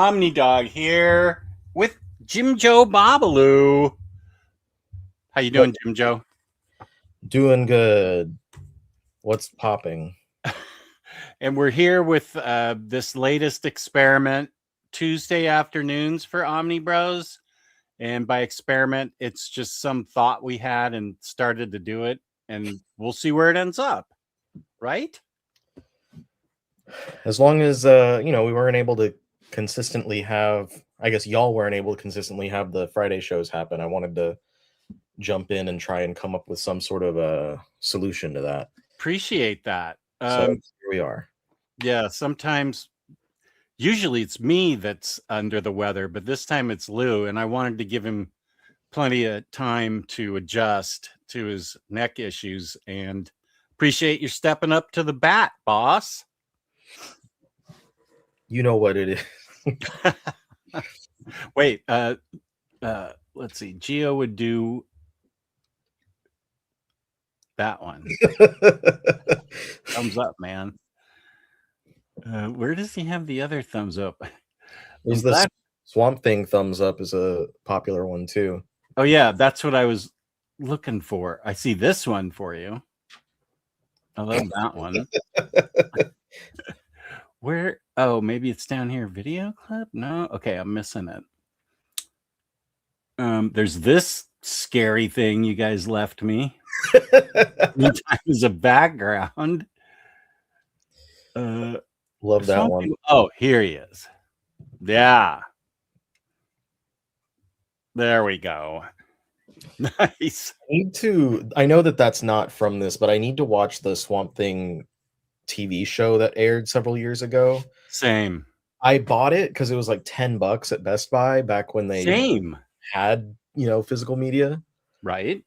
OmniDog here with Jim Joe Babalu. How you doing, Jim Joe? Doing good. What's popping? And we're here with this latest experiment, Tuesday afternoons for OmniBros. And by experiment, it's just some thought we had and started to do it. And we'll see where it ends up, right? As long as we weren't able to consistently have, I guess y'all weren't able to consistently have the Friday shows happen. I wanted to jump in and try and come up with some sort of a solution to that. Appreciate that. So here we are. Yeah, sometimes, usually it's me that's under the weather, but this time it's Lou, and I wanted to give him plenty of time to adjust to his neck issues, and appreciate you stepping up to the bat, boss. You know what it is. Wait, let's see. Gio would do that one. Thumbs up, man. Where does he have the other thumbs up? There's the Swamp Thing thumbs up is a popular one too. Oh yeah, that's what I was looking for. I see this one for you. I love that one. Where? Oh, maybe it's down here. Video clip? No. Okay, I'm missing it. There's this scary thing you guys left me. As a background. Love that one. Oh, here he is. Yeah. There we go. Nice. I know that that's not from this, but I need to watch the Swamp Thing TV show that aired several years ago. Same. I bought it because it was like $10 at Best Buy back when they had, physical media. Right.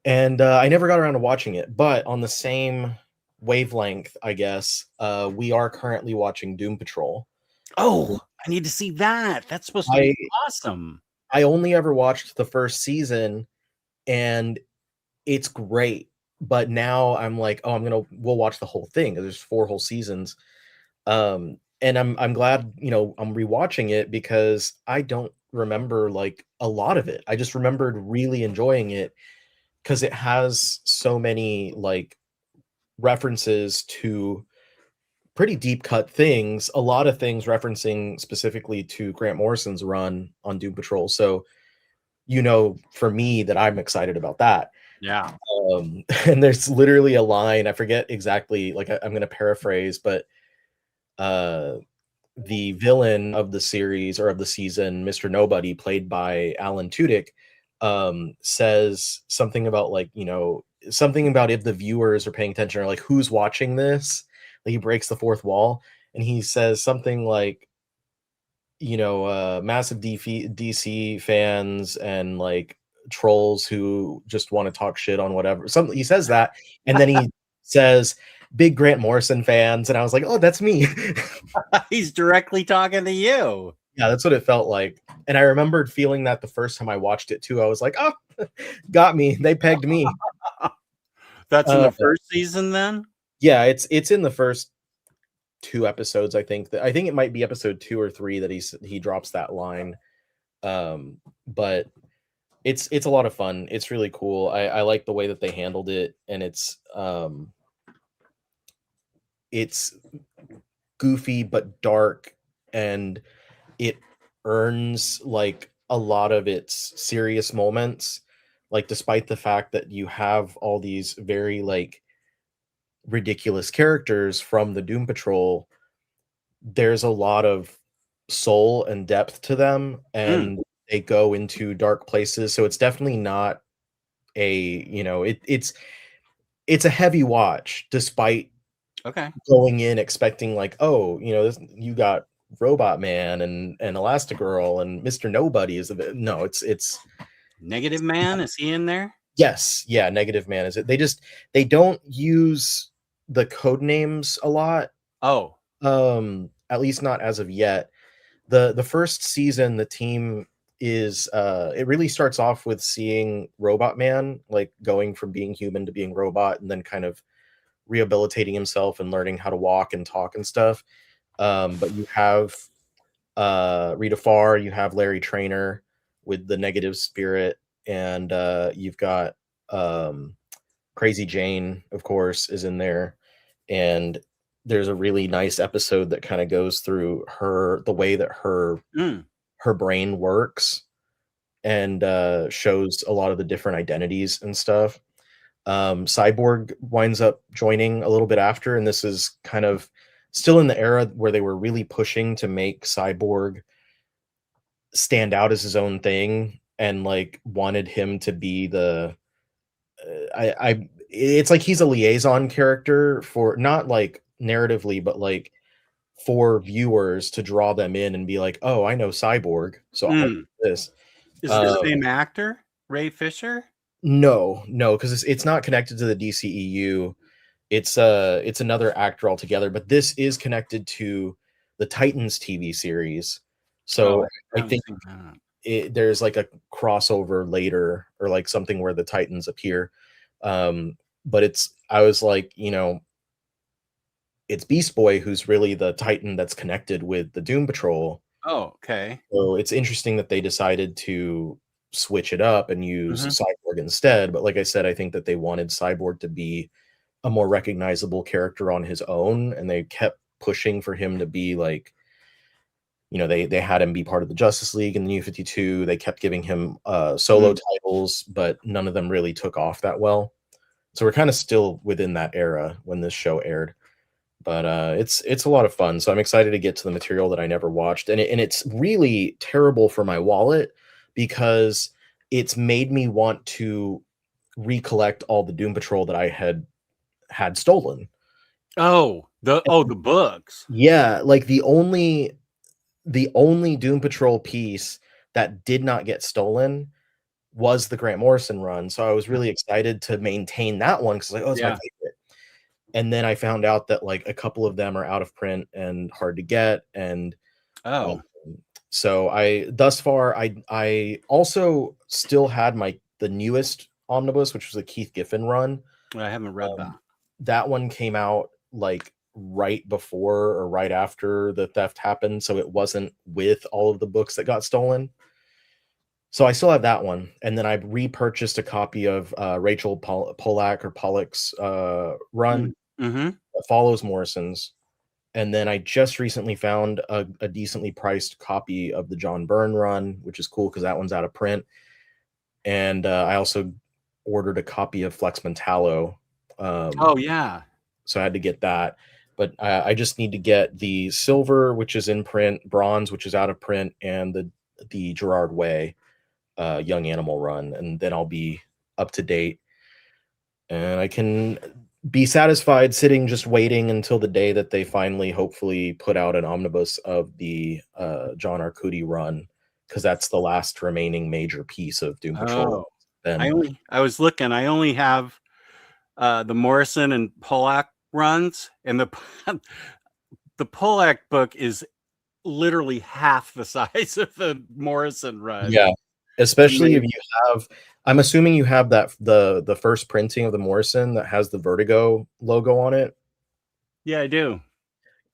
And I never got around to watching it, but on the same wavelength, I guess, we are currently watching Doom Patrol. Oh, I need to see that. That's supposed to be awesome. I only ever watched the first season and it's great. But now I'm like, we'll watch the whole thing. There's 4 whole seasons. And I'm glad, I'm rewatching it because I don't remember like a lot of it. I just remembered really enjoying it because it has so many like references to pretty deep cut things, a lot of things referencing specifically to Grant Morrison's run on Doom Patrol. So, for me that I'm excited about that. Yeah. And there's literally a line, I forget exactly, like I'm going to paraphrase, but the villain of the series or of the season, Mr. Nobody, played by Alan Tudyk, says something about like, something about if the viewers are paying attention or like who's watching this. Like he breaks the fourth wall and he says something like, massive DC fans and like trolls who just want to talk shit on whatever. He says that, and then he says big Grant Morrison fans, and I was like, oh, that's me. He's directly talking to you. Yeah, that's what it felt like. And I remembered feeling that the first time I watched it too. I was like, oh, got me. They pegged me. That's in the first season then? Yeah, it's in the first 2 episodes, I think. I think it might be episode 2 or 3 that he drops that line. But it's a lot of fun. It's really cool. I like the way that they handled it, and it's goofy but dark, and it earns like a lot of its serious moments, like despite the fact that you have all these very like ridiculous characters from the Doom Patrol. There's a lot of soul and depth to them, and they go into dark places. So it's definitely not a, it's a heavy watch, despite going in expecting like, oh, you got Robot Man and Elastigirl and Mr. Nobody is a bit. No, it's Negative Man. Is he in there? Yes. Yeah. Negative Man is it. They don't use the code names a lot. Oh. At least not as of yet. The first season, the team is it really starts off with seeing Robot Man like going from being human to being robot, and then kind of rehabilitating himself and learning how to walk and talk and stuff. But you have Rita Farr, you have Larry Trainer with the negative spirit, and you've got Crazy Jane, of course, is in there. And there's a really nice episode that kind of goes through the way that Mm. her brain works, and shows a lot of the different identities and stuff. Cyborg winds up joining a little bit after, and this is kind of still in the era where they were really pushing to make Cyborg stand out as his own thing, and like wanted him to be the I it's like he's a liaison character for, not like narratively, but like for viewers to draw them in and be like, oh, I know Cyborg, so I'll do Mm. this. Is it the Um, same actor, Ray Fisher? no, because it's not connected to the DCEU. It's another actor altogether, but this is connected to the Titans TV series. Oh, So I I haven't think seen that. there's like a crossover later, or like something where the Titans appear. But I was like, it's Beast Boy who's really the Titan that's connected with the Doom Patrol. Oh, okay. So it's interesting that they decided to switch it up and use Mhm. Cyborg instead. But like I said, I think that they wanted Cyborg to be a more recognizable character on his own, and they kept pushing for him to be like, they had him be part of the Justice League and the New 52. They kept giving him solo Mm. titles, but none of them really took off that well. So we're kind of still within that era when this show aired. But it's a lot of fun. So I'm excited to get to the material that I never watched, and it's really terrible for my wallet because it's made me want to recollect all the Doom Patrol that I had stolen. The books. Yeah, like the only Doom Patrol piece that did not get stolen was the Grant Morrison run. So I was really excited to maintain that one because like, oh, it's my Yeah. favorite. And then I found out that like a couple of them are out of print and hard to get. And um, Oh, so thus far, I also still had the newest omnibus, which was a Keith Giffen run. I haven't read Um, that. that one came out like right before or right after the theft happened, so it wasn't with all of the books that got stolen. So I still have that one, and then I repurchased a copy of Rachel Pollack or Pollock's run Mm. Mhm. that follows Morrison's, and then I just recently found a decently priced copy of the John Byrne run, which is cool because that one's out of print. And I also ordered a copy of Flex Mentallo. Oh, Um, yeah. so I had to get that. But I just need to get the silver, which is in print, bronze, which is out of print, and the Gerard Way Young Animal run, and then I'll be up to date, and I can be satisfied sitting just waiting until the day that they finally, hopefully, put out an omnibus of the John Arcudi run, because that's the last remaining major piece of Doom Patrol. Oh. Then I was looking, I only have, the Morrison and Pollack runs, and the Pollack book is literally half the size of the Morrison run. yeah, It's especially if amazing. you have, I'm assuming you have that the first printing of the Morrison that has the Vertigo logo on it. Yeah, I do.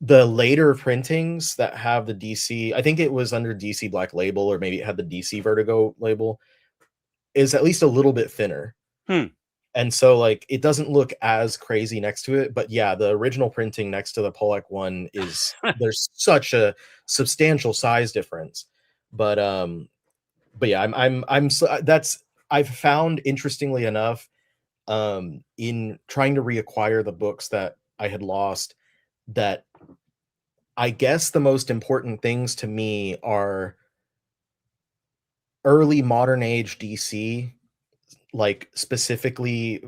The later printings that have the DC, I think it was under DC Black Label, or maybe it had the DC Vertigo label, is at least a little bit thinner. Hmm. And so like it doesn't look as crazy next to it, but yeah, the original printing next to the Pollack one there's such a substantial size difference. But yeah, that's, I've found, interestingly enough, in trying to reacquire the books that I had lost, that I guess the most important things to me are early modern age DC, like specifically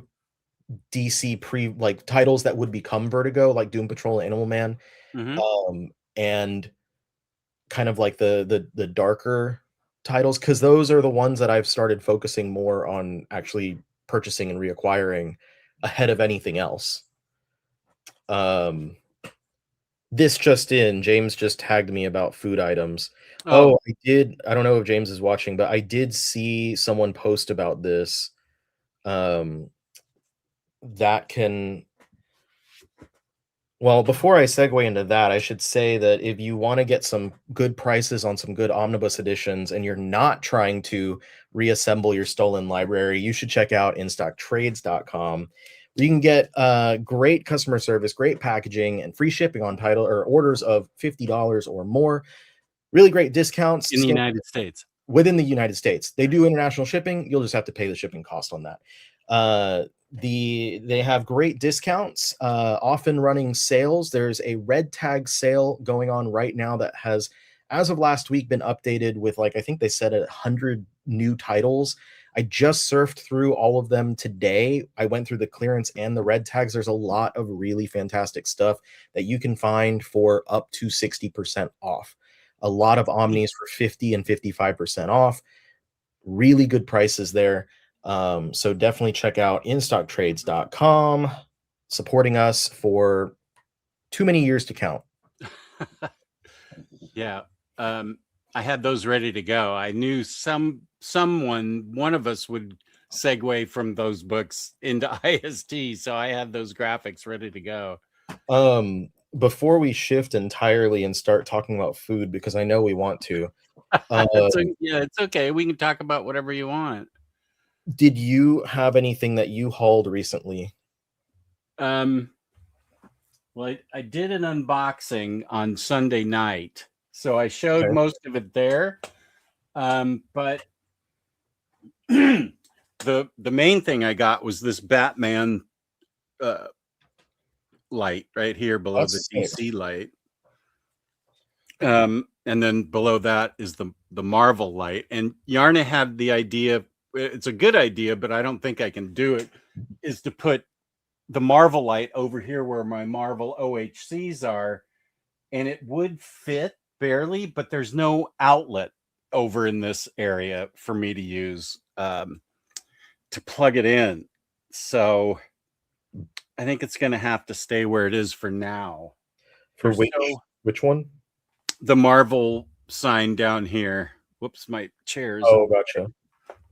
DC like titles that would become Vertigo, like Doom Patrol and Animal Man, Mhm. and kind of like the darker titles, because those are the ones that I've started focusing more on actually purchasing and reacquiring ahead of anything else. Um, this just in, James just tagged me about food items. Oh. Oh, I don't know if James is watching, but I did see someone post about this. Um, that can Well, before I segue into that, I should say that if you want to get some good prices on some good omnibus editions and you're not trying to reassemble your stolen library, you should check out InStockTrades.com. Where you can get great customer service, great packaging, and free shipping on title or orders of $50 or more. Really great discounts In the United States. within the United States. They do international shipping. You'll just have to pay the shipping cost on that. They have great discounts, often running sales. There's a red tag sale going on right now that has, as of last week, been updated with, like, I think they said 100 new titles. I just surfed through all of them today. I went through the clearance and the red tags. There's a lot of really fantastic stuff that you can find for up to 60% off. A lot of Omnis for 50 and 55% off. Really good prices there. So definitely check out InStockTrades.com, supporting us for too many years to count. Yeah. I had those ready to go. I knew one of us would segue from those books into IST, so I had those graphics ready to go. Before we shift entirely and start talking about food, because I know we want to. Yeah, it's okay. We can talk about whatever you want. Did you have anything that you hauled recently? Well, I did an unboxing on Sunday night, so I showed most of it there. But the main thing I got was this Batman light right here below the DC light. And then below that is the Marvel light. And Yarna had the idea, it's a good idea, but I don't think I can do it, is to put the Marvel light over here where my Marvel OHCs are, and it would fit barely, but there's no outlet over in this area for me to use to plug it in. So I think it's going to have to stay where it is for now. For which one? The Marvel sign down here. Whoops, my chair is. Oh, gotcha.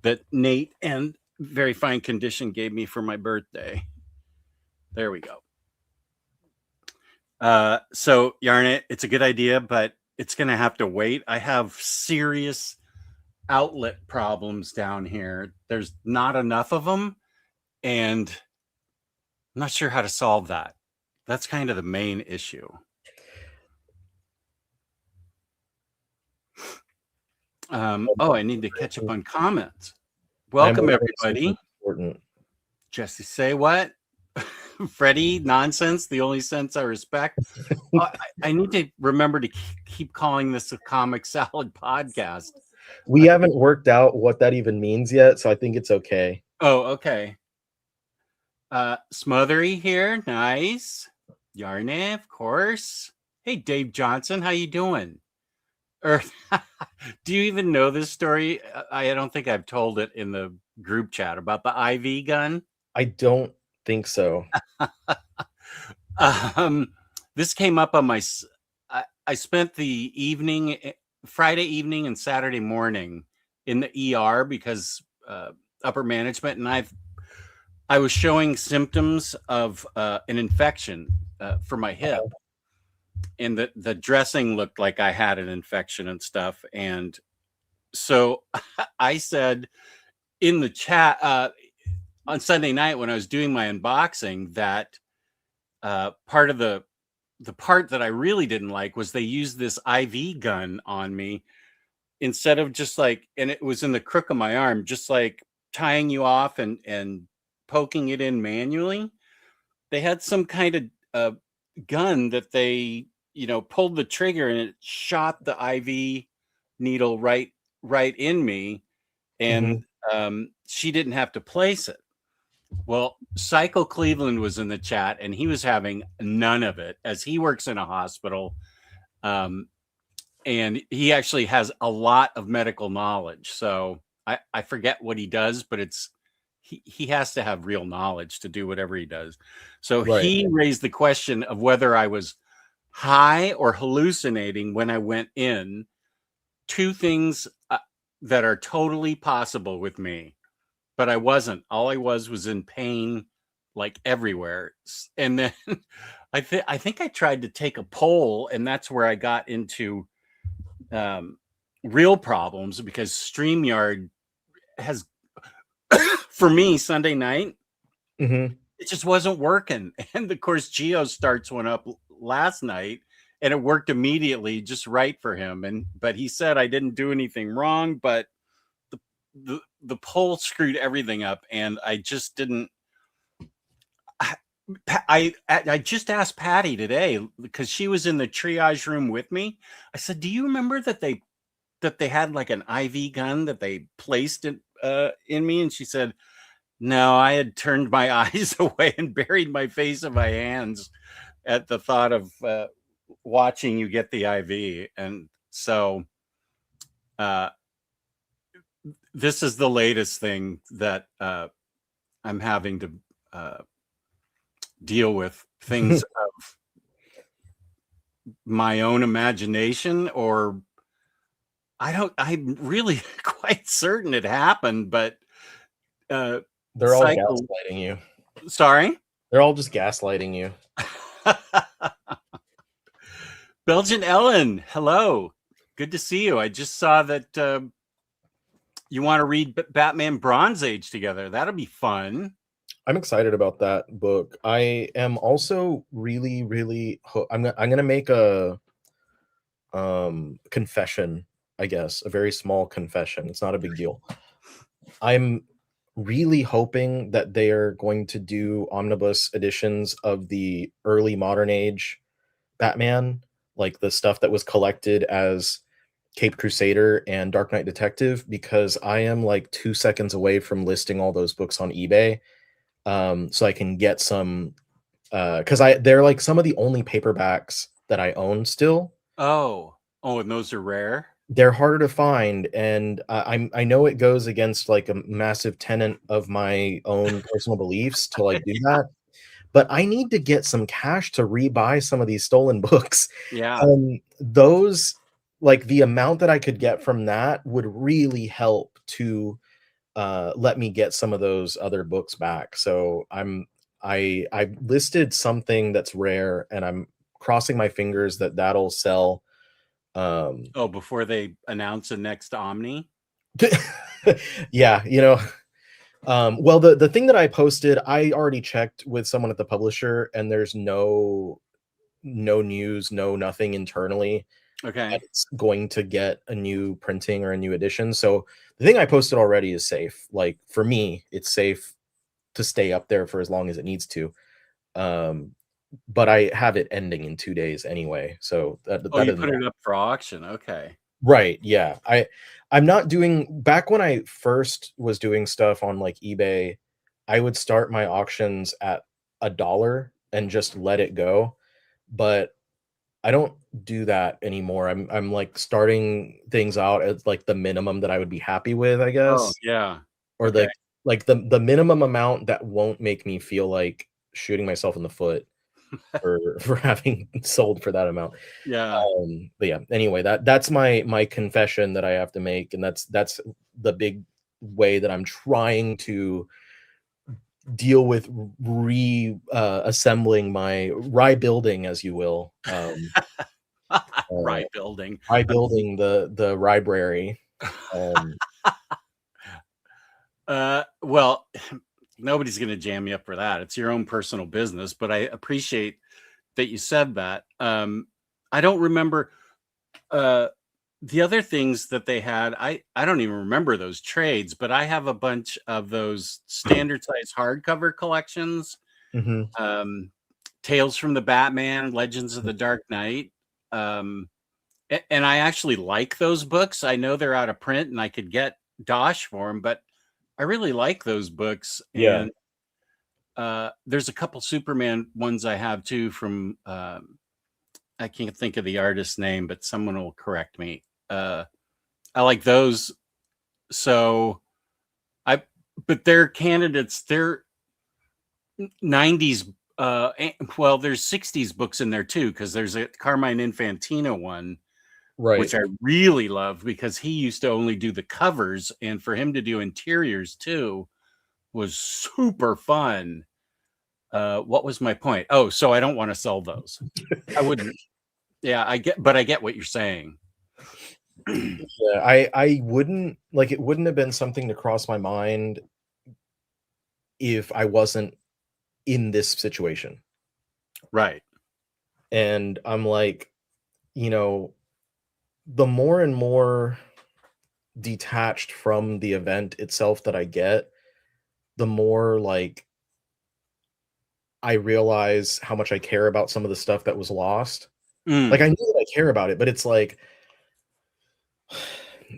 That Nate and Very Fine Condition gave me for my birthday. There we go. So Yarna, it's a good idea, but it's going to have to wait. I have serious outlet problems down here. There's not enough of them, and I'm not sure how to solve that. That's kind of the main issue. I need to catch up on comments. Welcome, everybody. Jesse, say what? Freddie, nonsense, the only sense I respect. I need to remember to keep calling this a Comic Salad podcast. We haven't worked out what that even means yet, so I think it's okay. Oh, okay. Smothery here, nice. Yarna, of course. Hey, Dave Johnson, how you doing? Or do you even know this story? I don't think I've told it in the group chat about the IV gun. I don't think so. This came up on my. I spent the evening, Friday evening and Saturday morning in the ER because upper management, and I was showing symptoms of an infection for my hip. And the dressing looked like I had an infection and stuff. And so I said in the chat on Sunday night when I was doing my unboxing that part of the part that I really didn't like was they used this IV gun on me instead of just like, and it was in the crook of my arm, just like tying you off and poking it in manually. They had some kind of gun that they pulled the trigger and it shot the IV needle right in me, and she didn't have to place it. Well, Psycho Cleveland was in the chat and he was having none of it, as he works in a hospital, and he actually has a lot of medical knowledge. So I forget what he does, but he has to have real knowledge to do whatever he does. So he raised the question of whether I was high or hallucinating when I went in. Two things that are totally possible with me, but I wasn't. All I was in pain, like everywhere. And then I think I tried to take a poll, and that's where I got into real problems because StreamYard has, for me, Sunday night, Hmm. it just wasn't working. And of course, Geo starts one up last night, and it worked immediately, just right for him. But he said I didn't do anything wrong, but the the poll screwed everything up, and I just didn't. I just asked Patty today because she was in the triage room with me. I said, "Do you remember that they had like an IV gun that they placed in me?" And she said, "No, I had turned my eyes away and buried my face in my hands at the thought of watching you get the IV." And so uh, this is the latest thing that I'm having to deal with, things of my own imagination, or I'm really quite certain it happened, but They're all cycle. gaslighting you. Sorry. They're all just gaslighting you. Belgian Ellen, hello. Good to see you. I just saw that you want to read Batman Bronze Age together. That'll be fun. I'm excited about that book. I am also really, really. I'm gonna make a confession. I guess a very small confession. It's not a big deal. I'm really hoping that they are going to do omnibus editions of the early modern age Batman, like the stuff that was collected as Cape Crusader and Dark Knight Detective, because I am like 2 seconds away from listing all those books on eBay, so I can get some, because they're like some of the only paperbacks that I own still. Oh, and those are rare. They're harder to find, and I know it goes against like a massive tenet of my own personal beliefs to like do that, but I need to get some cash to rebuy some of these stolen books. Yeah. And those, like the amount that I could get from that would really help to let me get some of those other books back. So I listed something that's rare, and I'm crossing my fingers that that'll sell. Oh, before they announce the next Omni. Yeah, well, the thing that I posted, I already checked with someone at the publisher, and there's no news, no nothing internally that Okay. it's going to get a new printing or a new edition. So the thing I posted already is safe. Like for me, it's safe to stay up there for as long as it needs to. Um, but I have it ending in 2 days anyway, so Oh, that you doesn't put matter. it up for auction. Okay. Right, yeah. I'm not doing back when I first was doing stuff on like eBay, I would start my auctions at $1 and just let it go. But I don't do that anymore. I'm like starting things out at like the minimum that I would be happy with, I Oh, guess, yeah. or Okay. like the minimum amount that won't make me feel like shooting myself in the foot for having sold for that amount. Yeah. But yeah, anyway, that's my confession that I have to make, and that's the big way that I'm trying to deal with assembling my building, as you will. Rye building. I'm Building the library. Um, well, nobody's going to jam you up for that. It's your own personal business, but I appreciate that you said that. I don't remember uh, the other things that they had. I don't even remember those trades, but I have a bunch of those standard size hardcover collections. mhm. Um, Tales from the Batman, Legends of the Dark Knight. And I actually like those books. I know they're out of print and I could get Dosh for them, but I really like those books. Yeah. And there's a couple Superman ones I have too from I can't think of the artist's name, but someone will correct me. I like those. So I, but they're candidates. They're 90s. Well, there's 60s books in there too, because there's a Carmine Infantino one, Right. which I really love because he used to only do the covers, and for him to do interiors too was super fun. What was my point? Oh, so I don't want to sell those. I wouldn't. Yeah, I get what you're saying. Yeah, I wouldn't like it wouldn't have been something to cross my mind if I wasn't in this situation. Right. And I'm like, you know, the more and more detached from the event itself that I get, the more like I realize how much I care about some of the stuff that was lost. Like I Mm. knew that I care about it, but it's like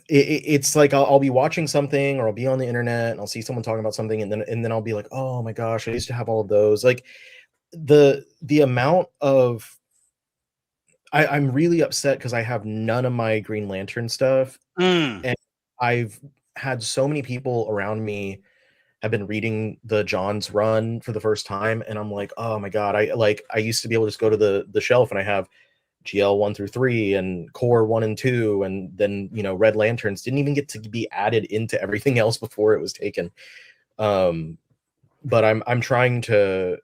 it's like I'll be watching something or I'll be on the internet and I'll see someone talking about something and then I'll be like, oh my gosh, I used to have all of those. Like the amount of I'm really upset because I have none of my Green Lantern stuff, Mm. and I've had so many people around me have been reading the John's run for the first time, and I'm like, oh my god, I used to be able to just go to the shelf and I have GL 1 through 3 and Core 1 and 2, and then Red Lanterns didn't even get to be added into everything else before it was taken. But I'm trying to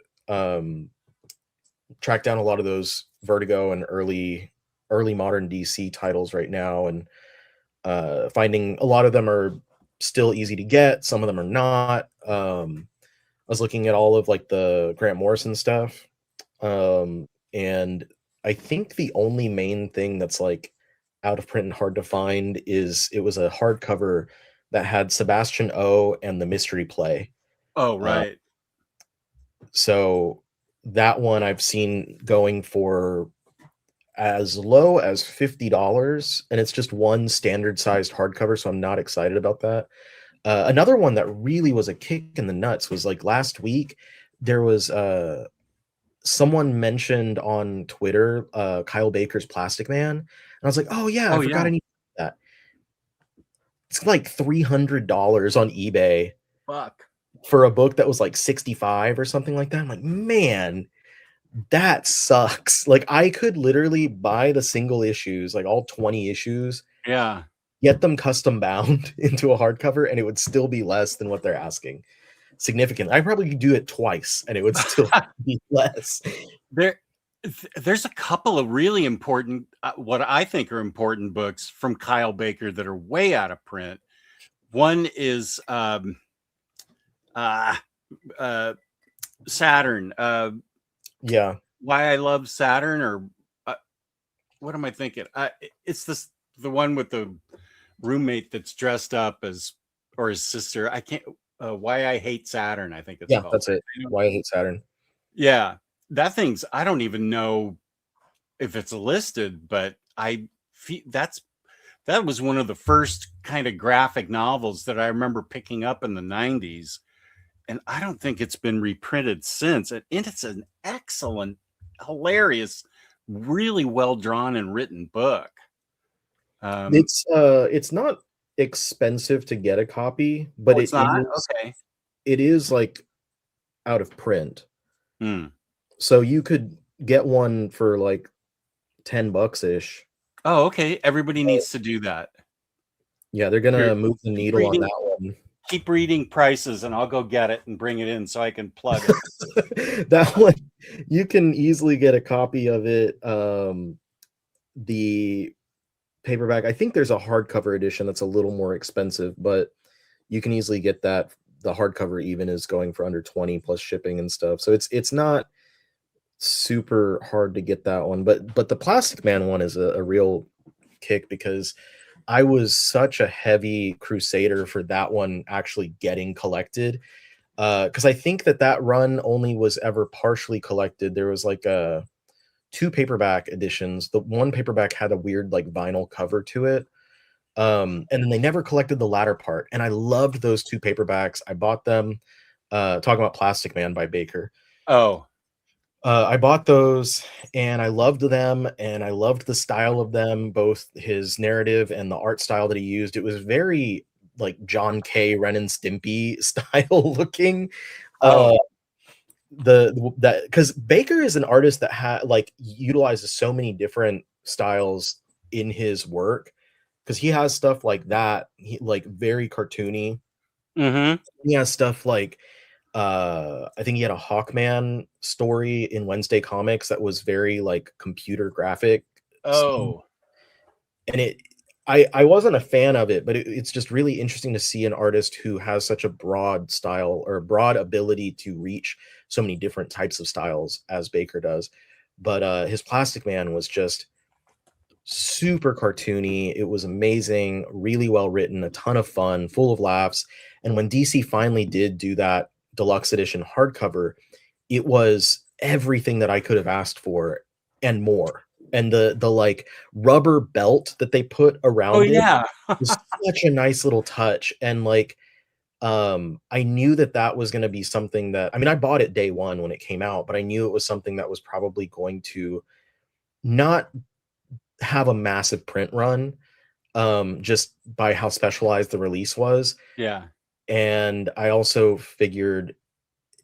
track down a lot of those Vertigo and early modern DC titles right now, and finding a lot of them are still easy to get, some of them are not. I was looking at all of like the Grant Morrison stuff, and I think the only main thing that's like out of print and hard to find is it was a hardcover that had Sebastian O and the Mystery Play. Oh, Uh, right. so that one I've seen going for as low as $50, and it's just one standard sized hardcover, so I'm not excited about that. Another one that really was a kick in the nuts was like last week. There was someone mentioned on Twitter Kyle Baker's Plastic Man, and I was like, oh yeah, I Oh, forgot yeah. I need that. It's like $300 on eBay Fuck. for a book that was like 65 or something like that. I'm like, man, that sucks. Like I could literally buy the single issues, like all 20 issues, Yeah. get them custom bound into a hardcover, and it would still be less than what they're asking. Significantly. I probably could do it twice and it would still be less. There's a couple of really important, what I think are important books from Kyle Baker that are way out of print. One is uh, uh, Saturn. Yeah. Why I Love Saturn, or what am I thinking? It's the one with the roommate that's dressed up as, or his sister. I can't. Why I Hate Saturn, I think it's Yeah, called. that's it. Why I Hate Saturn. Yeah, that thing's. I don't even know if it's listed, but I feel that was one of the first kind of graphic novels that I remember picking up in the 90s, and I don't think it's been reprinted since. And it's an excellent, hilarious, really well drawn and written book. It's not expensive to get a copy, but Oh, it's not? Okay. it is like out of print. Hmm. So you could get one for like $10 ish. Oh, okay. Everybody needs to do that. Yeah, they're Here, gonna move the keep needle on reading, that one. keep reading prices, and I'll go get it and bring it in so I can plug it. That one, you can easily get a copy of it. The paperback, I think there's a hardcover edition that's a little more expensive, but you can easily get that. The hardcover even is going for under 20 plus shipping and stuff. So it's not super hard to get that one. But the Plastic Man one is a real kick because I was such a heavy crusader for that one actually getting collected. Because I think that run only was ever partially collected. There was like two paperback editions. The one paperback had a weird like vinyl cover to it. And then they never collected the latter part. And I loved those two paperbacks. I bought them. Talking about Plastic Man by Baker. Oh, I bought those and I loved them and I loved the style of them, both his narrative and the art style that he used. It was very like John K. Ren and Stimpy style looking. Uh, oh, that because Baker is an artist that like utilizes so many different styles in his work because he has stuff like that, he like very cartoony. mm-hmm. He has stuff like I think he had a Hawkman story in Wednesday Comics that was very like computer graphic style. Oh, And I wasn't a fan of it, but it's just really interesting to see an artist who has such a broad style or broad ability to reach so many different types of styles as Baker does. But his Plastic Man was just super cartoony. It was amazing, really well written, a ton of fun, full of laughs. And when DC finally did do that deluxe edition hardcover, it was everything that I could have asked for and more. And the like rubber belt that they put oh around it yeah. was such a nice little touch. And like I knew that that was going to be something that, I mean, I bought it day one when it came out, but I knew it was something that was probably going to not have a massive print run, just by how specialized the release was. Yeah. And I also figured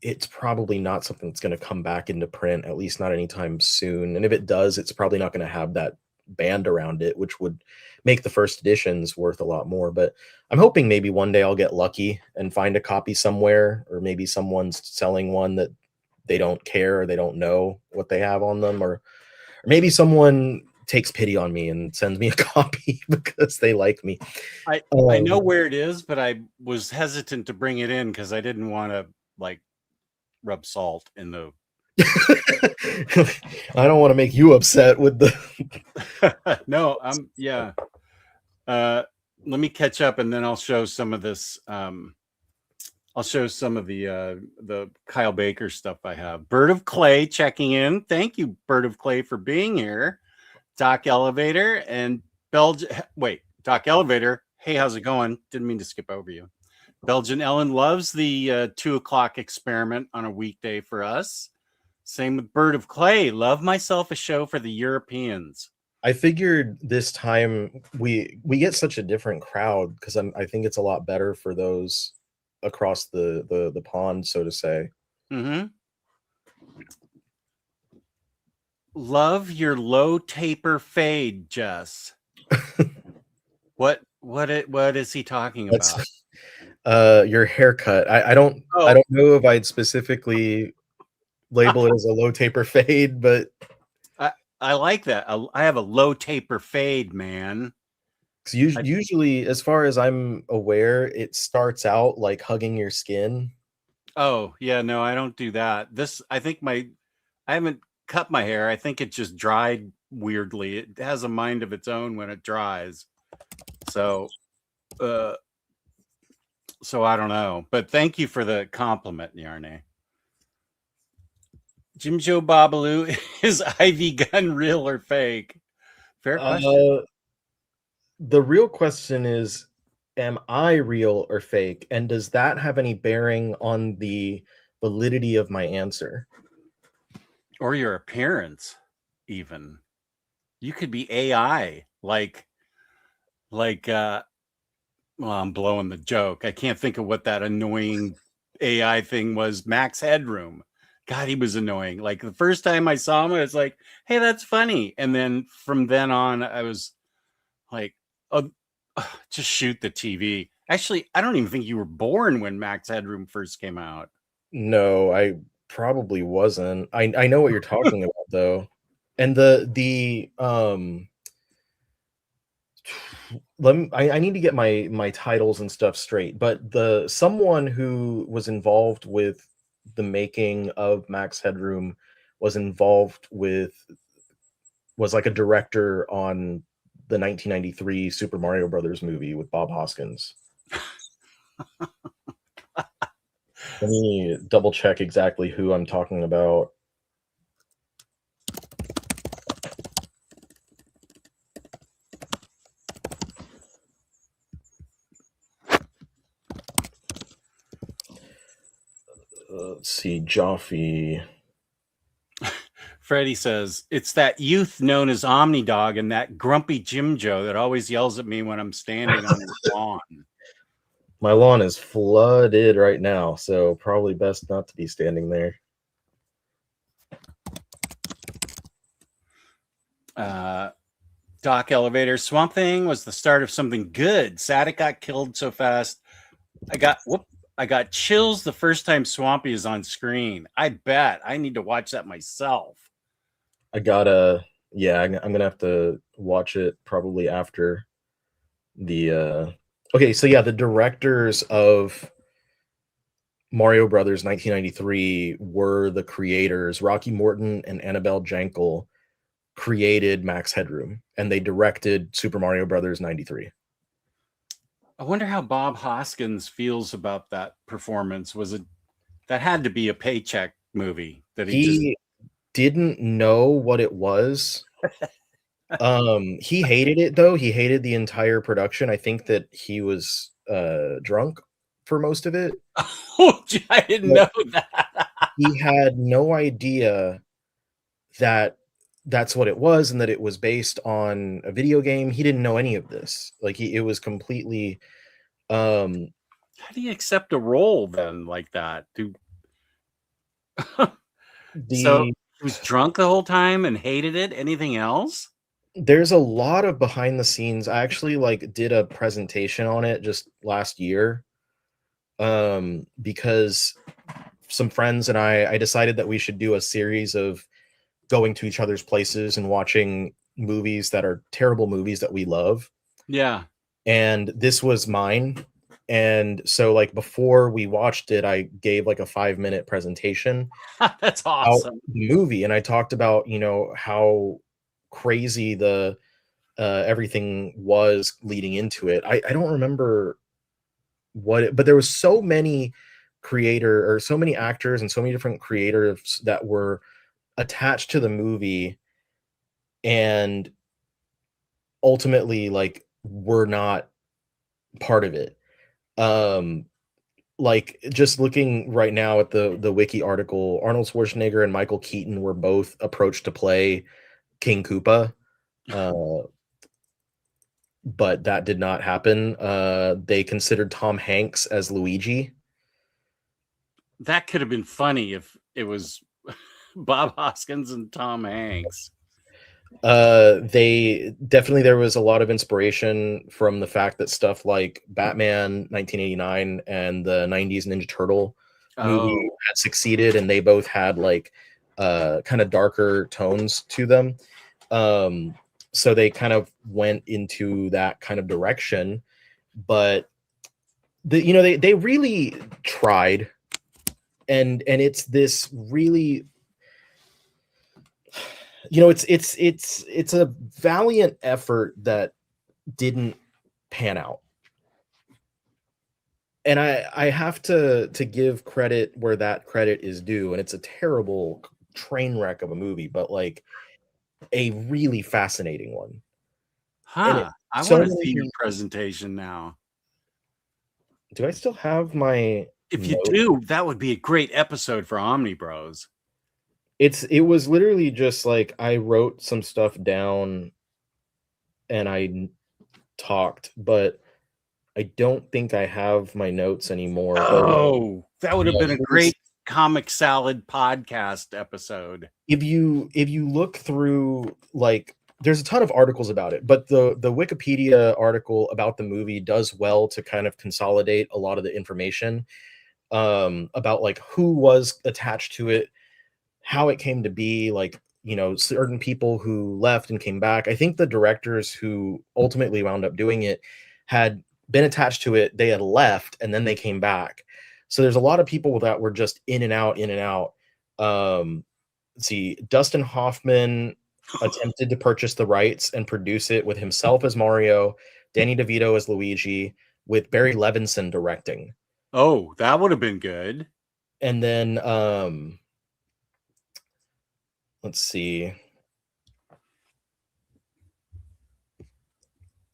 it's probably not something that's going to come back into print, at least not anytime soon. And if it does, it's probably not going to have that band around it, which would make the first editions worth a lot more. But I'm hoping maybe one day I'll get lucky and find a copy somewhere, or maybe someone's selling one that they don't care or they don't know what they have on them, or maybe someone takes pity on me and sends me a copy because they like me. I know where it is, but I was hesitant to bring it in because I didn't want to like rub salt in the. I don't want to make you upset with the. No, yeah. Let me catch up, and then I'll show some of this. I'll show some of the Kyle Baker stuff I have. Bird of Clay checking in. Thank you, Bird of Clay, for being here. Doc Elevator and Doc Elevator. Hey, how's it going? Didn't mean to skip over you. Belgian Ellen loves the 2:00 experiment on a weekday for us. Same with Bird of Clay. Love myself a show for the Europeans. I figured this time we get such a different crowd because I think it's a lot better for those across the pond, so to say. Mm-hmm. Love your low taper fade, Jess. What is he talking about? Your haircut. I don't know if I'd specifically label it as a low taper fade, but I like that. I have a low taper fade, man. Usually, as far as I'm aware, it starts out like hugging your skin. Oh, yeah, no, I don't do that. I haven't cut my hair. I think it just dried weirdly. It has a mind of its own when it dries. So I don't know. But thank you for the compliment, Yarne. Jim Joe Babalu, is Ivy gun real or fake? Fair question. The real question is, am I real or fake? And does that have any bearing on the validity of my answer? Or your appearance, even. You could be AI, well, I'm blowing the joke. I can't think of what that annoying AI thing was. Max Headroom. God, he was annoying. Like the first time I saw him, I was like, hey, that's funny. And then from then on, I was like, oh, just shoot the TV. Actually, I don't even think you were born when Max Headroom first came out. No, I probably wasn't. I know what you're talking about though. And the I need to get my titles and stuff straight, but the someone who was involved with the making of Max Headroom was like a director on the 1993 Super Mario Brothers movie with Bob Hoskins. Let me double check exactly who I'm talking about. Let's see, Jaffe. Freddie says, it's that youth known as Omnidog and that grumpy Jim Joe that always yells at me when I'm standing on his lawn. My lawn is flooded right now, so probably best not to be standing there. Doc Elevator. Swamp Thing was the start of something good. Sad it got killed so fast. I got chills the first time Swampy is on screen. I bet I need to watch that myself. I gotta, yeah, I'm gonna have to watch it probably after the. Okay, so yeah, the directors of Mario Brothers 1993 were the creators. Rocky Morton and Annabelle Jankel created Max Headroom, and they directed Super Mario Brothers 93. I wonder how Bob Hoskins feels about that performance. Was it that had to be a paycheck movie that he just He didn't know what it was. He hated it though. He hated the entire production. I think that he was drunk for most of it. Oh, I didn't Like, know that. he had no idea that that's what it was and that it was based on a video game. He didn't know any of this. Like it was completely um How do you accept a role then like that? So the he was drunk the whole time and hated it. Anything else? there's a lot of behind the scenes. I actually like did a presentation on it just last year because some friends and I decided that we should do a series of going to each other's places and watching movies that are terrible movies that we love. Yeah. And this was mine. And so like before we watched it, I gave like a 5-minute presentation That's about awesome. the movie, and I talked about, how crazy the everything was leading into it. I don't remember but there was so many creator or so many actors and so many different creators that were attached to the movie and ultimately like were not part of it. Um like just looking right now at the wiki article, Arnold Schwarzenegger and Michael Keaton were both approached to play King Koopa. Uh but that did not happen. They considered Tom Hanks as Luigi. That could have been funny if it was Bob Hoskins and Tom Hanks. They definitely there was a lot of inspiration from the fact that stuff like Batman 1989 and the 90s Ninja Turtle movie Oh, had succeeded, and they both had like kind of darker tones to them. Um, so they kind of went into that kind of direction, but they really tried, and it's this really it's a valiant effort that didn't pan out. And I have to give credit where that credit is due, and it's a terrible train wreck of a movie, but like a really fascinating one. And it I so want to see your many presentation now. do I still have my If you note? do, that would be a great episode for OmniBros. It was literally just like I wrote some stuff down and talked, but I don't think I have my notes anymore. Oh, that would have Yeah, been a here's great comic salad podcast episode. if you look through like there's a ton of articles about it, but the Wikipedia article about the movie does well to kind of consolidate a lot of the information about like who was attached to it, how it came to be, like certain people who left and came back. I think the directors who ultimately wound up doing it had been attached to it, they had left, and then they came back. So there's a lot of people that were just in and out, in and out. Let's see, Dustin Hoffman attempted to purchase the rights and produce it with himself as Mario, Danny DeVito as Luigi, with Barry Levinson directing. Oh, that would have been good. And then let's see.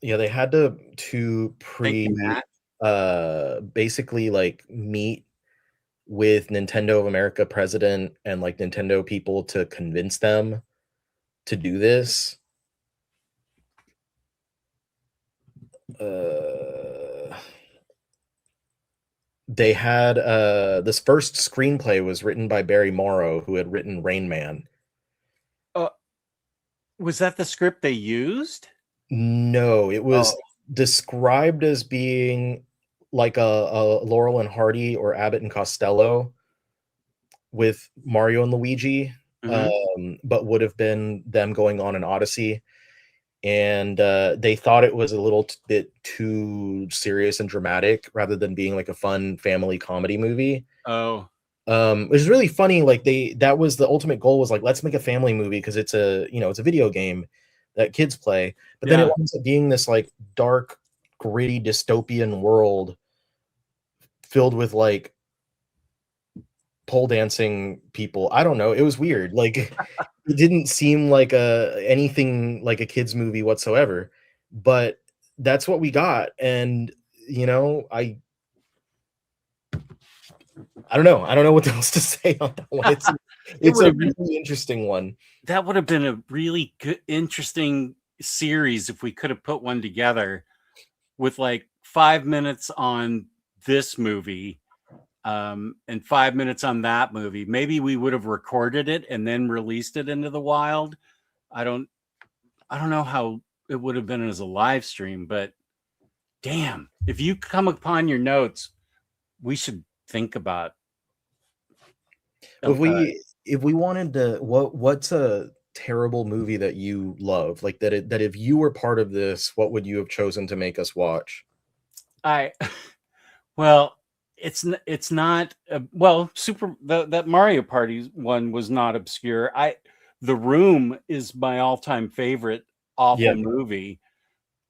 Yeah, they had to Thank you, Matt. basically like meet with Nintendo of America president and like Nintendo people to convince them to do this. Uh they had this first screenplay was written by Barry Morrow, who had written Rain Man. Uh, was that the script they used? No, it Oh, was described as being like a Laurel and Hardy or Abbott and Costello with Mario and Luigi, Hmm. but would have been them going on an odyssey. And they thought it was a little bit too serious and dramatic rather than being like a fun family comedy movie. Oh, It was really funny. Like that was the ultimate goal, was like, let's make a family movie because it's a video game that kids play. But then it yeah. winds up being this like dark, gritty dystopian world filled with like pole dancing people. I don't know. It was weird. Like it didn't seem like anything like a kids movie whatsoever. But that's what we got. And you know, I don't know. I don't know what else to say on that one. It It's would a have been really interesting one. That would have been a really good, interesting series if we could have put one together with like 5 minutes on this movie, and 5 minutes on that movie. Maybe we would have recorded it and then released it into the wild. I don't I don't know how it would have been as a live stream, but damn, if you come upon your notes, we should think about If uh, we wanted to, what's a terrible movie that you love? Like that if you were part of this, what would you have chosen to make us watch? I well, it's not well, that Mario Party one was not obscure. I The Room is my all-time favorite Yeah, awful movie.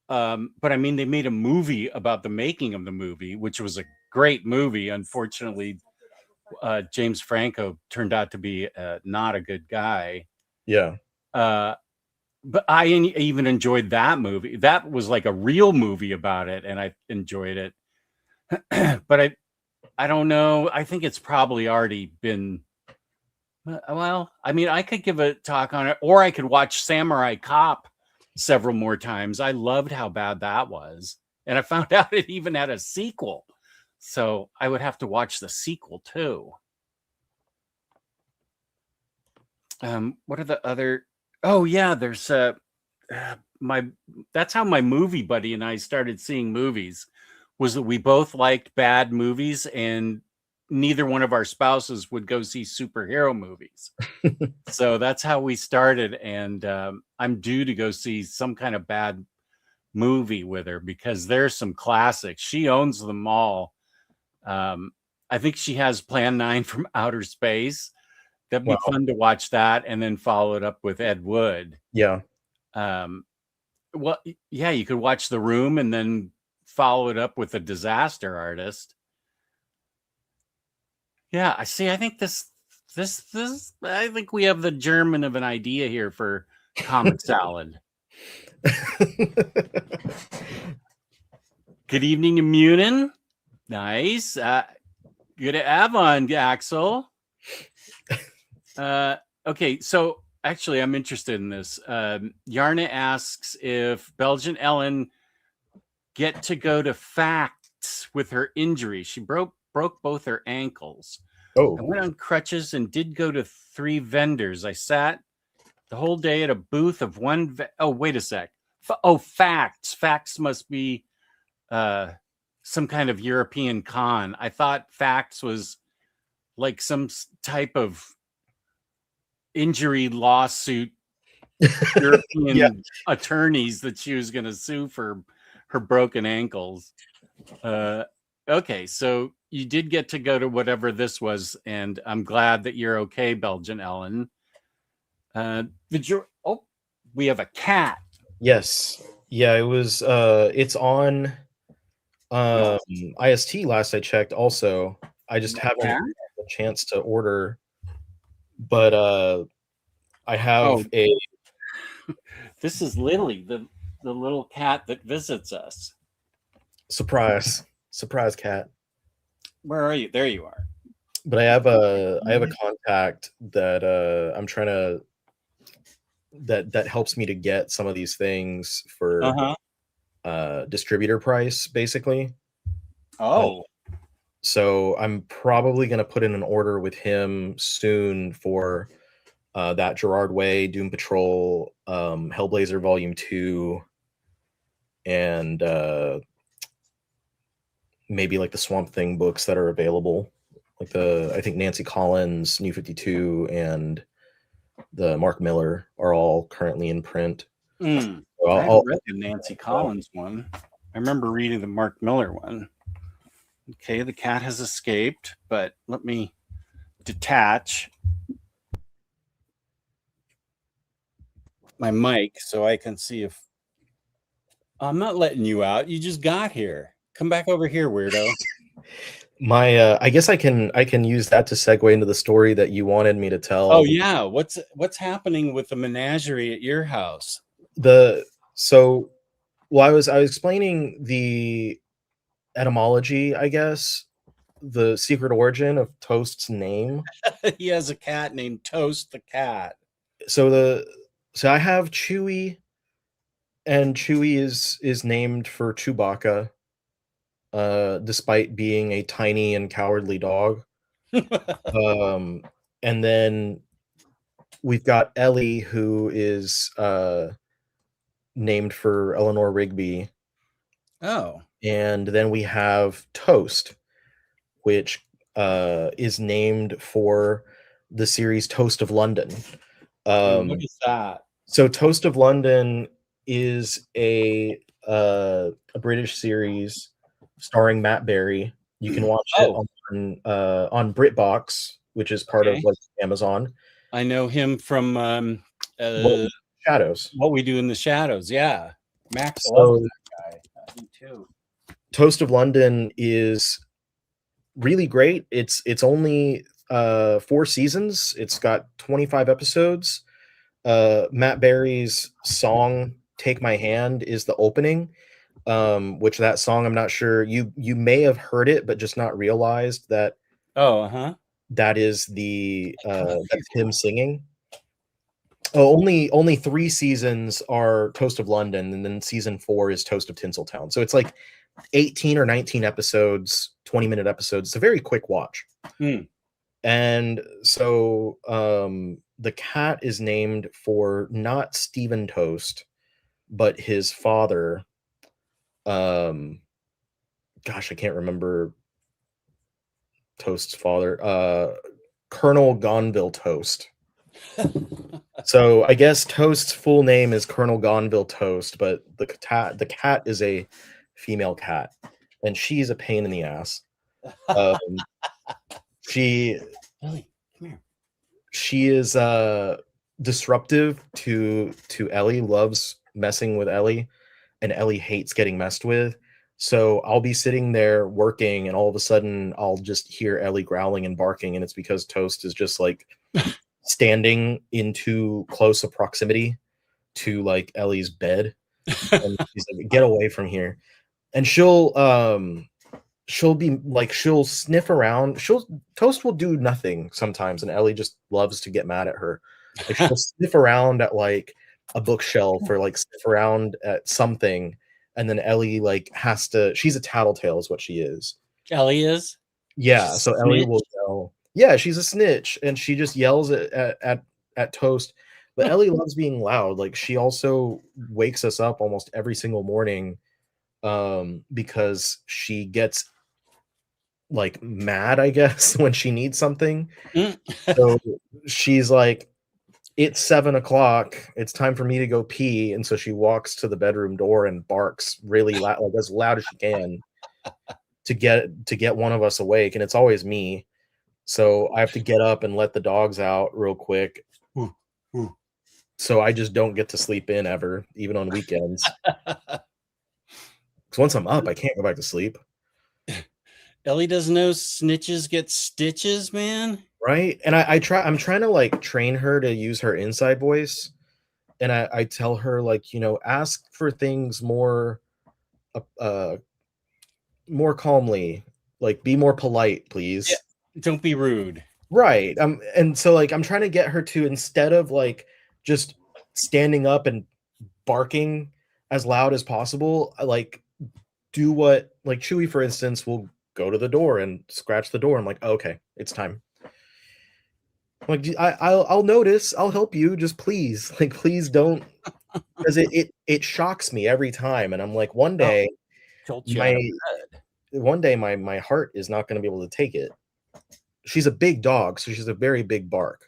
But I mean, they made a movie about the making of the movie, which was a great movie. Unfortunately, James Franco turned out to be not a good guy. yeah. Uh, but I even enjoyed that movie. That was like a real movie about it, and I enjoyed it. But I don't know. I think it's probably already been. Well, I mean, I could give a talk on it, or I could watch Samurai Cop several more times. I loved how bad that was, and I found out it even had a sequel. So I would have to watch the sequel too. What are the other? Oh yeah, there's my. That's how my movie buddy and I started seeing movies. Was that we both liked bad movies, and neither one of our spouses would go see superhero movies. So that's how we started, and I'm due to go see some kind of bad movie with her because there's some classics. She owns them all. Um, I think she has Plan 9 from Outer Space. That'd be Wow. fun to watch that, and then follow it up with Ed Wood. Yeah. Um, well, yeah, you could watch The Room and then follow it up with A Disaster Artist. Yeah, I see. I think this. I think we have the German of an idea here for comic salad. Good evening to Munin. Nice. Good to have on, Axel. Okay, so actually, I'm interested in this. Yarna asks if Belgian Ellen get to go to Facts with her injury. She broke both her ankles. I Oh, went on crutches and did go to 3 vendors. I sat the whole day at a booth of one. Oh, wait a sec. Facts. Facts must be some kind of European con. I thought Facts was like some type of injury lawsuit, yeah. European attorneys that she was going to sue for her broken ankles. Okay, so you did get to go to whatever this was, and I'm glad that you're okay, Belgian Ellen. Did you? Oh, we have a cat. Yes. Yeah, it was it's on No, IST last I checked also. I just haven't cat. had a chance to order, but I Oh, have a this is Lily, the little cat that visits us. surprise cat. Where are you? There you are. But I have a contact that I'm trying to that helps me to get some of these things Uh for huh. distributor price basically. Uh, Oh, so I'm probably going to put in an order with him soon for that Gerard Way, Doom Patrol, Hellblazer Volume 2, and maybe like the Swamp Thing books that are available, like I think Nancy Collins, New 52, and the Mark Miller are all currently in print. Mm. So I haven't read the Nancy Collins one. I remember reading the Mark Miller one. Okay, the cat has escaped, but let me detach my mic so I can see if I'm not letting you out. You just got here. Come back over here, weirdo. my I guess I can use that to segue into the story that you wanted me to tell. Oh yeah, what's happening with the menagerie at your house? So well, I was explaining the etymology, I guess, the secret origin of Toast's name. He has a cat named Toast the cat. So I have Chewy, and Chewy is named for Chewbacca, despite being a tiny and cowardly dog. And then we've got Ellie, who is named for Eleanor Rigby, Oh, and then we have Toast, which is named for the series Toast of London. and what is that? So Toast of London is a British series starring Matt Berry. You can watch it Oh, on BritBox, which is part of okay. like Amazon. I know him from What Shadows. What We Do in the Shadows. Yeah, Max loves So that guy. Me too. Toast of London is really great. It's only 4 seasons. It's got 25 episodes. Matt Berry's song "Take My Hand" is the opening. Which that song, I'm not sure you may have heard it, but just not realized that Oh, uh-huh. that is that's him singing. Oh, only 3 seasons are Toast of London, and then season 4 is Toast of Tinseltown. So it's like 18 or 19 episodes, 20-minute episodes. It's a very quick watch. Hmm. And so the cat is named for not Stephen Toast, but his father. Gosh, I can't remember Toast's father. Colonel Gonville Toast. So I guess Toast's full name is Colonel Gonville Toast, but the cat is a female cat, and she's a pain in the ass. Um, she Ellie, come here. she is disruptive to Ellie, loves messing with Ellie, and Ellie hates getting messed with. So I'll be sitting there working, and all of a sudden I'll just hear Ellie growling and barking, and it's because Toast is just like standing in too close a proximity to like Ellie's bed, and she's like, "Get away from here!" And she'll be like, she'll sniff around. Toast will do nothing sometimes, and Ellie just loves to get mad at her. Like she'll sniff around at like a bookshelf, or like sniff around at something, and then Ellie like has to. She's a tattletale, is what she is. Ellie is? Yeah, She's so a Ellie will snitch? yell. Yeah, she's a snitch, and she just yells at Toast. But Ellie loves being loud. Like she also wakes us up almost every single morning, because she gets like mad, I guess, when she needs something. Mm. So she's like, "It's 7 o'clock. It's time for me to go pee." And so she walks to the bedroom door and barks really loud, like as loud as she can, to get one of us awake. And it's always me. So I have to get up and let the dogs out real quick. Ooh, ooh. So I just don't get to sleep in ever, even on weekends. Because once I'm up, I can't go back to sleep. Ellie doesn't know snitches get stitches, man. Right. And I'm trying to like train her to use her inside voice. And I tell her, like, ask for things uh more calmly, like be more polite, Yeah. please. Don't be rude. Right. And so like I'm trying to get her to, instead of like just standing up and barking as loud as possible, like do what, like Chewy, for instance, will go to the door and scratch the door. I'm like, okay, it's time. Like I'll notice, I'll help you, just please, like please don't, because it shocks me every time, and I'm like, one Oh, day jolt you out my of bed. one day my heart is not going to be able to take it. She's a big dog, so she's a very big bark.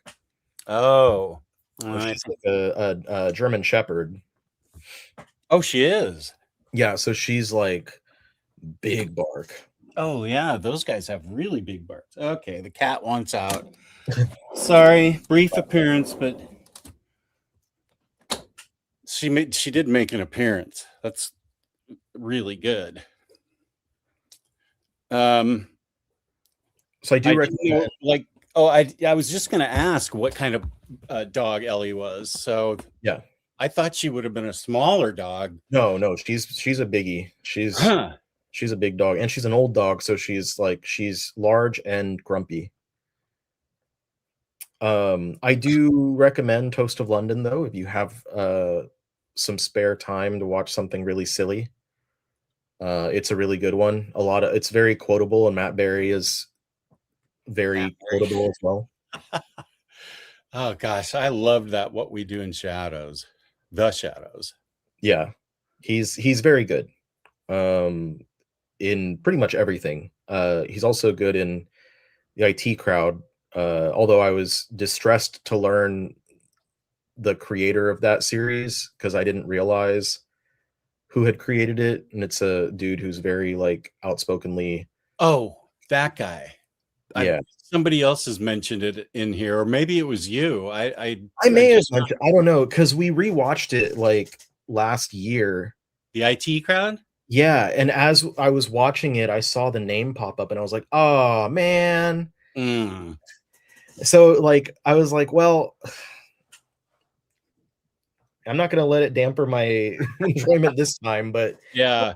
Oh, She's like a German Shepherd. oh, she is. Yeah, so she's like big bark. Oh yeah, those guys have really big barks. Okay, the cat wants out. Sorry, brief appearance, but she did make an appearance. That's really good. So I do recommend, like, oh, I was just going to ask what kind of dog Ellie was. So yeah, I thought she would have been a smaller dog. no, she's a biggie. She's a big dog, and she's an old dog, so she's large and grumpy. I do recommend Toast of London, though, if you have some spare time to watch something really silly. It's a really good one. It's very quotable, and Matt Berry is very quotable as well. Oh gosh, I loved that What We Do in Shadows. The Shadows. Yeah. He's very good. In pretty much everything. He's also good in the IT Crowd. Although I was distressed to learn the creator of that series because I didn't realize who had created it, and it's a dude who's very like outspokenly. Oh, that guy. Yeah, somebody else has mentioned it in here, or maybe it was you. I may have mentioned. I don't know, because we rewatched it like last year. The IT Crowd. Yeah, and as I was watching it, I saw the name pop up, and I was like, "Oh man!" So like, I was like, "Well, I'm not gonna let it damper my enjoyment this time." But yeah,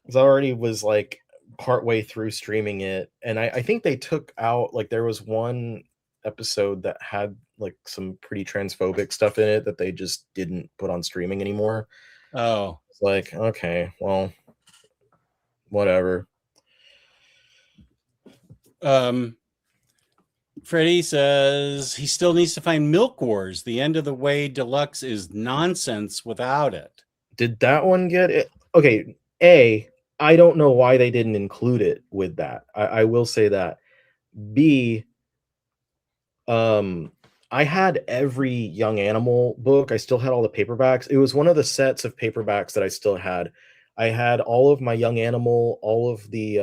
because I already was like partway through streaming it, and I think they took out, like, there was one episode that had like some pretty transphobic stuff in it that they just didn't put on streaming anymore. Oh, it's like, okay, well, whatever. Freddie says he still needs to find Milk Wars. The End of the Way Deluxe is nonsense without it. Did that one get it? Okay, I don't know why they didn't include it with that. I will say that. B, I had every Young Animal book. I still had all the paperbacks. It was one of the sets of paperbacks that I still had. I had all of my Young Animal, all of the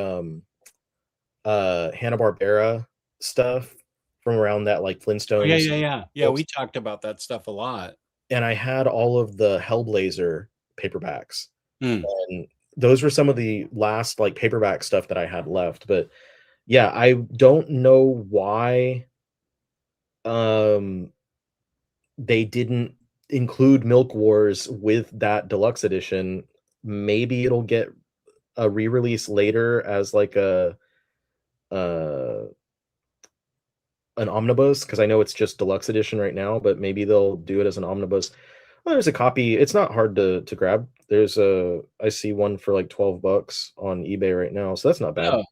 Hanna-Barbera stuff from around that, like Flintstones. Yeah. We talked about that stuff a lot. And I had all of the Hellblazer paperbacks. And those were some of the last like paperback stuff that I had left. But yeah, I don't know why they didn't include Milk Wars with that deluxe edition. Maybe it'll get a re-release later as like an omnibus, because I know it's just deluxe edition right now, but maybe they'll do it as an omnibus. Well, there's a copy. It's not hard to grab. I see one for like $12 on eBay right now, so that's not bad. Oh,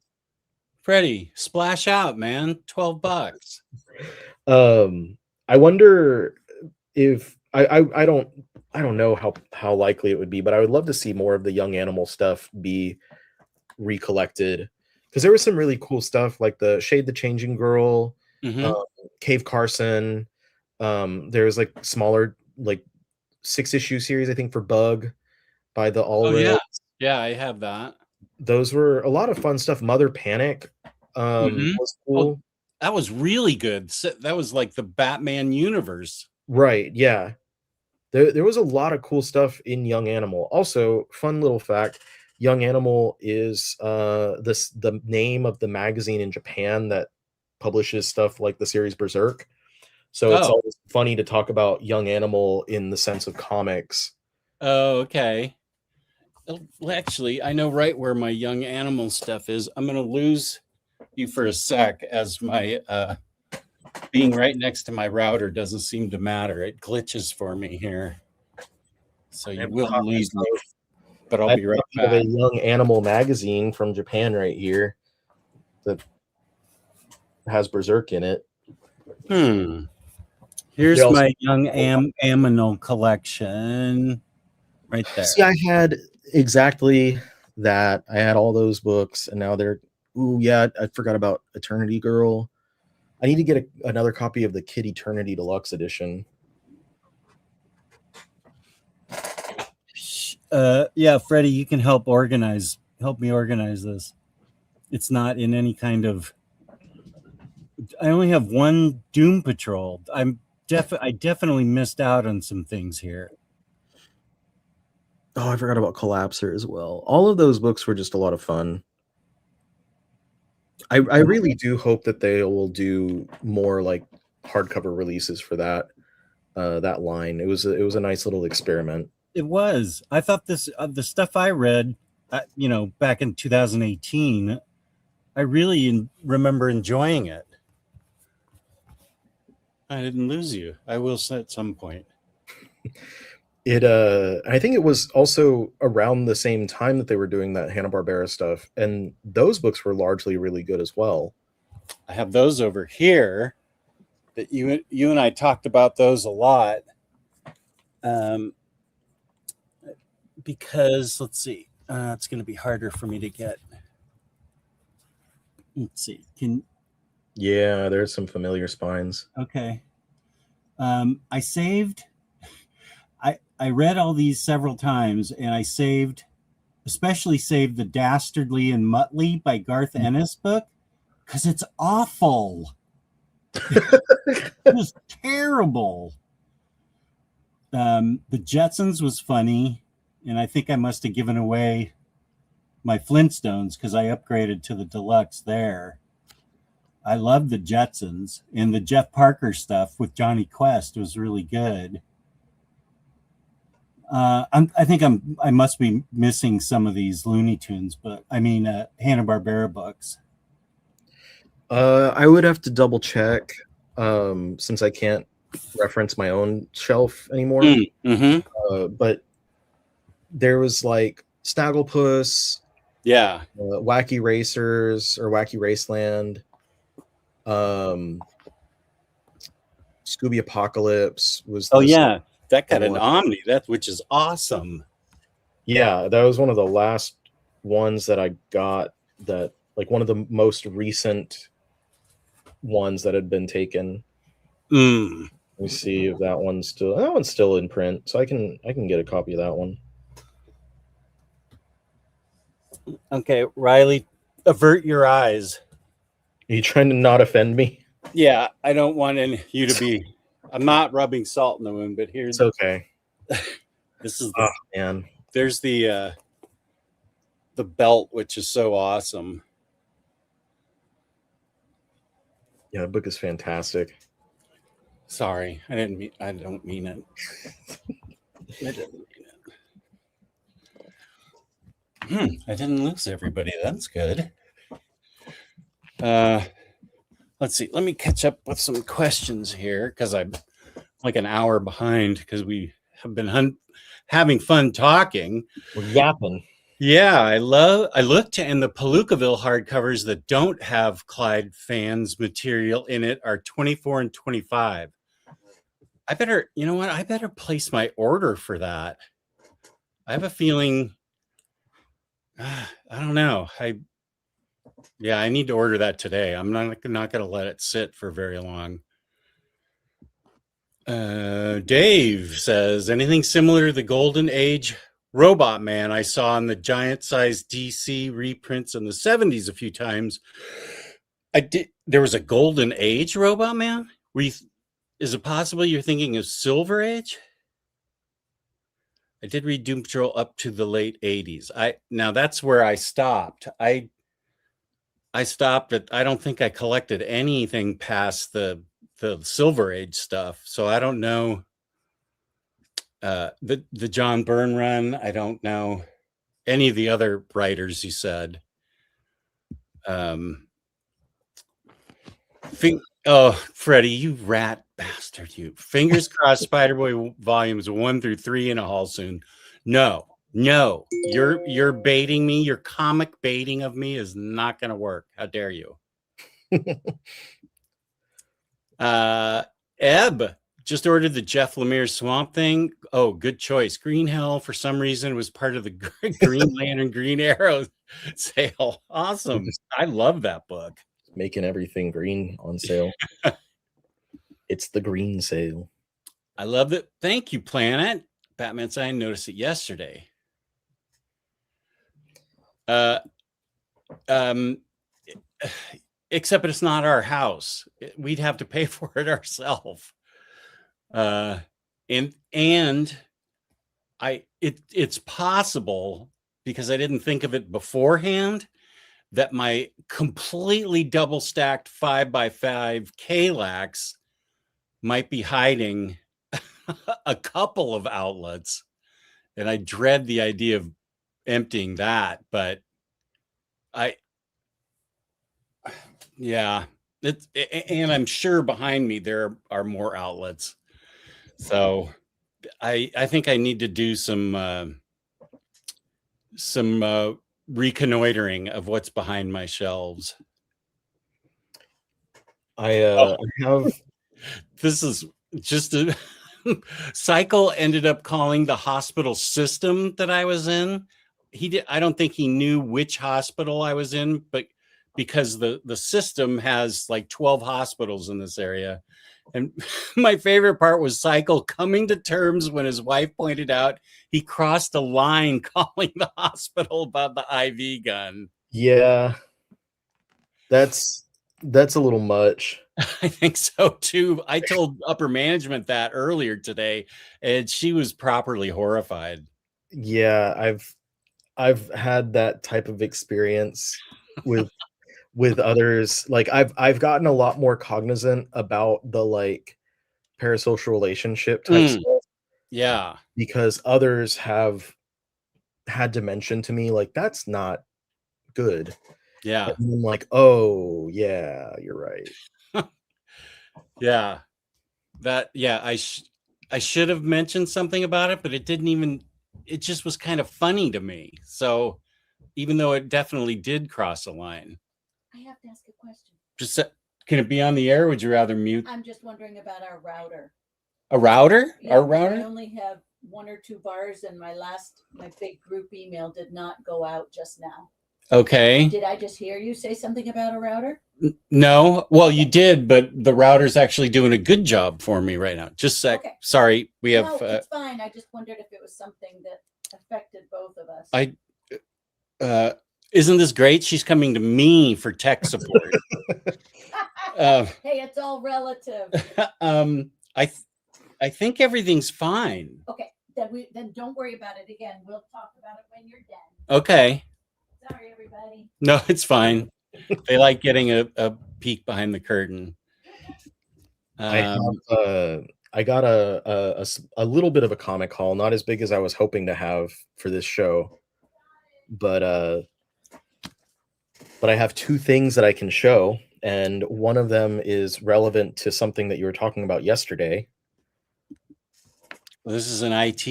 Freddie, splash out, man. $12. I wonder if I don't know how likely it would be, but I would love to see more of the Young Animal stuff be recollected, because there was some really cool stuff like the Shade the Changing Girl, Cave Carson. There's like smaller, like 6-issue series, I think, for Bug by the Allred. Yeah, I have that. Those were a lot of fun stuff. Mother Panic was cool. Oh, that was really good. That was like the Batman universe. Right, yeah. There was a lot of cool stuff in Young Animal. Also, fun little fact, Young Animal is the name of the magazine in Japan that publishes stuff like the series Berserk. So it's always funny to talk about Young Animal in the sense of comics. Oh, okay. Well, actually, I know right where my Young Animal stuff is. I'm going to lose you for a sec, as my being right next to my router doesn't seem to matter. It glitches for me here. So you will lose me, but I'll be right back. I have a Young Animal magazine from Japan right here that has Berserk in it. Here's my Young Aminal collection right there. See, I had exactly that. I had all those books, and now they're. Ooh, yeah, I forgot about Eternity Girl. I need to get another copy of the Kid Eternity Deluxe Edition. Yeah, Freddie, you can help me organize this. It's not in any kind of. I only have one Doom Patrol. I definitely missed out on some things here. Oh, I forgot about Collapser as well. All of those books were just a lot of fun. I really do hope that they will do more like hardcover releases for that line. It was a nice little experiment. It was. I thought this the stuff I read, back in 2018. I really remember enjoying it. I didn't lose you. I will at some point. I think it was also around the same time that they were doing that Hanna-Barbera stuff, and those books were largely really good as well. I have those over here that you and I talked about those a lot. Because let's see, it's going to be harder for me to get. Let's see. Yeah, there's some familiar spines. Okay. I saved. I read all these several times, and I especially saved the Dastardly and Muttley by Garth Ennis book because it's awful. It was terrible. The Jetsons was funny, and I think I must have given away my Flintstones because I upgraded to the deluxe there. I loved the Jetsons, and the Jeff Parker stuff with Johnny Quest was really good. I think I must be missing some of these Looney Tunes, but I mean Hanna-Barbera books. I would have to double check since I can't reference my own shelf anymore. But there was like Snagglepuss, yeah, Wacky Racers or Wacky Raceland, Scooby Apocalypse was. Oh yeah, that got an Omni, which is awesome. Yeah, that was one of the last ones that I got. That like one of the most recent ones that had been taken. Let me see if that one's still in print, so I can get a copy of that one. Okay, Riley, avert your eyes. Are you trying to not offend me? Yeah, I don't want you to be. I'm not rubbing salt in the wound, but here's. It's okay. This is man. There's the belt, which is so awesome. Yeah, the book is fantastic. Sorry, I don't mean it. I didn't mean it. I didn't lose everybody. That's good. Let's see. Let me catch up with some questions here because I'm like an hour behind because we have been having fun talking. We're yapping. Yeah, I looked, and the Palookaville hardcovers that don't have Clyde fans material in it are 24 and 25. I better place my order for that. I have a feeling, I don't know. I need to order that today. I'm not going to let it sit for very long. Dave says, anything similar to the Golden Age Robot Man I saw in the giant-sized DC reprints in the 70s a few times. There was a Golden Age Robot Man? Is it possible you're thinking of Silver Age? I did read Doom Patrol up to the late 80s. Now that's where I stopped. I stopped at, I don't think I collected anything past the Silver Age stuff. So I don't know the John Byrne run. I don't know any of the other writers you said. Oh, Freddie, you rat bastard, you. Fingers crossed Spider-Boy volumes 1 through 3 in a haul soon. No, you're baiting me. Your comic baiting of me is not going to work. How dare you? Eb Just ordered the Jeff Lemire Swamp Thing. Oh, good choice. Green Hell, for some reason, was part of the Green Lantern Green Arrow sale. We're Awesome. just I love that book. making everything green on sale. It's the green sale. I love it. Thank you, Planet. Batman said I noticed it yesterday. Except it's not our house. We'd have to pay for it ourselves. And it's possible, because I didn't think of it beforehand, that my completely double stacked 5x5 Kallax might be hiding a couple of outlets, and I dread the idea of emptying that. But and I'm sure behind me there are more outlets. So I think I need to do some reconnoitering of what's behind my shelves. I have. This is just a Cycle ended up calling the hospital system that I was in. I don't think he knew which hospital I was in, but because the system has like 12 hospitals in this area. And my favorite part was Cycle coming to terms when his wife pointed out he crossed a line calling the hospital about the IV gun. Yeah, that's a little much. I think so too. I told upper management that earlier today, and she was properly horrified. Yeah, I've had that type of experience with others. Like I've gotten a lot more cognizant about the like parasocial relationship type stuff, Yeah. because others have had to mention to me like that's not good. Yeah. And I'm like, oh yeah, you're right. Yeah. I should have mentioned something about it, but it just was kind of funny to me. So even though it definitely did cross a line. I have to ask a question. Can it be on the air? Or would you rather mute? I'm just wondering about our router. A router? Yeah, Our router? I only have 1 or 2 bars, and my big group email did not go out just now. Okay. Did I just hear you say something about a router? No. Well, you did, but the router's actually doing a good job for me right now. Just a sec. Okay. Sorry. We have. No, it's fine. I just wondered if it was something that affected both of us. Isn't this great? She's coming to me for tech support. Hey, it's all relative. I think everything's fine. Okay, then don't worry about it again. We'll talk about it when you're done. Okay. Sorry, everybody. No, it's fine. They like getting a peek behind the curtain. I got a little bit of a comic haul, not as big as I was hoping to have for this show, but I have 2 things that I can show, and one of them is relevant to something that you were talking about yesterday. Well, this is an IST.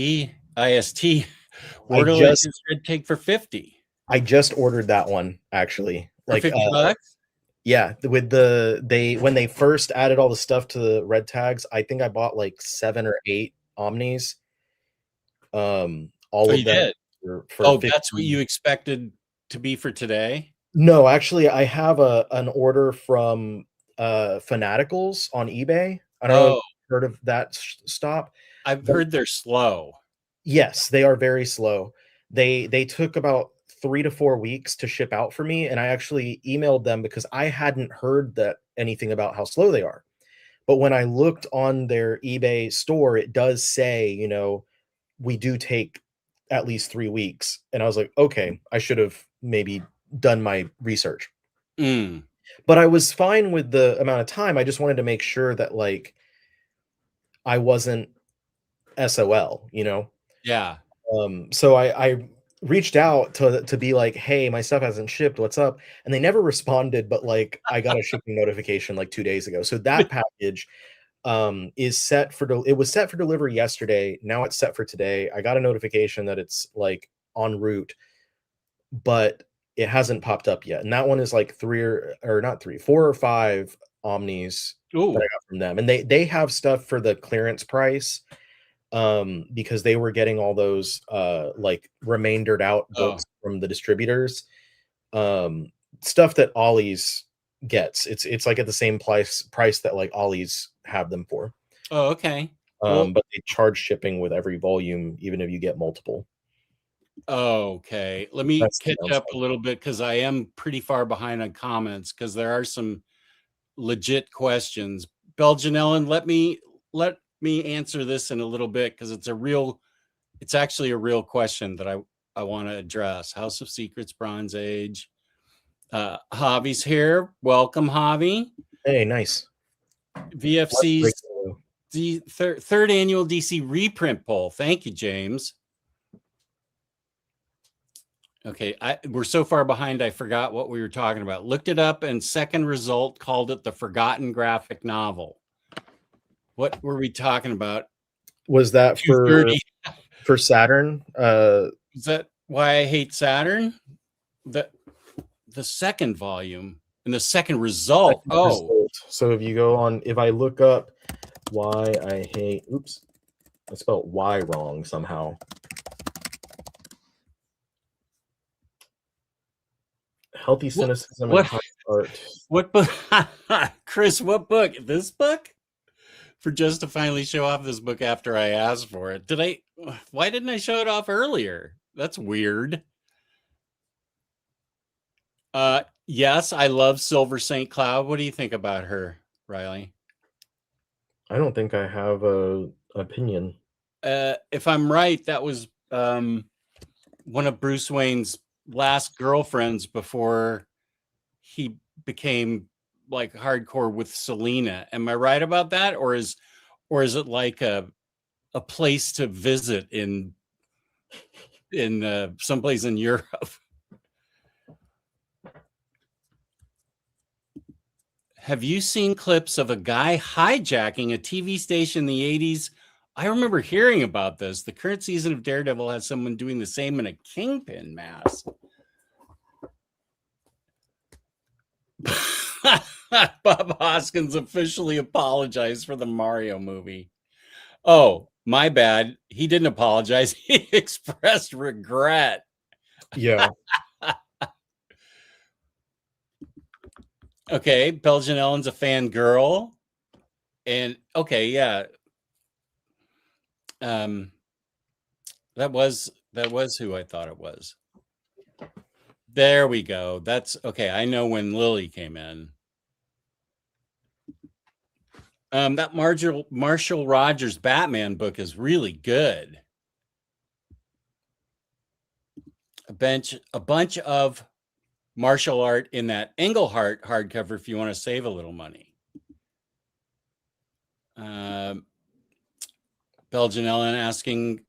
Red cake for 50. I just ordered that one actually. Like $50? Yeah, with when they first added all the stuff to the red tags, I think I bought like 7 or 8 Omnis. All of them for that's what you expected to be for today? No, actually, I have an order from Fanaticals on eBay. I don't know if you've heard of that stop. I've heard they're slow. Yes, they are very slow. They took about 3 to 4 weeks to ship out for me, and I actually emailed them because I hadn't heard anything about how slow they are. But when I looked on their eBay store, it does say, you know, we do take at least 3 weeks. And I was like, okay, I should have maybe done my research. But I was fine with the amount of time. I just wanted to make sure that like I wasn't SOL, you know? Yeah. So I reached out to be like, hey, my stuff hasn't shipped. What's up? And they never responded, but like I got a shipping notification like 2 days ago. So that package is set for it was set for delivery yesterday. Now it's set for today. I got a notification that it's like en route, but it hasn't popped up yet. And that one is like 4 or 5 Omnis that Ooh. I got from them, and they have stuff for the clearance price, because they were getting all those like remaindered out books from the distributors, stuff that Ollie's gets. It's like at the same price that like Ollie's have them for. Oh, okay. Well, But they charge shipping with every volume, even if you get multiple. okay. Let me That's the catch up downside. a little bit because I am pretty far behind on comments because there are some legit questions. Belgian Ellen, let me answer this in a little bit because it's actually a real question that I want to address. House of Secrets, Bronze Age. Javi's here. Welcome, Javi. Hey, nice. VFC's third annual DC reprint poll. Thank you, James. Okay, we're so far behind, I forgot what we were talking about. Looked it up, and second result called it the forgotten graphic novel. What were we talking about? Was that for Saturn? Is that why I hate Saturn? The second volume and the second result. So if you go on, if I look up why I hate, oops, I spelled Y wrong somehow. Healthy cynicism and high art. What book? Chris, what book? This book? For just to finally show off this book after I asked for it. Why didn't I show it off earlier? That's weird. Yes, I love Silver St. Cloud. What do you think about her, Riley? I don't think I have a opinion. If I'm right, that was one of Bruce Wayne's last girlfriends before he became like hardcore with Selena. Am I right about that? Or is it like a place to visit in someplace in Europe? Have you seen clips of a guy hijacking a TV station in the 80s? I remember hearing about this. The current season of Daredevil has someone doing the same in a Kingpin mask. Bob Hoskins officially apologized for the Mario movie. Oh, my bad. He didn't apologize. He expressed regret. Yeah. Okay, Belgian Ellen's a fangirl. And okay, yeah. That was who I thought it was. There we go. That's okay. I know when Lily came in. That Marshall Rogers Batman book is really good. A bunch of martial art in that Englehart hardcover if you want to save a little money. Belgian Ellen asking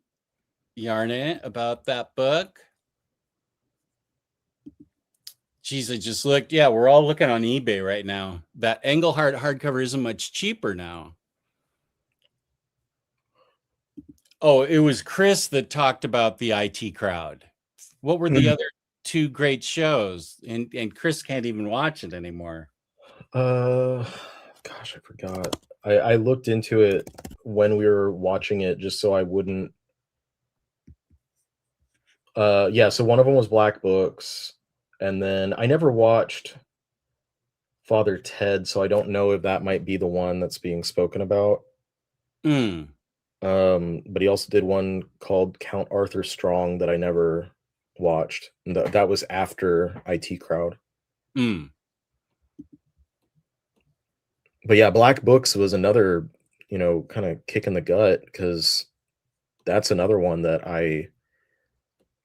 Yarne about that book. Geez, I just looked. Yeah, we're all looking on eBay right now. That Englehart hardcover isn't much cheaper now. Oh, it was Chris that talked about the IT crowd. What were the other two great shows? And Chris can't even watch it anymore. Gosh, I forgot. I looked into it when we were watching it just so I wouldn't. Yeah, so one of them was Black Books, and then I never watched Father Ted, so I don't know if that might be the one that's being spoken about. But he also did one called Count Arthur Strong that I never watched. And that was after IT Crowd. But yeah, Black Books was another, kind of kick in the gut because that's another one that I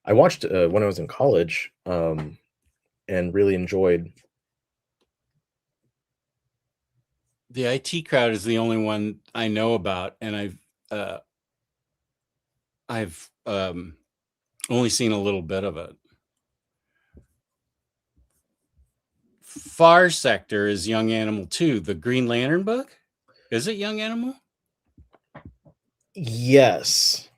watched when I was in college, and really enjoyed. The IT Crowd is the only one I know about, and I've only seen a little bit of it. Far Sector is Young Animal 2, the Green Lantern book. Is it Young Animal? Yes.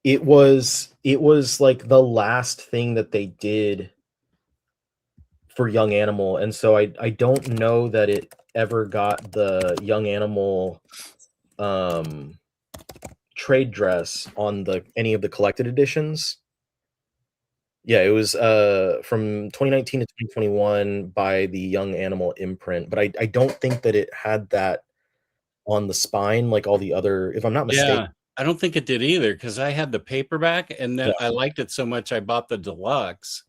It was like the last thing that they did for Young Animal, and so I don't know that it ever got the Young Animal trade dress on any of the collected editions. Yeah, it was from 2019 to 2021 by the Young Animal imprint, but I don't think that it had that on the spine like all the other, if I'm not mistaken. Yeah, I don't think it did either because I had the paperback and then Yeah. I liked it so much I bought the deluxe,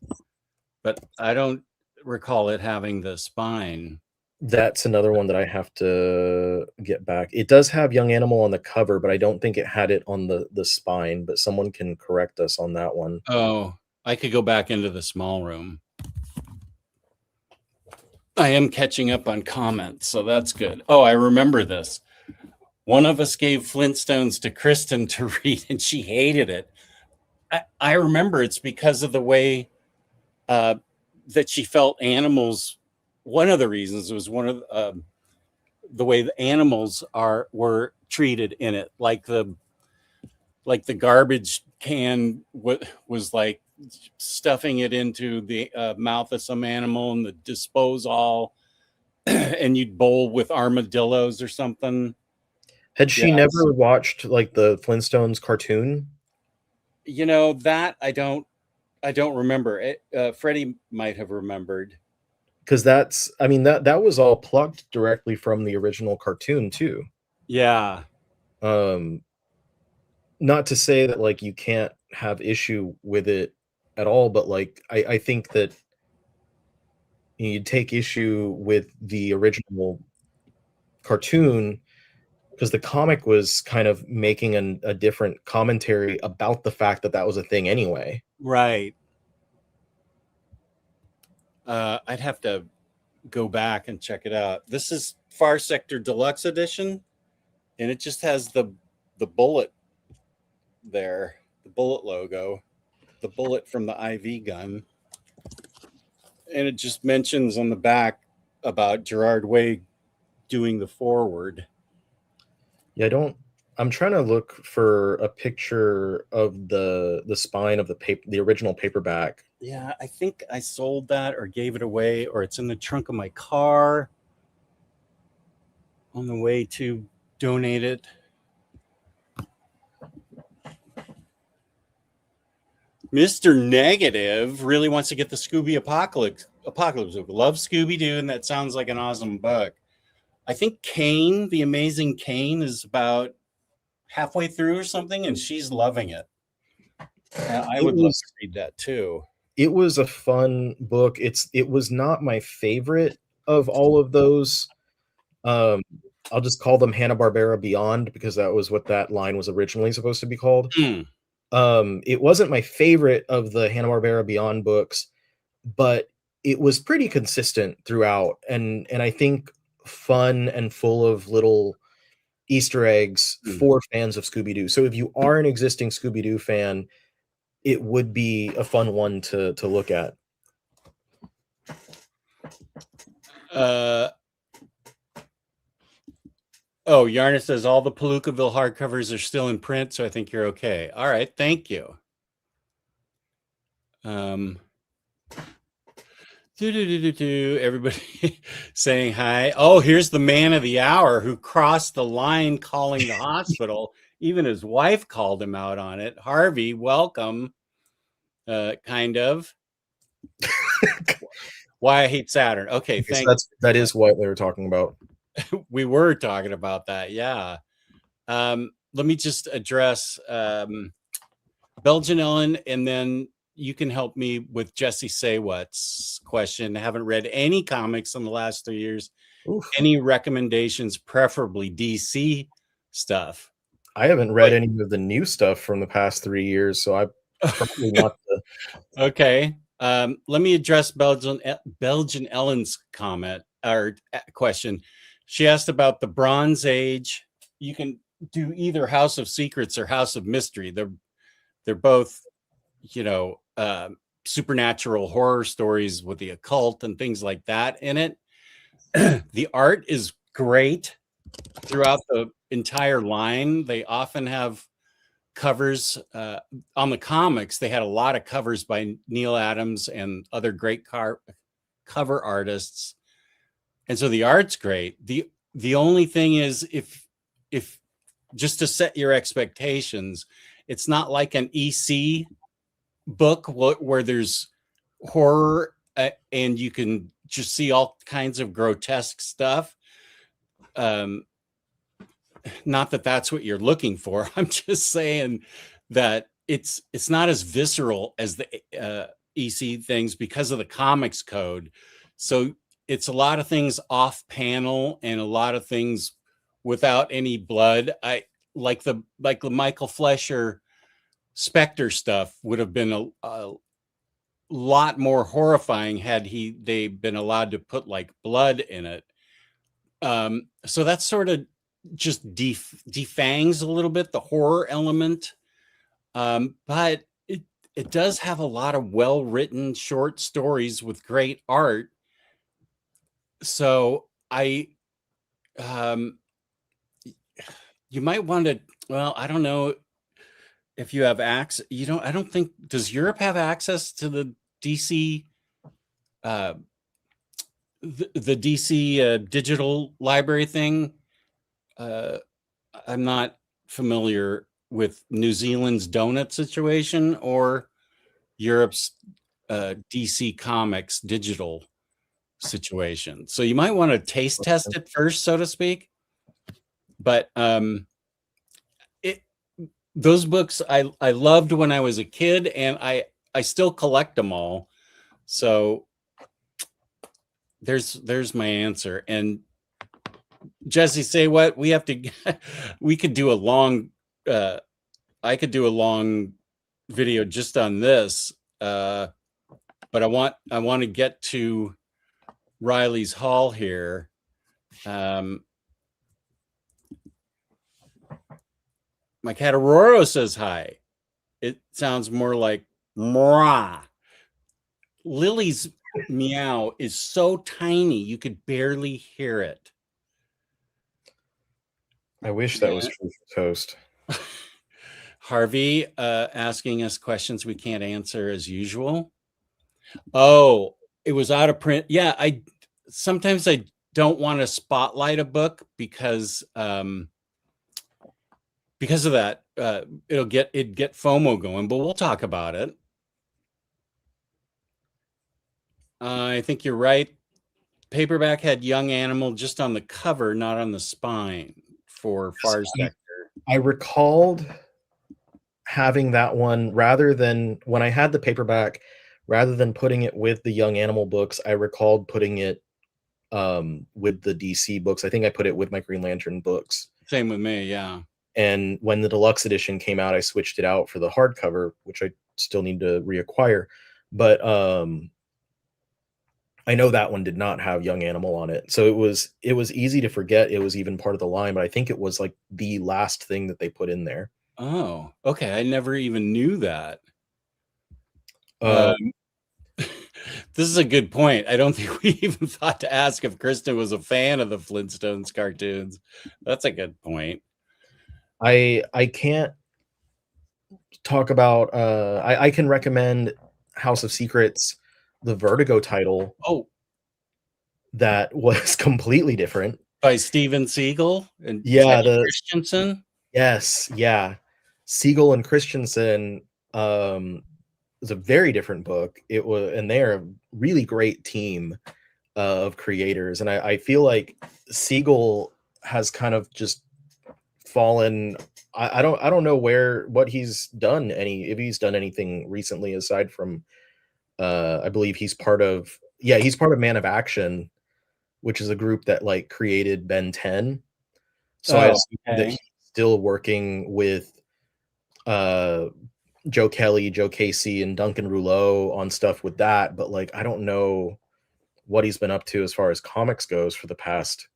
but I don't recall it having the spine. That's another one that I have to get back. It does have Young Animal on the cover, but I don't think it had it on the spine, but someone can correct us on that one. Oh, I could go back into the small room. I am catching up on comments, so that's good. Oh, I remember this. One of us gave Flintstones to Kristen to read, and she hated it. I remember it's because of the way that she felt animals. One of the reasons was the way the animals were treated in it, like the garbage can was like stuffing it into the mouth of some animal, and the dispose all, and you'd bowl with armadillos or something. Had she never watched like the Flintstones cartoon? You know, that I don't remember. Freddie might have remembered. Because that was all plucked directly from the original cartoon too. Yeah. Not to say that like you can't have issue with it at all, but like I think that you take issue with the original cartoon because the comic was kind of making a different commentary about the fact that was a thing anyway. Right. I'd have to go back and check it out. This is Far Sector Deluxe Edition, and it just has the bullet there, the bullet logo, the bullet from the IV gun, and it just mentions on the back about Gerard Way doing the forward. Yeah, I'm trying to look for a picture of the spine of the original paperback. Yeah, I think I sold that or gave it away, or it's in the trunk of my car on the way to donate it. Mr. Negative really wants to get the Scooby Apocalypse book. Love Scooby-Doo, and that sounds like an awesome book. I think Kane, the Amazing Kane, is about halfway through or something, and she's loving it. I would love to read that too. It was a fun book. It was not my favorite of all of those. I'll just call them Hanna-Barbera Beyond because that was what that line was originally supposed to be called. It wasn't my favorite of the Hanna-Barbera Beyond books, but it was pretty consistent throughout, and I think fun and full of little Easter eggs for fans of Scooby-Doo. So if you are an existing Scooby-Doo fan, it would be a fun one to look at. Oh, Yarna says all the Palookaville hardcovers are still in print, so I think you're okay. All right, thank you. Everybody saying hi. Oh, here's the man of the hour who crossed the line calling the hospital. Even his wife called him out on it. Harvey, welcome. Kind of. Why I hate Saturn. Okay, thanks. That is what they were talking about. We were talking about that, yeah. Let me just address Belgian Ellen, and then you can help me with Jesse Saywhat's question. I haven't read any comics in the last 3 years. Oof. Any recommendations, preferably DC stuff? I haven't read any of the new stuff from the past 3 years, so I probably not. Okay. Let me address Belgian Ellen's comment or question. She asked about the Bronze Age. You can do either House of Secrets or House of Mystery. They're both, supernatural horror stories with the occult and things like that in it. The art is great throughout the entire line. They often have covers on the comics. They had a lot of covers by Neil Adams and other great cover artists, and so the art's great. The only thing is, if just to set your expectations, it's not like an EC book where there's horror and you can just see all kinds of grotesque stuff. Not that that's what you're looking for. I'm just saying that it's not as visceral as the EC things because of the comics code. So it's a lot of things off panel and a lot of things without any blood. I like the Michael Fleischer Spectre stuff would have been a lot more horrifying had they been allowed to put like blood in it. So that's sort of just defangs a little bit the horror element, but it does have a lot of well-written short stories with great art. So you might want to, well, I don't know if you have access. I don't think, does Europe have access to the DC the DC digital library thing? I'm not familiar with New Zealand's donut situation or Europe's DC Comics digital situation. So you might want to taste test it first, so to speak. But those books I loved when I was a kid, and I still collect them all. So there's my answer. And Jesse, say what? We have to we could do a long I could do a long video just on this. But I want to get to Riley's Hall here. My cat Aurora says hi. It sounds more like mwah. Lily's meow is so tiny you could barely hear it. I wish that was true for Toast. Harvey asking us questions we can't answer as usual. Oh, it was out of print. Yeah, sometimes I don't want to spotlight a book because of that. It'd get FOMO going, but we'll talk about it. I think you're right. Paperback had Young Animal just on the cover, not on the spine for Far Sector. I recalled having that one rather than when I had the paperback, rather than putting it with the Young Animal books, I recalled putting it with the DC books. I think I put it with my Green Lantern books. Same with me, yeah. And when the deluxe edition came out, I switched it out for the hardcover, which I still need to reacquire. But I know that one did not have Young Animal on it. So it was easy to forget it was even part of the line, but I think it was like the last thing that they put in there. Oh, okay. I never even knew that. This is a good point. I don't think we even thought to ask if Kristen was a fan of the Flintstones cartoons. That's a good point. I can't talk about I can recommend House of Secrets, the Vertigo title. Oh, that was completely different. By Steven Seagal and Christensen. Yes, yeah. Seagal and Christensen was a very different book. It was, and they're a really great team of creators. And I feel like Seagal has kind of just fallen. I don't know what he's done if he's done anything recently aside from I believe he's part of Man of Action, which is a group that like created Ben 10. So I assume that he's still working with Joe Kelly, Joe Casey, and Duncan Rouleau on stuff with that, but like I don't know what he's been up to as far as comics goes for the past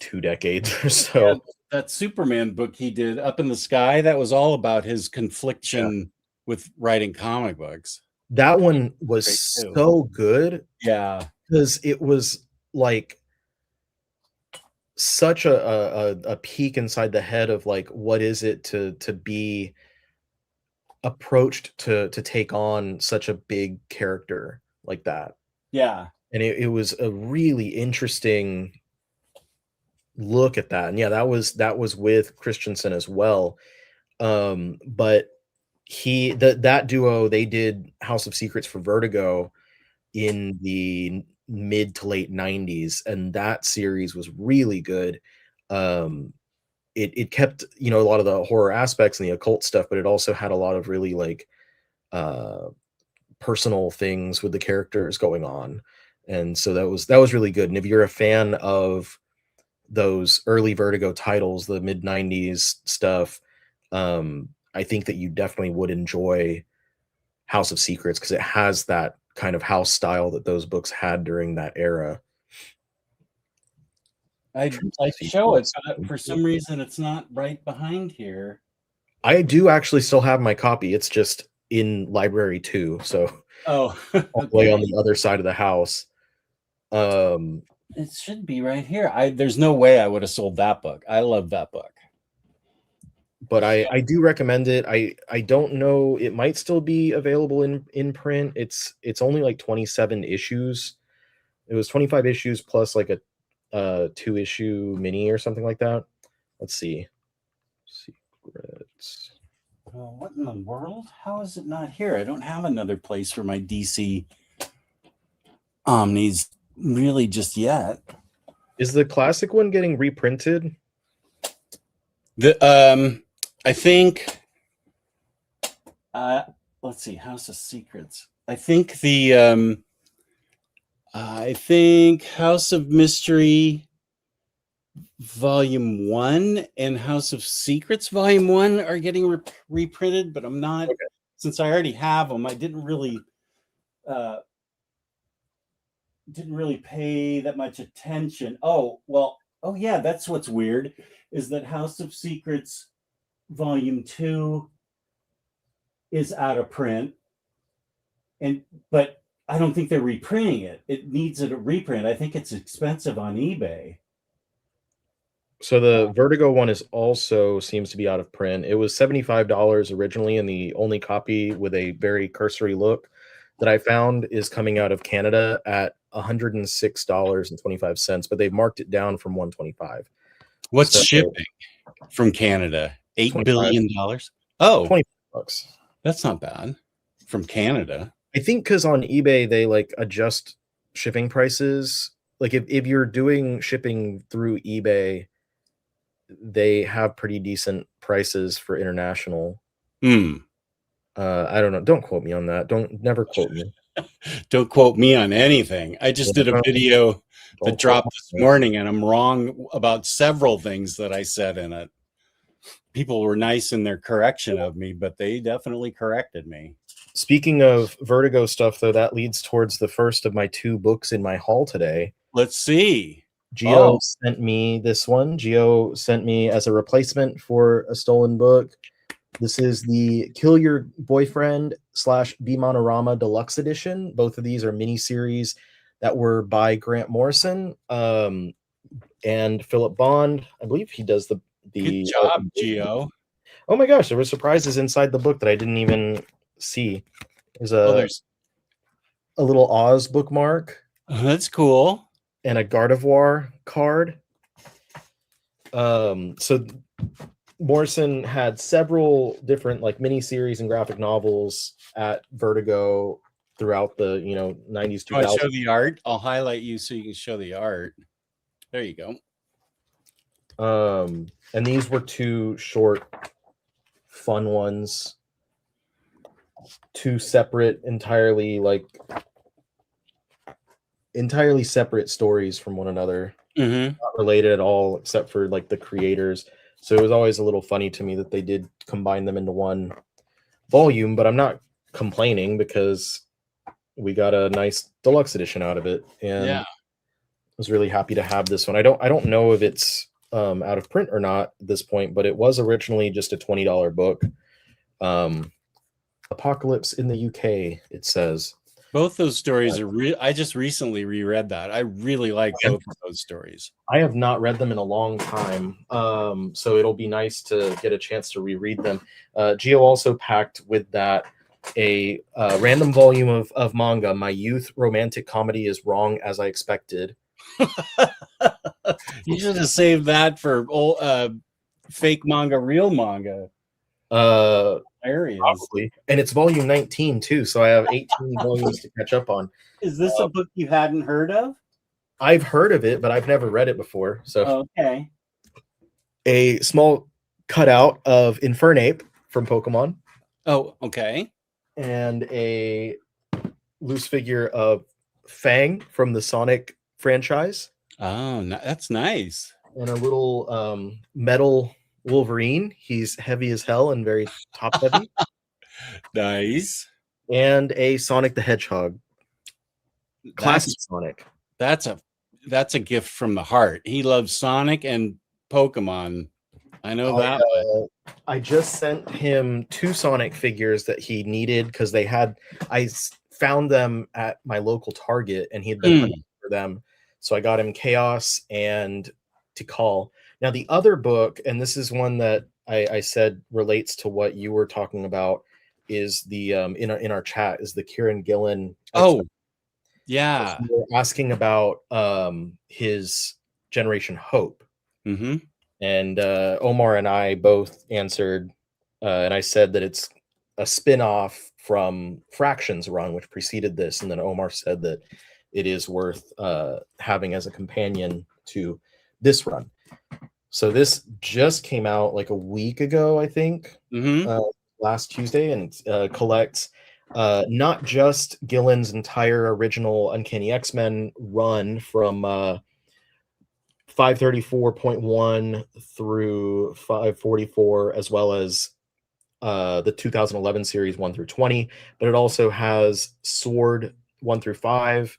2 decades or so. Yeah, that Superman book he did, Up in the Sky, that was all about his confliction with writing comic books. That one was so good. Yeah. Because it was like such a peek inside the head of like what is it to be approached to take on such a big character like that. Yeah. And it was a really interesting look at that. And yeah, that was with Christensen as well. But that duo, they did House of Secrets for Vertigo in the mid to late 90s, and that series was really good. It kept, a lot of the horror aspects and the occult stuff, but it also had a lot of really like personal things with the characters going on. And so that was really good. And if you're a fan of those early Vertigo titles, the mid 90s stuff, I think that you definitely would enjoy House of Secrets, because it has that kind of house style that those books had during that era. I'd show it, but for some reason it's not right behind here. I do actually still have my copy. It's just in library 2, so Oh, okay. All the way on the other side of the house. It should be right here. There's no way I would have sold that book. I love that book. But I do recommend it. I don't know, it might still be available in print. It's only like 27 issues. It was 25 issues plus like a 2-issue mini or something like that. Let's see. Secrets. Well, what in the world? How is it not here? I don't have another place for my DC Omnis really just yet. Is the classic one getting reprinted? I think let's see, House of Secrets. I think House of Mystery Volume 1 and House of Secrets Volume 1 are getting reprinted, but I'm not, okay. Since I already have them, I didn't really pay that much attention. Oh yeah, that's what's weird, is that House of Secrets Volume 2 is out of print, but I don't think they're reprinting it. It needs a reprint. I think it's expensive on eBay. So the Vertigo one is also seems to be out of print. It was $75 originally, and the only copy with a very cursory look that I found is coming out of Canada at $106.25, but they've marked it down from $125. What's shipping from Canada? $8 billion? Oh, $20. That's not bad from Canada. I think because on eBay they like adjust shipping prices. Like if you're doing shipping through eBay, they have pretty decent prices for international. I don't know. Don't quote me on that. Never quote me. Don't quote me on anything. I just did a video that dropped this morning, and I'm wrong about several things that I said in it. People were nice in their correction of me, but they definitely corrected me. Speaking of Vertigo stuff, though, that leads towards the first of my 2 books in my haul today. Let's see. Gio sent me this one. Gio sent me as a replacement for a stolen book. This is the Kill Your Boyfriend / B Monorama Deluxe Edition. Both of these are miniseries that were by Grant Morrison and Philip Bond. I believe he does the Good job, Gio. Oh my gosh, there were surprises inside the book that I didn't even see. There's a little Oz bookmark. That's cool. And a Gardevoir card. So Morrison had several different like miniseries and graphic novels at Vertigo throughout the 90s, 2000s. I show the art. I'll highlight you so you can show the art. There you go. And these were 2 short, fun ones. 2 separate, entirely separate stories from one another. Not related at all, except for like the creators. So it was always a little funny to me that they did combine them into one volume, but I'm not complaining because we got a nice deluxe edition out of it. And I was really happy to have this one. I don't know if it's out of print or not at this point, but it was originally just a $20 book. Apocalypse in the UK, it says. Both those stories are I just recently reread that. I really like both of those stories. I have not read them in a long time, so it'll be nice to get a chance to reread them. Gio also packed with that a random volume of manga. My youth romantic comedy is wrong as I expected. You should have saved that for old, fake manga, real manga areas. Probably. And it's volume 19 too, so I have 18 volumes to catch up on. Is this a book you hadn't heard of? I've heard of it, but I've never read it before. So Okay. a small cutout of Infernape from Pokemon. Oh, okay. And a loose figure of Fang from the Sonic franchise. Oh, that's nice. And a little metal Wolverine. He's heavy as hell and very top heavy. Nice. And a Sonic the Hedgehog. Classic Sonic. That's a gift from the heart. He loves Sonic and Pokemon. I know that. I just sent him 2 Sonic figures that he needed because I found them at my local Target and he had been hunting for them. So I got him Chaos and Tikal. Now the other book, and this is one that I said relates to what you were talking about, is the in our chat is the Kieran Gillen. Oh, yeah. We were asking about his Generation Hope. Mm-hmm. And Omar and I both answered, and I said that it's a spin-off from Fractions run, which preceded this. And then Omar said that it is worth having as a companion to this run. So this just came out like a week ago, I think, last Tuesday, and it collects not just Gillen's entire original Uncanny X-Men run from 534.1 through 544, as well as the 2011 series 1 through 20, but it also has Sword 1 through 5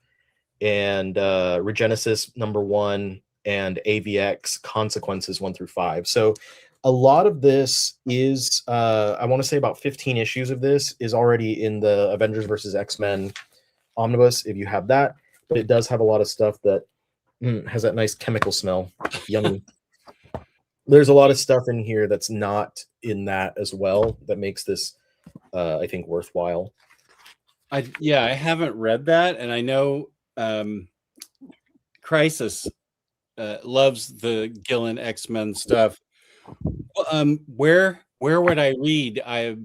and Regenesis #1 and AVX Consequences 1 through 5. So a lot of this is, I want to say about 15 issues of this is already in the Avengers versus X-Men omnibus, if you have that, but it does have a lot of stuff that has that nice chemical smell. Yummy. There's a lot of stuff in here that's not in that as well that makes this, I think, worthwhile. I haven't read that, and I know Crisis loves the Gillen X-Men stuff. Where would I read?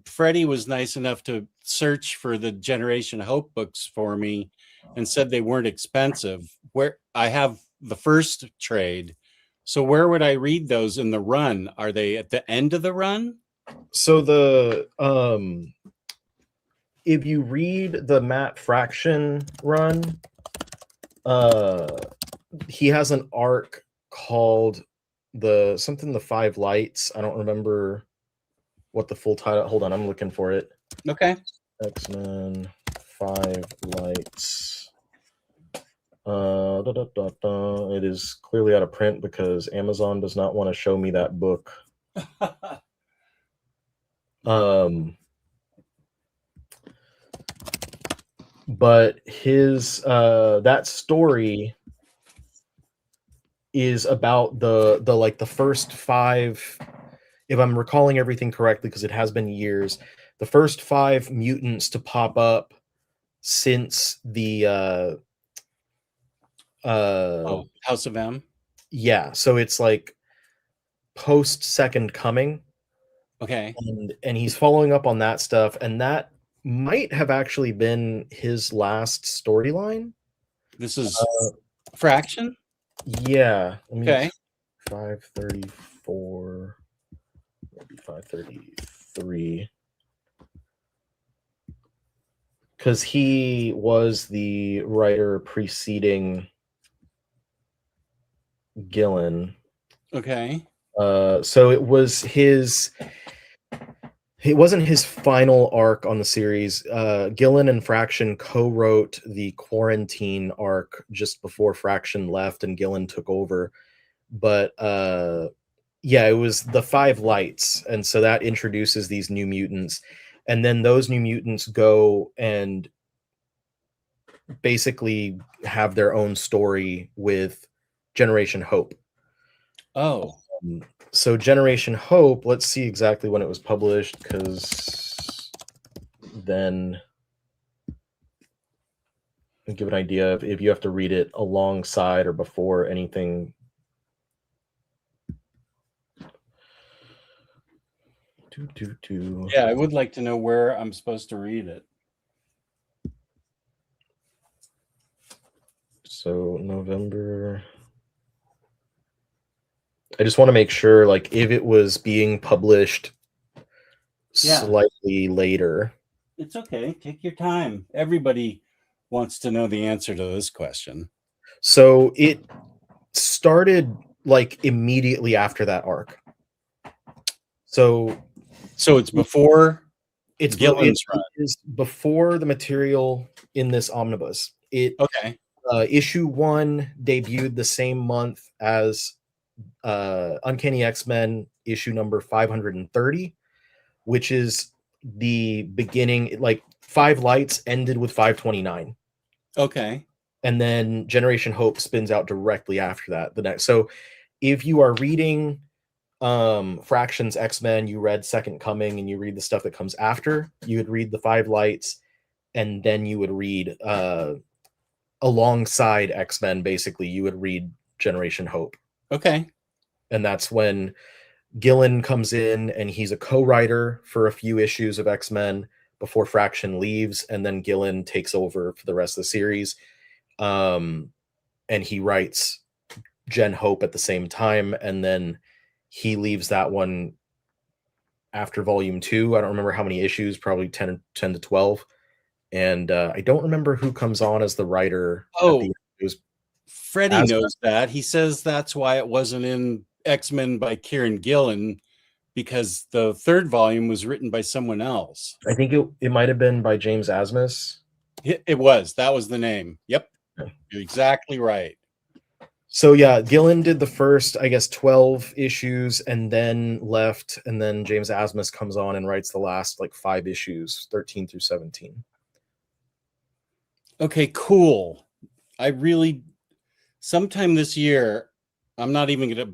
Freddie was nice enough to search for the Generation Hope books for me and said they weren't expensive. Where I have the first trade. So where would I read those in the run? Are they at the end of the run? So the if you read the Matt Fraction run, he has an arc called the 5 Lights. I don't remember what the full title. Hold on, I'm looking for it. Okay. X-Men 5 Lights. It is clearly out of print because Amazon does not want to show me that book. But his that story is about the first 5, if I'm recalling everything correctly, because it has been years, the first 5 mutants to pop up since the House of M. Yeah, so it's like post Second Coming. Okay. And he's following up on that stuff, and that might have actually been his last storyline. This is Fraction? Yeah. Okay. 534, maybe 533. Because he was the writer preceding Gillen. Okay. So it was it wasn't his final arc on the series. Gillen and Fraction co-wrote the Quarantine arc just before Fraction left and Gillen took over. But yeah, it was the 5 Lights, and so that introduces these new mutants, and then those new mutants go and basically have their own story with Generation Hope. Oh. So Generation Hope, let's see exactly when it was published, because then give an idea of if you have to read it alongside or before anything. Yeah, I would like to know where I'm supposed to read it. So November. I just want to make sure, like, if it was being published slightly later. It's okay. Take your time. Everybody wants to know the answer to this question. So it started like immediately after that arc. So it's before it's Gillen's run. It is before the material in this omnibus. Okay. Issue 1 debuted the same month as Uncanny X-Men issue number 530, which is the beginning. Like 5 Lights ended with 529. Okay. And then Generation Hope spins out directly after that. The next. So if you are reading Fractions X-Men, you read Second Coming, and you read the stuff that comes after, you would read the 5 Lights, and then you would read alongside X-Men, basically, you would read Generation Hope. Okay. And that's when Gillen comes in, and he's a co-writer for a few issues of X-Men before Fraction leaves, and then Gillen takes over for the rest of the series. And he writes Gen Hope at the same time, and then he leaves that one after volume 2. I don't remember how many issues, probably 10 to 12. And I don't remember who comes on as the writer. Oh, Freddie knows that. He says that's why it wasn't in X-Men by Kieran Gillen, because the 3rd volume was written by someone else. I think it might have been by James Asmus. It was. That was the name. Yep. Okay. You're exactly right. So yeah, Gillen did the first, I guess, 12 issues and then left, and then James Asmus comes on and writes the last like 5 issues, 13 through 17. Okay, cool. I really, sometime this year, I'm not gonna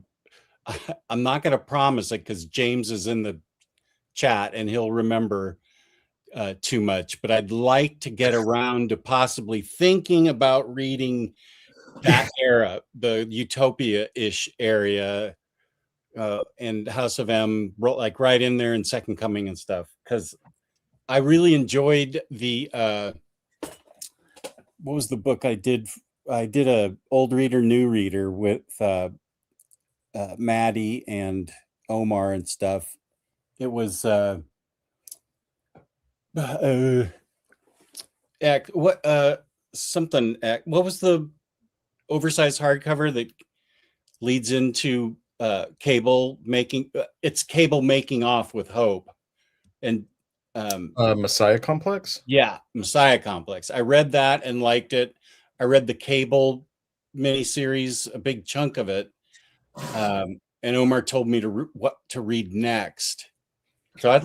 promise it because James is in the chat and he'll remember too much, but I'd like to get around to possibly thinking about reading that era, the Utopia-ish area, and House of M, like right in there in Second Coming and stuff, because I really enjoyed the what was the book I did? I did a old reader, new reader with Maddie and Omar and stuff. It was what was the oversized hardcover that leads into Cable making off with Hope, and Messiah Complex? Yeah, Messiah Complex. I read that and liked it. I read the Cable miniseries, a big chunk of it, and Omar told me what to read next. So I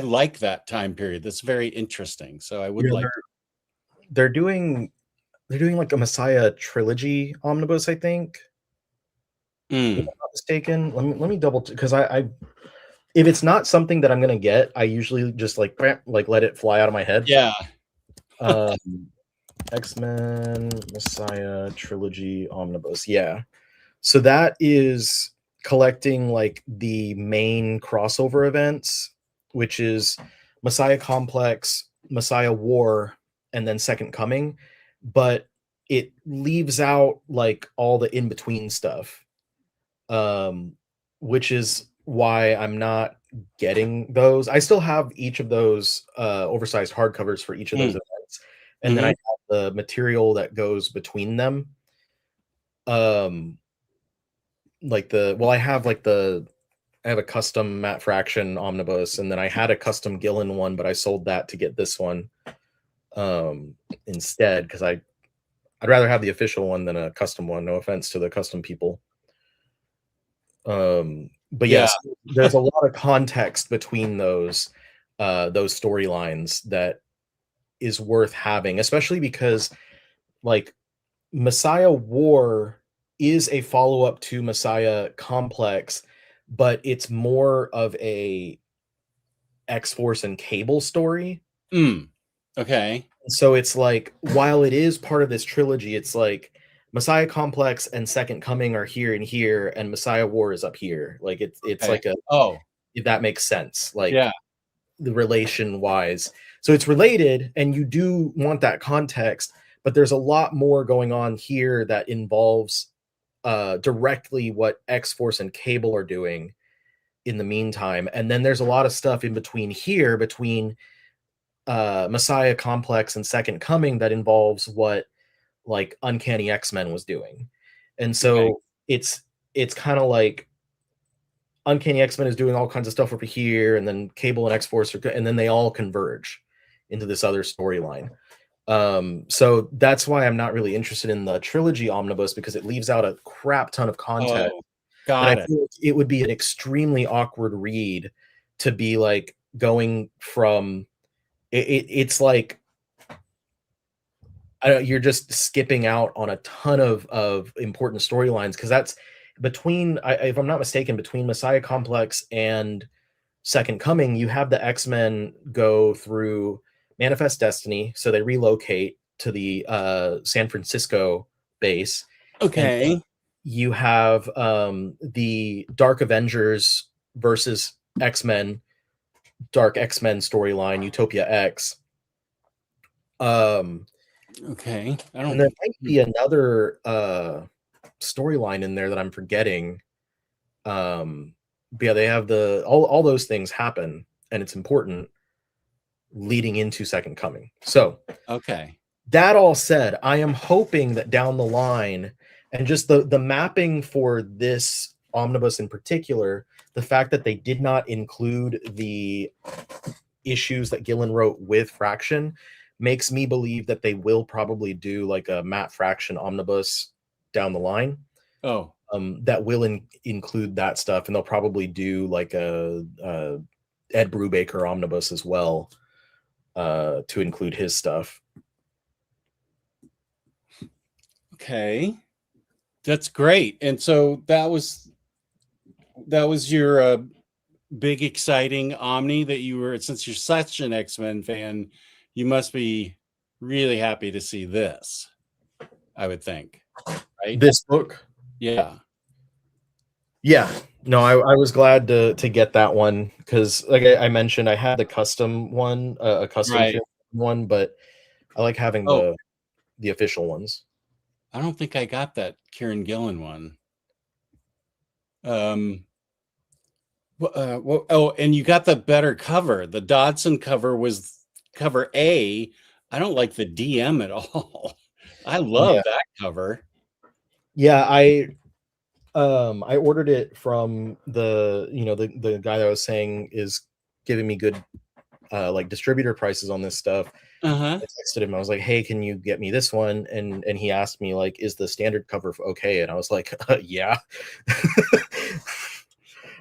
like that time period. That's very interesting. So I would like. They're doing like a Messiah trilogy omnibus, I think. If I'm not mistaken. Let me double, because I if it's not something that I'm gonna get, I usually just like let it fly out of my head. Yeah. X-Men Messiah trilogy omnibus. Yeah. So that is collecting like the main crossover events, which is Messiah Complex, Messiah War, and then Second Coming, but it leaves out like all the in-between stuff, which is why I'm not getting those. I still have each of those oversized hardcovers for each of those events, and then I have the material that goes between them. I have a custom Matt Fraction omnibus, and then I had a custom Gillen one, but I sold that to get this one instead, because I'd rather have the official one than a custom one. No offense to the custom people. But yes, there's a lot of context between those storylines that is worth having, especially because like Messiah War is a follow-up to Messiah Complex, but it's more of a X-Force and Cable story. Okay. So it's like, while it is part of this trilogy, it's like Messiah Complex and Second Coming are here and here, and Messiah War is up here. Like it's Okay. like a, Oh, if that makes sense, like yeah. the relation wise. So it's related, and you do want that context, but there's a lot more going on here that involves directly what X-Force and Cable are doing in the meantime. And then there's a lot of stuff in between here, between Messiah Complex and Second Coming, that involves what like Uncanny X-Men was doing. And so Okay. it's kind of like Uncanny X-Men is doing all kinds of stuff over here, and then Cable and X-Force are, and then they all converge into this other storyline. So that's why I'm not really interested in the trilogy omnibus, because it leaves out a crap ton of content. Oh, And I got it. feel like it would be an extremely awkward read to be like going from it's like, I don't, you're just skipping out on a ton of important storylines, because that's between, if I'm not mistaken, between Messiah Complex and Second Coming, you have the X-Men go through Manifest Destiny, so they relocate to the San Francisco base, and Okay. you have the Dark Avengers versus X-Men, Dark X-Men storyline, Utopia X. Okay. I And don't. there might be another storyline in there that I'm forgetting. But yeah, they have the all those things happen, and it's important leading into Second Coming. So Okay. that all said, I am hoping that down the line, and just the mapping for this omnibus in particular, the fact that they did not include the issues that Gillen wrote with Fraction makes me believe that they will probably do like a Matt Fraction omnibus down the line. Oh, That will include that stuff, and they'll probably do like a Ed Brubaker omnibus as well, to include his stuff. okay. That's great. And so that was your big exciting Omni that you were, since you're such an X-Men fan, you must be really happy to see this, I would think. Right? This book, Yeah. yeah, no, I was glad to get that one, because like I mentioned, I had the custom one, a custom Right. one, but I like having Oh, the official ones. I don't think I got that Kieran Gillen one. Oh, and you got the better cover. The Dodson cover was cover A. I don't like the DM at all. I love Yeah, that cover. yeah, I ordered it from the, the guy that I was saying is giving me good like distributor prices on this stuff. Uh-huh. I texted him. I was like, "Hey, can you get me this one?" And he asked me like, "Is the standard cover okay?" And I was like, "Yeah."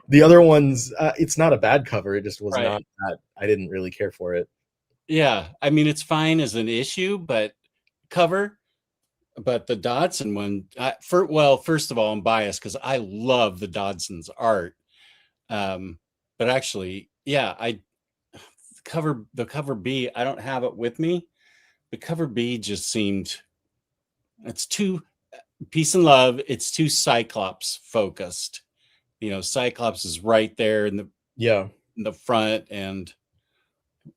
The other ones, it's not a bad cover. It just was Right. not that. I didn't really care for it. Yeah. I mean, it's fine as an issue, but cover. But the Dodson one, first of all, I'm biased because I love the Dodson's art. But actually, yeah, the cover B, I don't have it with me. The cover B just seemed, it's too peace and love. It's too Cyclops focused. Cyclops is right there in Yeah. the front, and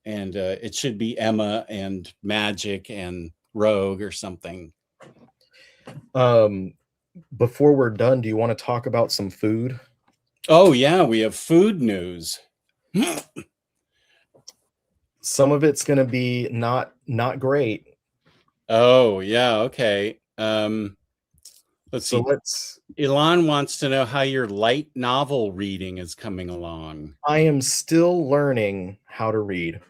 it should be Emma and Magic and Rogue or something. Before we're done, do you want to talk about some food? Oh yeah, we have food news. Some of it's going to be not great. Oh yeah, okay. Let's So see. Elon wants to know how your light novel reading is coming along. I am still learning how to read.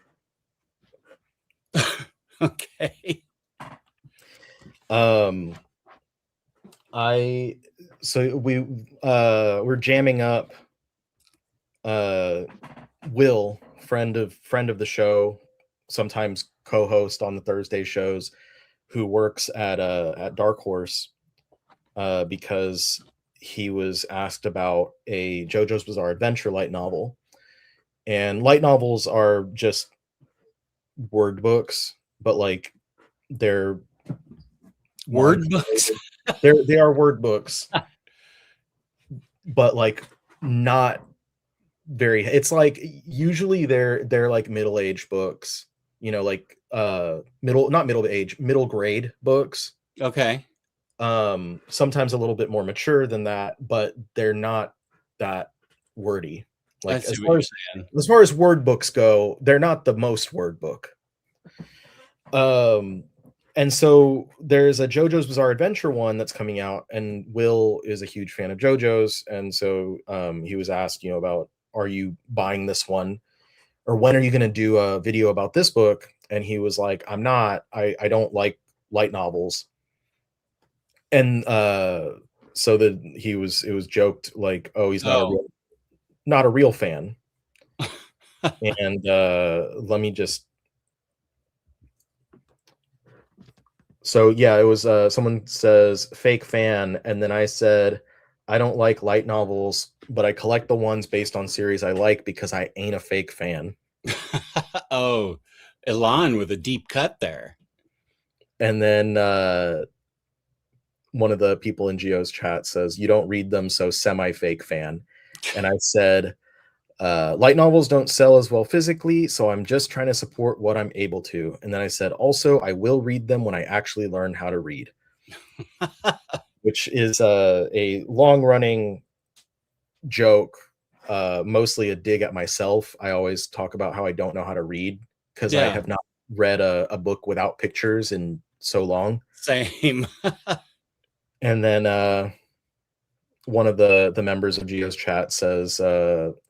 Okay. We're jamming up Will, friend of the show, sometimes co-host on the Thursday shows, who works at Dark Horse, because he was asked about a JoJo's Bizarre Adventure light novel. And light novels are just word books, but like they're Word manga books. related. They are word books, but like not very. It's like usually they're like middle-aged books, you know, like middle grade books. Okay. Sometimes a little bit more mature than that, but they're not that wordy. I Like see what you're saying. as far as word books go, they're not the most word book. And so there's a JoJo's Bizarre Adventure one that's coming out, and Will is a huge fan of JoJo's, and so he was asked, you know, about, are you buying this one, or when are you going to do a video about this book? And he was like, I'm not. I don't like light novels. And so that it was joked like, oh, he's not a real fan. And let me just. So yeah, it was someone says fake fan, and then I said, I don't like light novels, but I collect the ones based on series I like because I ain't a fake fan. Oh, Elon with a deep cut there. And then one of the people in Geo's chat says, you don't read them, so semi-fake fan. And I said, light novels don't sell as well physically, so I'm just trying to support what I'm able to. And then I said, also, I will read them when I actually learn how to read. Which is a long-running joke, mostly a dig at myself. I always talk about how I don't know how to read because I have not read a book without pictures in so long. Same. And then one of the members of Geo's chat says,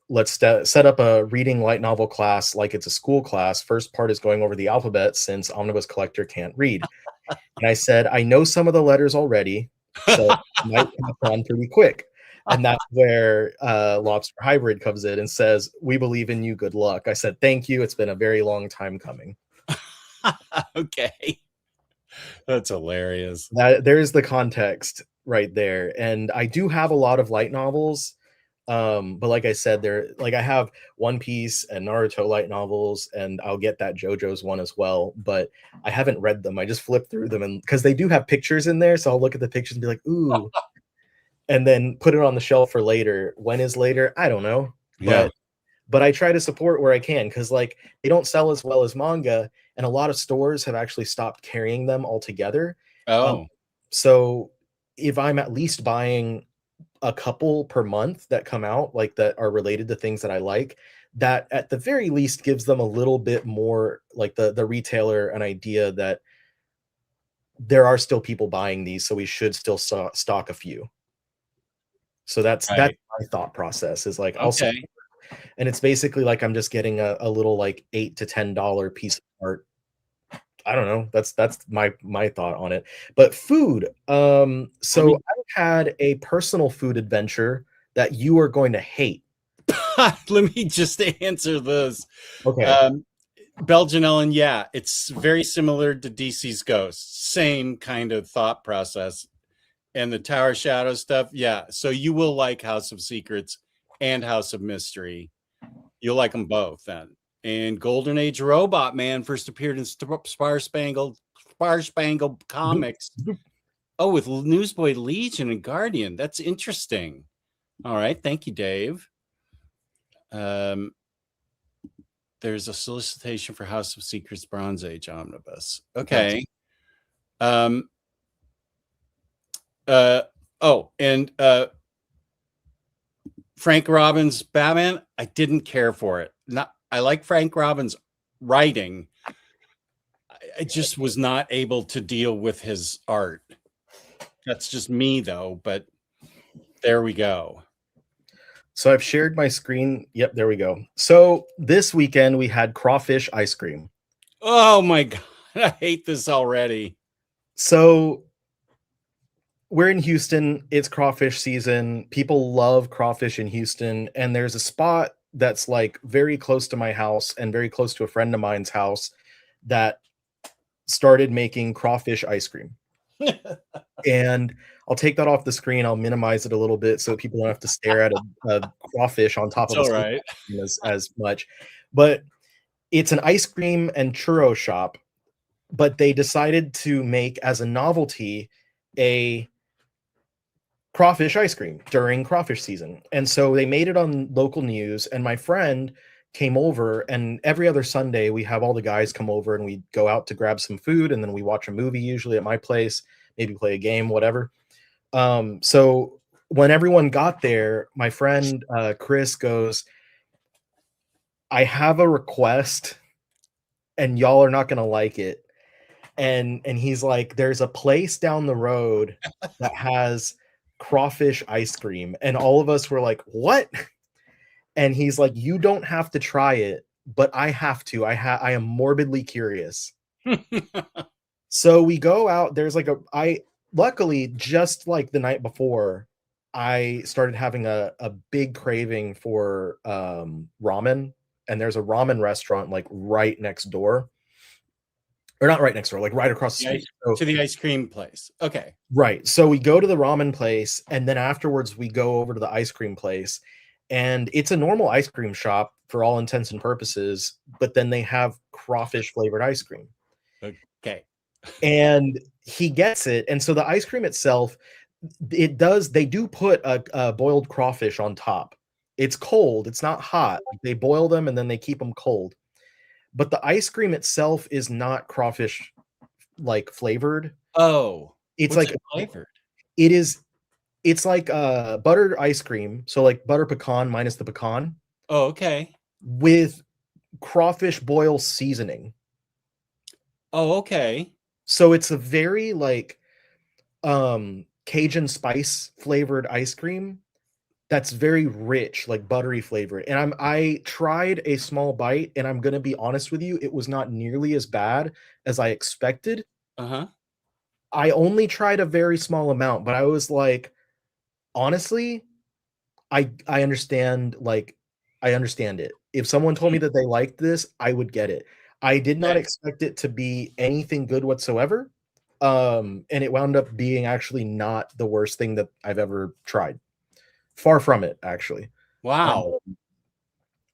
let's set up a reading light novel class like it's a school class. First part is going over the alphabet since Omnibus Collector can't read. And I said, I know some of the letters already, so it might have gone pretty quick. And that's where Lobster Hybrid comes in and says, we believe in you. Good luck. I said, thank you. It's been a very long time coming. Okay. That's hilarious. There's the context right there. And I do have a lot of light novels. But like I said, I have One Piece and Naruto light novels, and I'll get that JoJo's one as well, but I haven't read them. I just flip through them, and because they do have pictures in there, so I'll look at the pictures and be like, ooh, and then put it on the shelf for later. When is later? I don't know. But I try to support where I can, because like they don't sell as well as manga, and a lot of stores have actually stopped carrying them altogether. So if I'm at least buying a couple per month that come out, like that are related to things that I like, that at the very least gives them a little bit more, like the retailer, an idea that there are still people buying these, so we should still stock a few. So that's my thought process, is like, I'll support, and it's basically like I'm just getting a little like $8 to $10 piece of art. I don't know. That's my thought on it. But food. So I had a personal food adventure that you are going to hate. Let me just answer this. Okay. Belgian Ellen, yeah, it's very similar to DC's Ghost. Same kind of thought process. And the Tower Shadow stuff, yeah. So you will like House of Secrets and House of Mystery. You'll like them both then. And Golden Age Robot Man first appeared in Star Spangled Comics. Oh, with Newsboy Legion and Guardian. That's interesting. All right. Thank you, Dave. There's a solicitation for House of Secrets Bronze Age Omnibus. Okay. Frank Robbins' Batman, I didn't care for it. I like Frank Robbins' writing. I just was not able to deal with his art. That's just me, though, but there we go. So I've shared my screen. Yep, there we go. So this weekend we had crawfish ice cream. Oh my God, I hate this already. So we're in Houston. It's crawfish season. People love crawfish in Houston. And there's a spot that's like very close to my house and very close to a friend of mine's house that started making crawfish ice cream. And I'll take that off the screen. I'll minimize it a little bit so people don't have to stare at a crawfish on top of a right. as much. But it's an ice cream and churro shop, but they decided to make as a novelty a crawfish ice cream during crawfish season. And so they made it on local news, and my friend came over, and every other Sunday we have all the guys come over and we go out to grab some food, and then we watch a movie usually at my place, maybe play a game, whatever. So when everyone got there, my friend Chris goes, I have a request and y'all are not going to like it. And he's like, there's a place down the road that has crawfish ice cream. And all of us were like, what? And he's like, you don't have to try it, but I have to. I am morbidly curious. So we go out. There's like luckily, just like the night before, I started having a big craving for ramen. And there's a ramen restaurant like right next door. Or not right next door, like right across the street. To the ice cream place. Okay. Right. So we go to the ramen place, and then afterwards we go over to the ice cream place. And it's a normal ice cream shop for all intents and purposes, but then they have crawfish flavored ice cream. Okay. And he gets it. And so the ice cream itself, they do put a boiled crawfish on top. It's cold. It's not hot. They boil them and then they keep them cold. But the ice cream itself is not crawfish like flavored. Oh, it's like flavored. It's like buttered ice cream. So like butter pecan minus the pecan. Oh, okay. With crawfish boil seasoning. Oh, okay. So it's a very like Cajun spice flavored ice cream that's very rich, like buttery flavored. And I tried a small bite, and I'm gonna be honest with you, it was not nearly as bad as I expected. Uh-huh. I only tried a very small amount, but I was like, honestly, I understand, like, I understand it. If someone told me that they liked this, I would get it. I did not expect it to be anything good whatsoever. And it wound up being actually not the worst thing that I've ever tried. Far from it, actually. Wow.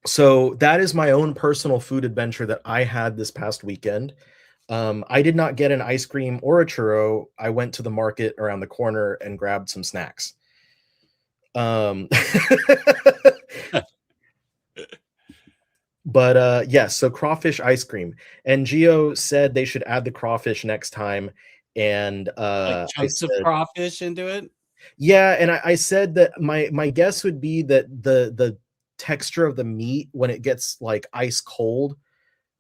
So that is my own personal food adventure that I had this past weekend. I did not get an ice cream or a churro. I went to the market around the corner and grabbed some snacks. But yes, so crawfish ice cream. And Gio said they should add the crawfish next time. And like chunks of crawfish into it. Yeah, and I said that my guess would be that the texture of the meat when it gets like ice cold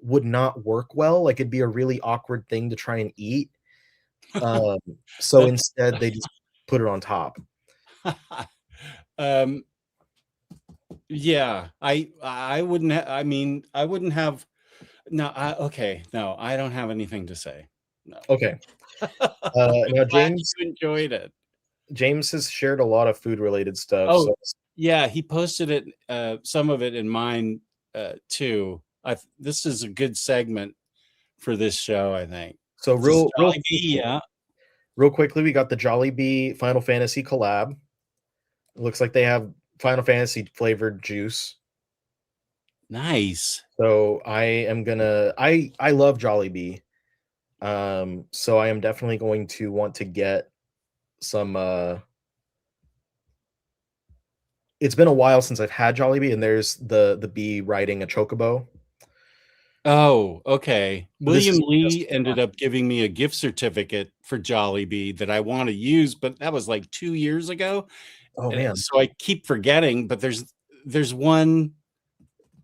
would not work well. Like it'd be a really awkward thing to try and eat. So instead they just put it on top. Yeah, I wouldn't. I mean, I wouldn't have. No, okay, no, I don't have anything to say. No. Okay. Now James, you enjoyed it. James has shared a lot of food related stuff. Oh, so. Yeah, he posted it. Some of it in mine too. This is a good segment for this show, I think. So real quickly, we got the Jollibee Final Fantasy collab. It looks like they have Final Fantasy flavored juice. Nice. So I love Jollibee. So I am definitely going to want to get some it's been a while since I've had Jollibee, and there's the bee riding a chocobo. Oh, okay. William Lee ended up giving me a gift certificate for Jollibee that I want to use, but that was like 2 years ago. Oh man. So I keep forgetting, but there's one.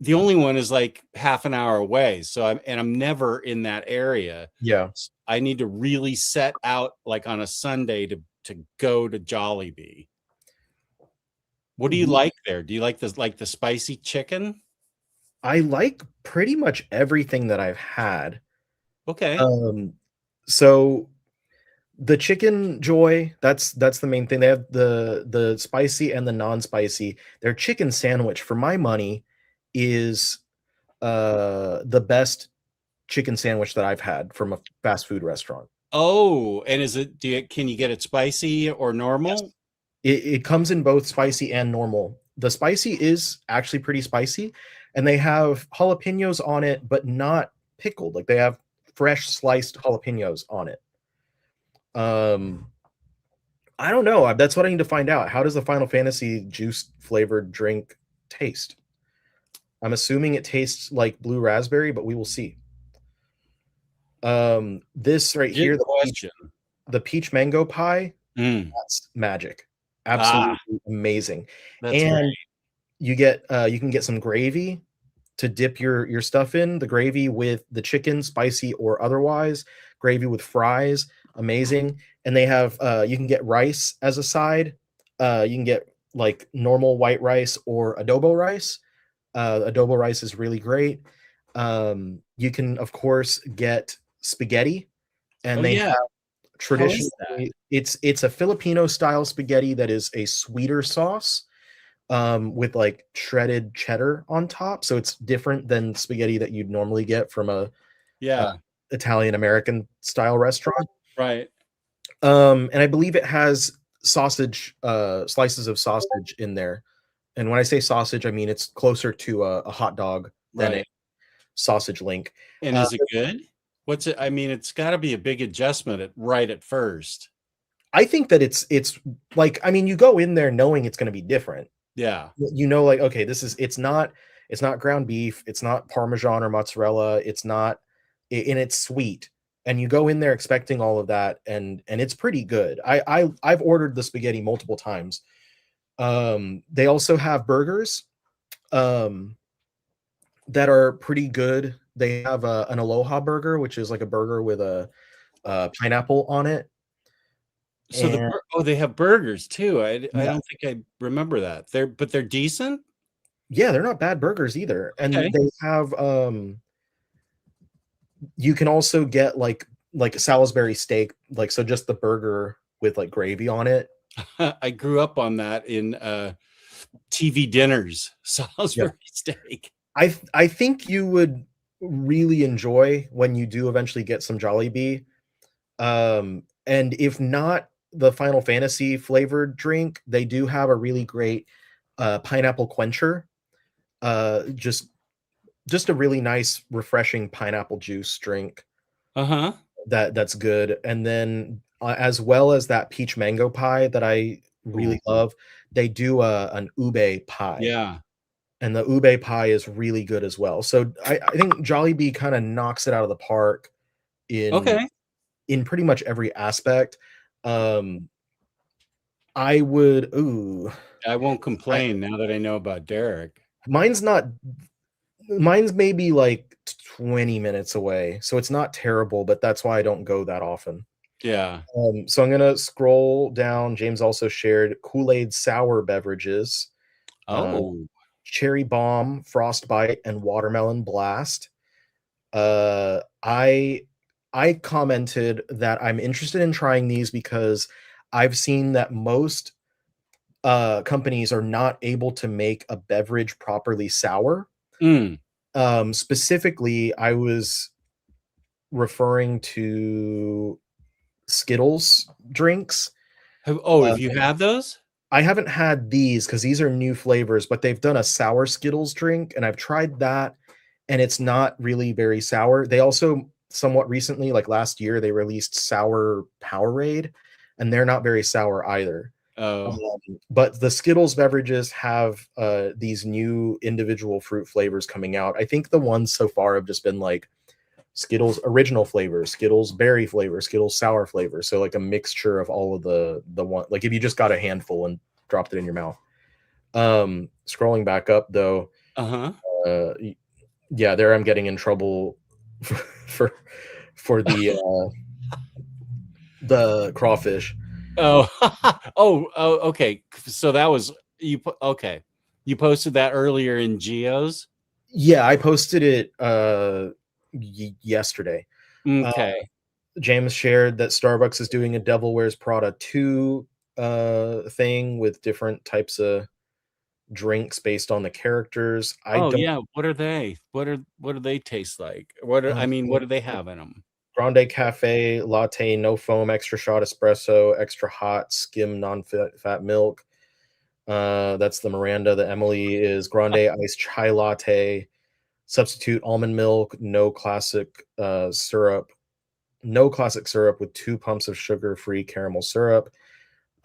The only one is like half an hour away. So I'm never in that area. Yeah. So I need to really set out like on a Sunday to go to Jollibee. What do you like there? Do you like the spicy chicken? I like pretty much everything that I've had. Okay. So the chicken joy, that's the main thing. They have the spicy and the non-spicy. Their chicken sandwich, for my money, is the best chicken sandwich that I've had from a fast food restaurant. Oh, and can you get it spicy or normal? Yes. It comes in both spicy and normal. The spicy is actually pretty spicy, and they have jalapenos on it, but not pickled. Like they have fresh sliced jalapenos on it. I don't know. That's what I need to find out. How does the Final Fantasy juice flavored drink taste? I'm assuming it tastes like blue raspberry, but we will see. This right here, the peach mango pie, that's magic. Absolutely amazing. That's and great. you can get some gravy to dip your stuff in. The gravy with the chicken, spicy or otherwise, gravy with fries, amazing. And they have you can get rice as a side. You can get like normal white rice or adobo rice. Adobo rice is really great. You can of course get spaghetti, and they have traditionally it's a Filipino style spaghetti that is a sweeter sauce with like shredded cheddar on top, so it's different than spaghetti that you'd normally get from a Italian American style restaurant, right? And I believe it has sausage, slices of sausage in there, and when I say sausage, I mean it's closer to a hot dog than a sausage link. And is it good? What's it? I mean, it's got to be a big adjustment right at first. I think that it's like, I mean, you go in there knowing it's going to be different. Yeah. You know, like, okay, it's not ground beef, it's not Parmesan or mozzarella, it's not, and it's sweet. And you go in there expecting all of that, and it's pretty good. I've ordered the spaghetti multiple times. They also have burgers that are pretty good. They have an Aloha burger, which is like a burger with a pineapple on it. So they have burgers too. I don't think I remember that. They're decent. Yeah, they're not bad burgers either. And they have you can also get like a Salisbury steak, like, so just the burger with like gravy on it. I grew up on that in TV dinners, Salisbury steak. I think you would really enjoy when you do eventually get some Jollibee. And if not the Final Fantasy flavored drink, they do have a really great pineapple quencher. Just a really nice, refreshing pineapple juice drink. That's good. And then as well as that peach mango pie that I really love, they do an ube pie. Yeah. And the ube pie is really good as well. So I think Jollibee kind of knocks it out of the park in pretty much every aspect. I won't complain now that I know about Derek. Mine's maybe like 20 minutes away, so it's not terrible, but that's why I don't go that often. Yeah. So I'm gonna scroll down. James also shared Kool-Aid sour beverages. Cherry Bomb, Frostbite, and Watermelon Blast. I commented that I'm interested in trying these because I've seen that most companies are not able to make a beverage properly sour. Specifically, I was referring to Skittles drinks. Have you had those? I haven't had these because these are new flavors, but they've done a sour Skittles drink, and I've tried that, and it's not really very sour. They also somewhat recently, like last year, they released sour Powerade, and they're not very sour either. But the Skittles beverages have these new individual fruit flavors coming out. I think the ones so far have just been like Skittles original flavor, Skittles berry flavor, Skittles sour flavor. So like a mixture of all of the one, like if you just got a handful and dropped it in your mouth. Scrolling back up though. Yeah, there I'm getting in trouble for the crawfish. Okay. So that was you. Okay, you posted that earlier in Geo's. Yeah, I posted it yesterday. Okay. James shared that Starbucks is doing a Devil Wears Prada 2 thing with different types of drinks based on the characters. What are they? What do they taste like? What do they have in them? Grande Cafe Latte, no foam, extra shot espresso, extra hot, skim non-fat milk. That's the Miranda. The Emily is grande iced chai latte, substitute almond milk, no classic syrup with 2 pumps of sugar-free caramel syrup.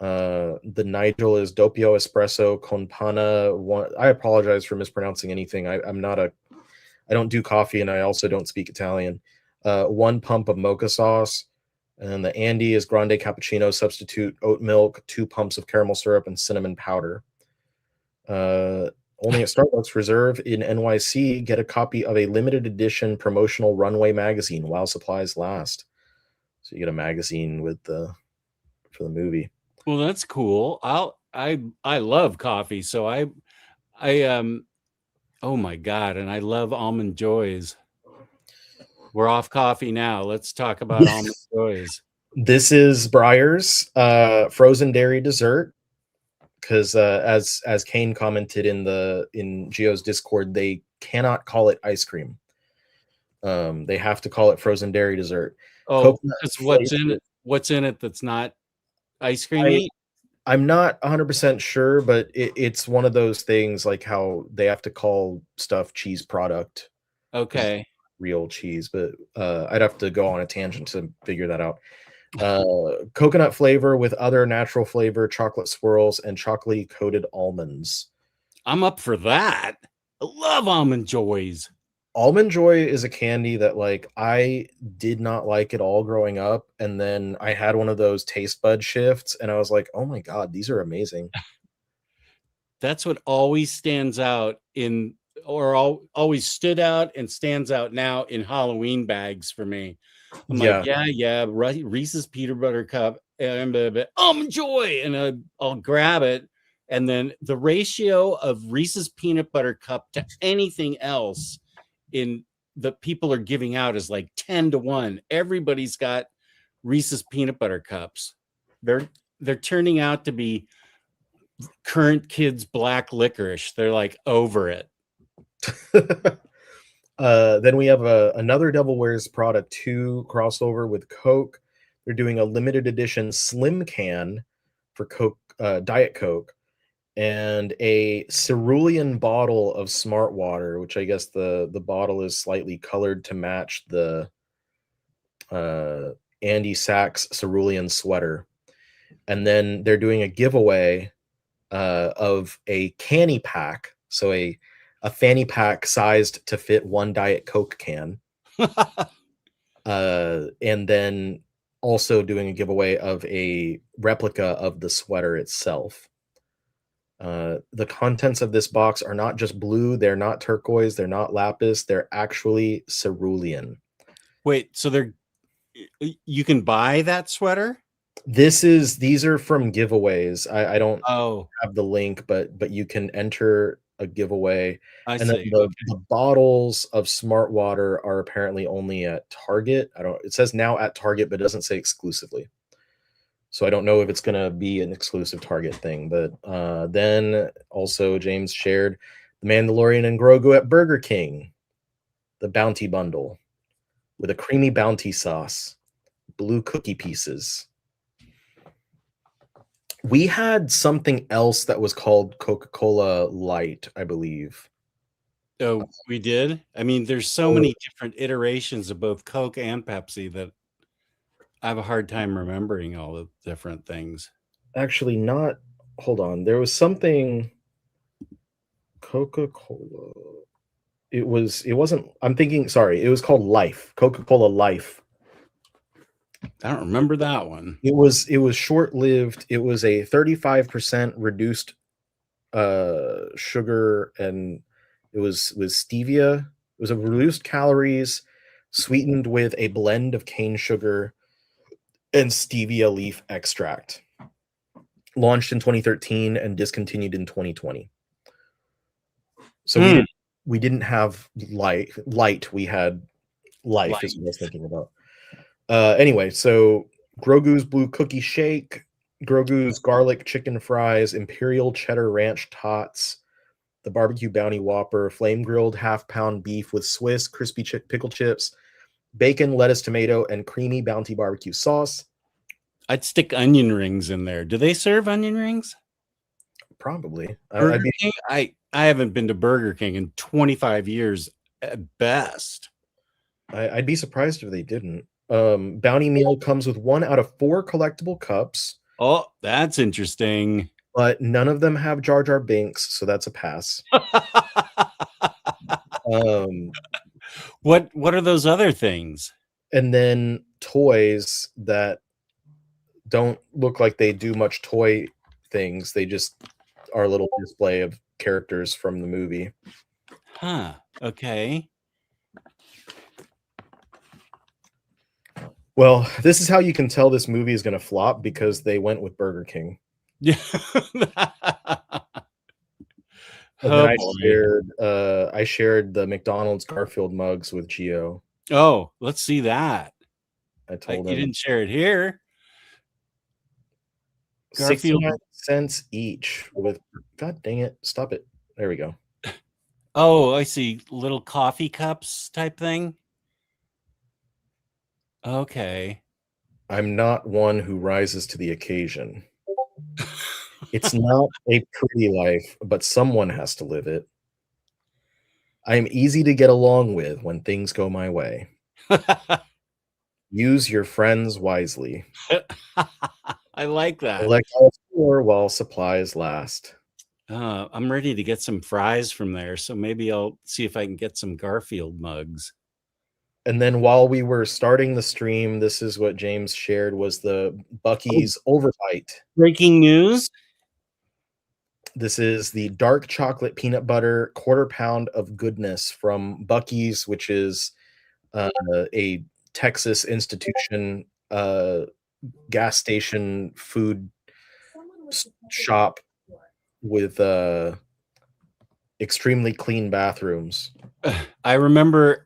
The Nigel is doppio espresso con panna. I apologize for mispronouncing anything. I don't do coffee, and I also don't speak Italian. 1 pump of mocha sauce. And the Andy is grande cappuccino, substitute oat milk, 2 pumps of caramel syrup, and cinnamon powder. Only at Starbucks Reserve in NYC. Get a copy of a limited edition promotional runway magazine while supplies last. So you get a magazine for the movie. Well, that's cool. I love coffee, so I oh my God, and I love almond joys. We're off coffee now. Let's talk about almond joys. This is Breyer's frozen dairy dessert, because as Kane commented in Geo's Discord, they cannot call it ice cream. They have to call it frozen dairy dessert. Oh, because what's in it that's not ice cream? I'm not 100% sure, but it's one of those things like how they have to call stuff cheese product. Okay. Real cheese, but I'd have to go on a tangent to figure that out. Coconut flavor with other natural flavor, chocolate swirls, and chocolate coated almonds. I'm up for that. I love almond joys. Almond Joy is a candy that like I did not like at all growing up, and then I had one of those taste bud shifts, and I was like, oh my God, these are amazing. That's what always stands out always stood out and stands out now in Halloween bags for me. I'm like, yeah, Reese's peanut butter cup and almond joy, and I'll grab it. And then the ratio of Reese's peanut butter cup to anything else in that people are giving out is like 10-1. Everybody's got Reese's peanut butter cups. They're turning out to be current kids' black licorice. They're like over it. Then we have another Devil Wears Prada 2 crossover with Coke. They're doing a limited edition slim can for Coke, Diet Coke, and a cerulean bottle of Smart Water, which I guess the bottle is slightly colored to match the Andy Sachs cerulean sweater. And then they're doing a giveaway of a canny pack, so a fanny pack sized to fit 1 Diet Coke can. And then also doing a giveaway of a replica of the sweater itself. The contents of this box are not just blue, they're not turquoise, they're not lapis, they're actually cerulean. Wait, so you can buy that sweater? These are from giveaways. I don't have the link, but you can enter a giveaway. I and see. Then the bottles of Smart Water are apparently only at Target. It says now at Target, but it doesn't say exclusively. So I don't know if it's going to be an exclusive Target thing. But then also James shared the Mandalorian and Grogu at Burger King, the Bounty Bundle with a creamy bounty sauce, blue cookie pieces. We had something else that was called Coca-Cola Light, I believe. Oh, we did? I mean, there's so many different iterations of both Coke and Pepsi that I have a hard time remembering all the different things. Actually, not. Hold on. There was something Coca-Cola. It wasn't. I'm thinking. Sorry. It was called Life. Coca-Cola Life. I don't remember that one. It was short-lived. It was a 35% reduced sugar, and it was stevia. It was a reduced calories, sweetened with a blend of cane sugar and stevia leaf extract. Launched in 2013 and discontinued in 2020. So we didn't have light. We had life. Is what I was thinking about. Anyway, so Grogu's Blue Cookie Shake, Grogu's Garlic Chicken Fries, Imperial Cheddar Ranch Tots, the Barbecue Bounty Whopper, Flame Grilled Half-Pound Beef with Swiss Crispy Pickle Chips, Bacon, Lettuce, Tomato, and Creamy Bounty Barbecue Sauce. I'd stick onion rings in there. Do they serve onion rings? Probably. Burger I'd be King? I haven't been to Burger King in 25 years at best. I'd be surprised if they didn't. Bounty Meal comes with 1 out of 4 collectible cups, Oh, that's interesting. but none of them have Jar Jar Binks, so that's a pass. Um, What are those other things? and then toys that don't look like they do much toy things. They just are a little display of characters from the movie. Huh. Okay. Well, this is how you can tell this movie is going to flop, because they went with Burger King. Yeah. And Oh, then boy. I shared the McDonald's Garfield mugs with Gio. Oh, let's see that. I told You him didn't share it here. Garfield. 69 cents each with, God dang it, stop it. There we go. Oh, I see. Little coffee cups type thing. Okay. I'm not one who rises to the occasion. It's not a pretty life, but someone has to live it. I am easy to get along with when things go my way. Use your friends wisely. I like that. Collect all 4 while supplies last. I'm ready to get some fries from there, so maybe I'll see if I can get some Garfield mugs. And then while we were starting the stream, this is what James shared, was the Bucky's Overbite. Breaking news. This is the dark chocolate peanut butter quarter pound of goodness from Bucky's, which is a Texas institution gas station food shop with extremely clean bathrooms. I remember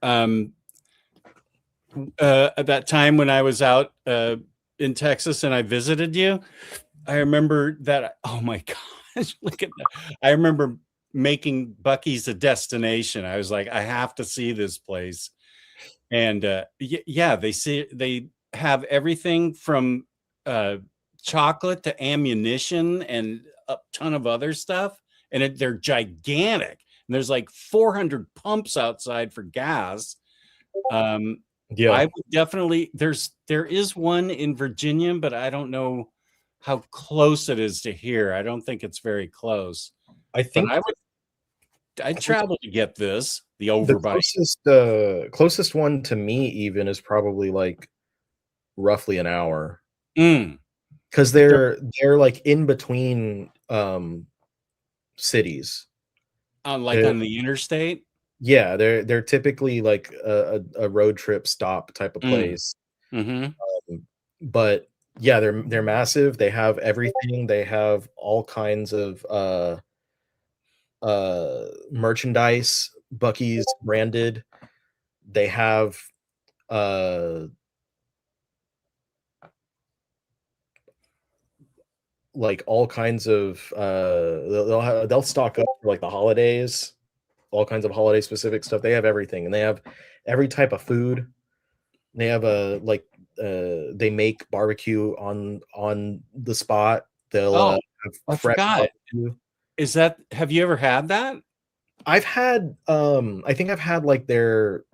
at that time when I was out in Texas and I visited you. I remember that. Oh my gosh, look at that. I remember making Bucky's a destination. I was like, I have to see this place. And yeah, they have everything from chocolate to ammunition and a ton of other stuff. And they're gigantic. And there's like 400 pumps outside for gas. Yeah, I would definitely, there is one in Virginia, but I don't know how close it is to here. I don't think it's very close. I think I'd travel to get this, the the overbite. closest one to me even is probably like roughly an hour, Mm. because they're like in between cities. Like on the interstate. Yeah, they're typically like a road trip stop type of place. Mm-hmm. But yeah, they're massive. They have everything. They have all kinds of merchandise, Bucky's branded. They have like all kinds of they'll stock up for like the holidays, all kinds of holiday specific stuff. They have everything, and they have every type of food. They have they make barbecue on the spot. They'll have I fresh forgot. barbecue. Have you ever had that? I've had I think I've had like their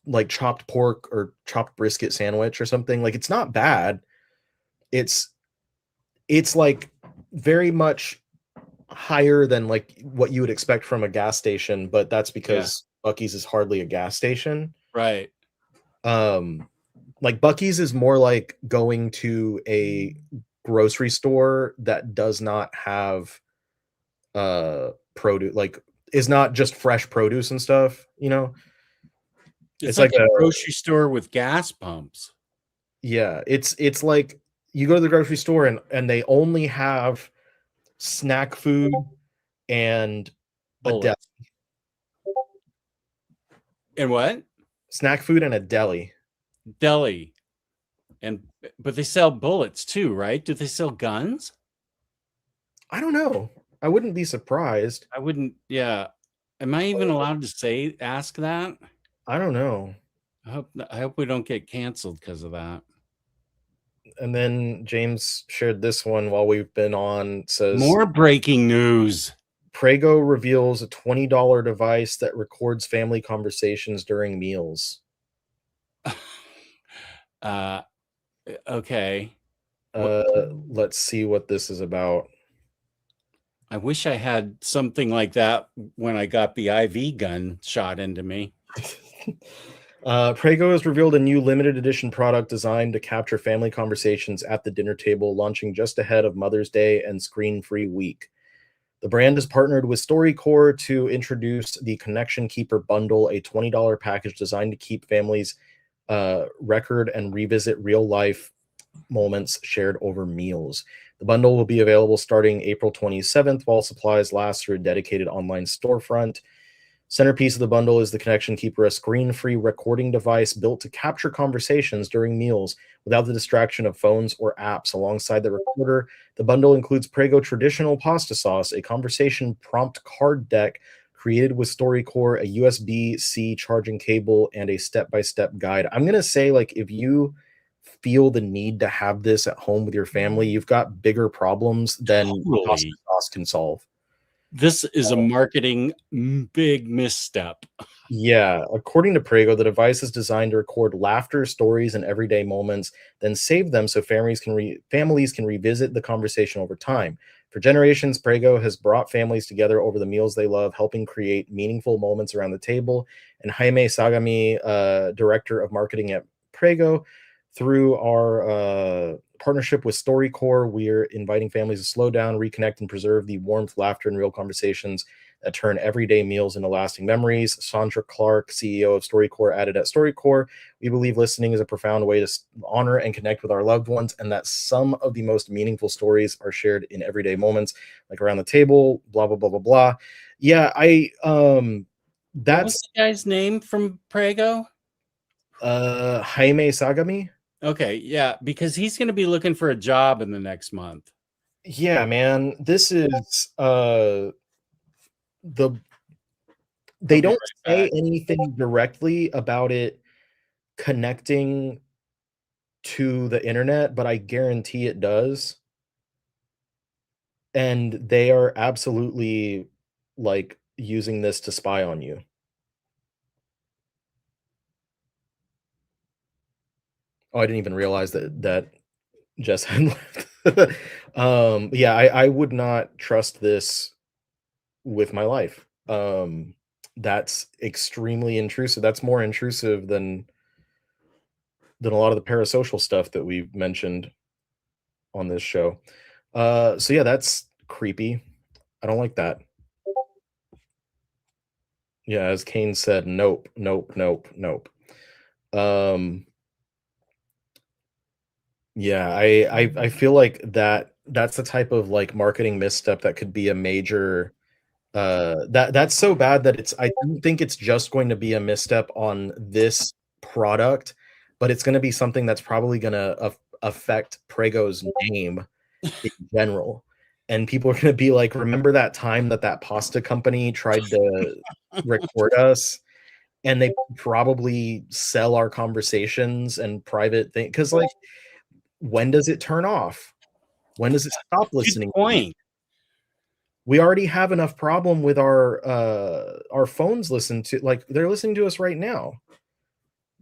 like chopped pork or chopped brisket sandwich or something. Like, it's not bad. It's like very much higher than like what you would expect from a gas station, but that's because Bucky's is hardly a gas station. Right. Like Bucky's is more like going to a grocery store that does not have produce, like is not just fresh produce and stuff, you know. It's like a grocery store with gas pumps. Yeah, it's like you go to the grocery store and they only have snack food and a deli. And what? Snack food and a deli. Deli. But they sell bullets too, right? Do they sell guns? I don't know. I wouldn't be surprised. I wouldn't. Yeah. Am I even allowed to ask that? I don't know. I hope we don't get canceled because of that. And then James shared this one while we've been on. Says More breaking news. Prego reveals a $20 device that records family conversations during meals. Okay. Let's see what this is about. I wish I had something like that when I got the IV gun shot into me. Prego has revealed a new limited edition product designed to capture family conversations at the dinner table, launching just ahead of Mother's Day and Screen Free Week. The brand has partnered with StoryCorps to introduce the Connection Keeper Bundle, a $20 package designed to keep families record and revisit real life moments shared over meals. The bundle will be available starting April 27th while supplies last through a dedicated online storefront. Centerpiece of the bundle is the Connection Keeper, a screen-free recording device built to capture conversations during meals without the distraction of phones or apps. Alongside the recorder, the bundle includes Prego Traditional Pasta Sauce, a conversation prompt card deck created with StoryCorps, a USB-C charging cable, and a step-by-step guide. I'm going to say, like, if you feel the need to have this at home with your family, you've got bigger problems than pasta Totally. sauce can solve. This is a marketing big misstep. Yeah, according to Prego, the device is designed to record laughter, stories, and everyday moments, then save them so families can revisit the conversation over time. For generations, Prego has brought families together over the meals they love, helping create meaningful moments around the table. And Jaime Sagami, director of marketing at Prego, through our partnership with StoryCorps, we're inviting families to slow down, reconnect, and preserve the warmth, laughter, and real conversations that turn everyday meals into lasting memories. Sandra Clark, CEO of StoryCorps, added, at StoryCorps, we believe listening is a profound way to honor and connect with our loved ones, and that some of the most meaningful stories are shared in everyday moments, like around the table, blah, blah, blah, blah, blah. Yeah, What that's was the guy's name from Prego? Jaime Sagami. Okay, yeah, because he's going to be looking for a job in the next month. Yeah, man, this is they I'll be don't right say back. anything directly about it connecting to the internet, but I guarantee it does. And they are absolutely, like, using this to spy on you. Oh, I didn't even realize that Jess had left. Yeah, I would not trust this with my life. That's extremely intrusive. That's more intrusive than a lot of the parasocial stuff that we've mentioned on this show. So yeah, that's creepy. I don't like that. Yeah, as Kane said, nope, nope, nope, nope. Yeah, I feel like that's the type of, like, marketing misstep that could be a major that's so bad that I don't think it's just going to be a misstep on this product, but it's gonna be something that's probably gonna affect Prego's name in general. And people are gonna be like, "Remember that time that pasta company tried to record us?" And they probably sell our conversations and private thing, because, like, when does it turn off? When does it stop Good listening to you? point. We already have enough problem with our phones listen to, like, they're listening to us right now.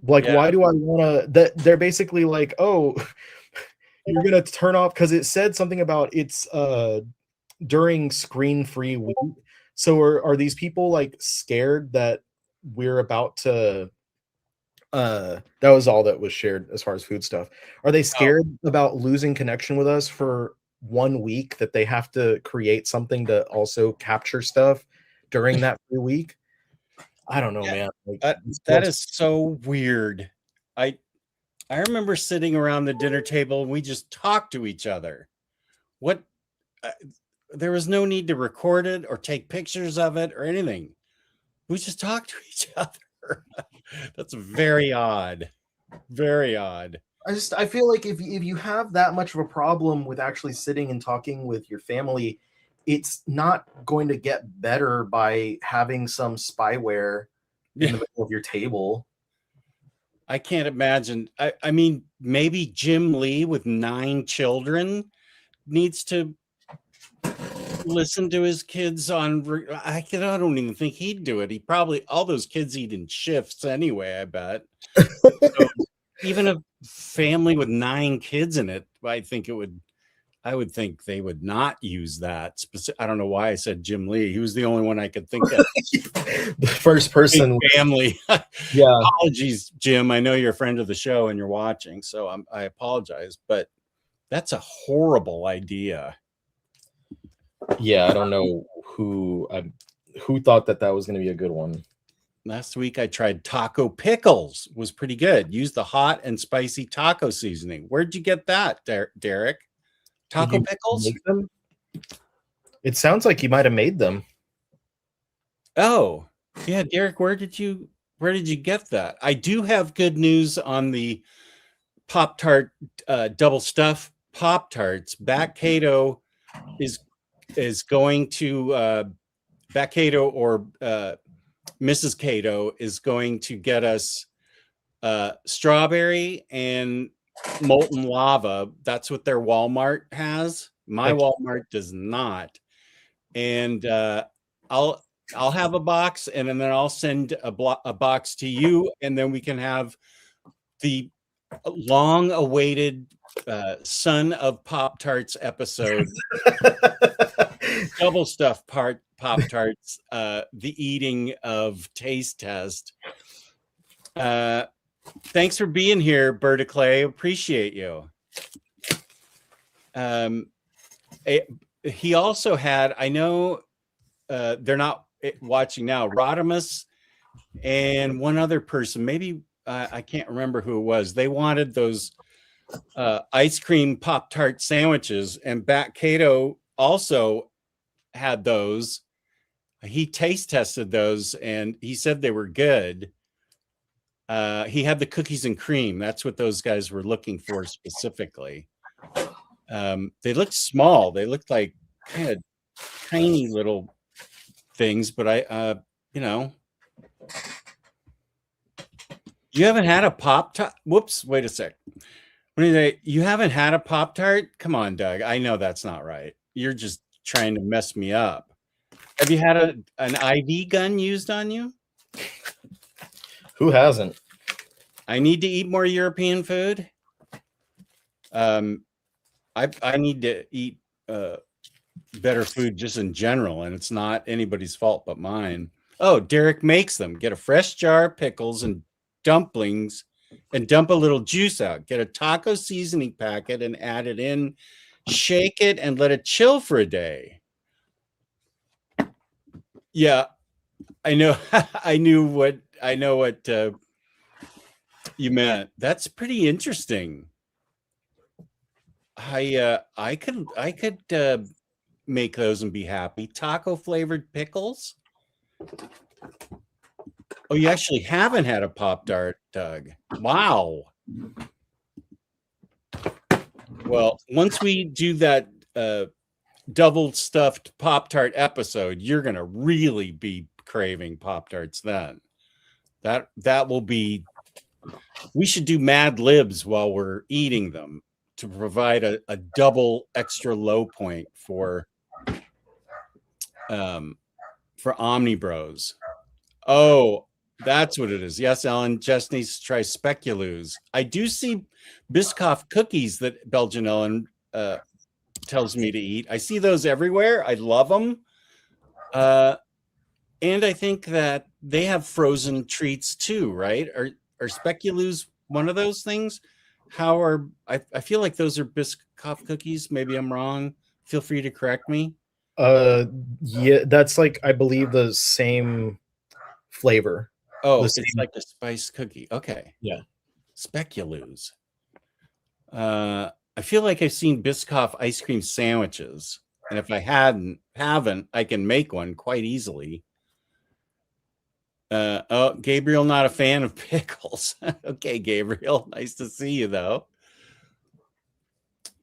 Like, Yeah. why do I wanna that they're basically like, "Oh, you're gonna turn off," because it said something about it's, during screen-free week. So are these people, like, scared that we're about to that was all that was shared as far as food stuff. Are they Oh, scared about losing connection with us for 1 week, that they have to create something to also capture stuff during that free week? I don't know, yeah. man. Like, this That feels is so weird. I I remember sitting around the dinner table and we just talked to each other. What uh, there was no need to record it or take pictures of it or anything. We just talked to each other. That's very odd. Very odd. I feel like if you have that much of a problem with actually sitting and talking with your family, it's not going to get better by having some spyware in Yeah, the middle of your table. I can't imagine. I mean, maybe Jim Lee with 9 children needs to listen to his kids on. I don't even think he'd do it. He probably, all those kids eat in shifts anyway, I bet. So even a family with 9 kids in it, I would think they would not use that. I don't know why I said Jim Lee. He was the only one I could think of. The first person. Big family. Yeah. Apologies, Jim. I know you're a friend of the show and you're watching, so I apologize. But that's a horrible idea. Yeah, I don't know who thought that was going to be a good one. Last week I tried taco pickles. Was pretty good. Use the hot and spicy taco seasoning. Where'd you get that, Derek? Taco pickles? Make them? It sounds like you might have made them. Oh, yeah, Derek, where did you get that? I do have good news on the Pop-Tart double stuff Pop-Tarts. Back Cato is going to Back Cato or Mrs. Cato is going to get us strawberry and molten lava. That's what their Walmart has. My Walmart does not. And I'll have a box, and then I'll send a box to you, and then we can have the long-awaited Son of Pop-Tarts episode. Double stuff Pop-Tarts, the eating of taste test. Thanks for being here, Berta Clay. Appreciate you. He also had, I know they're not watching now, Rodimus and one other person, maybe I can't remember who it was. They wanted those ice cream Pop-Tart sandwiches, and Bat Cato also had those. He taste tested those and he said they were good. He had the cookies and cream. That's what those guys were looking for specifically. They looked small. They looked like kind of tiny little things, but you haven't had a Pop-Tart. Whoops, wait a sec. You haven't had a Pop-Tart? Come on, Doug. I know that's not right. You're just trying to mess me up. Have you had an IV gun used on you? Who hasn't? I need to eat more European food. I need to eat better food just in general, and it's not anybody's fault but mine. Oh, Derek makes them. Get a fresh jar of pickles and dumplings and dump a little juice out. Get a taco seasoning packet and add it in. Shake it and let it chill for a day. Yeah, I know. I know what you meant. That's pretty interesting. I could make those and be happy. Taco flavored pickles. Oh, you actually haven't had a Pop-Tart, Doug. Wow. Well, once we do that double stuffed Pop-Tart episode, you're gonna really be craving Pop-Tarts then. That will be. We should do Mad Libs while we're eating them to provide a double extra low point for OmniBros. Oh, that's what it is. Yes, Ellen, just needs to try speculoos. I do see Biscoff cookies that Belgian Ellen tells me to eat. I see those everywhere. I love them. And I think that they have frozen treats too, right? Are speculoos one of those things? I feel like those are Biscoff cookies. Maybe I'm wrong. Feel free to correct me. Yeah, that's like, I believe, the same flavor. Oh, it's like a spice cookie. Okay. Yeah. Speculoos. I feel like I've seen Biscoff ice cream sandwiches, and if I haven't, I can make one quite easily. Oh, Gabriel, not a fan of pickles. Okay, Gabriel, nice to see you though.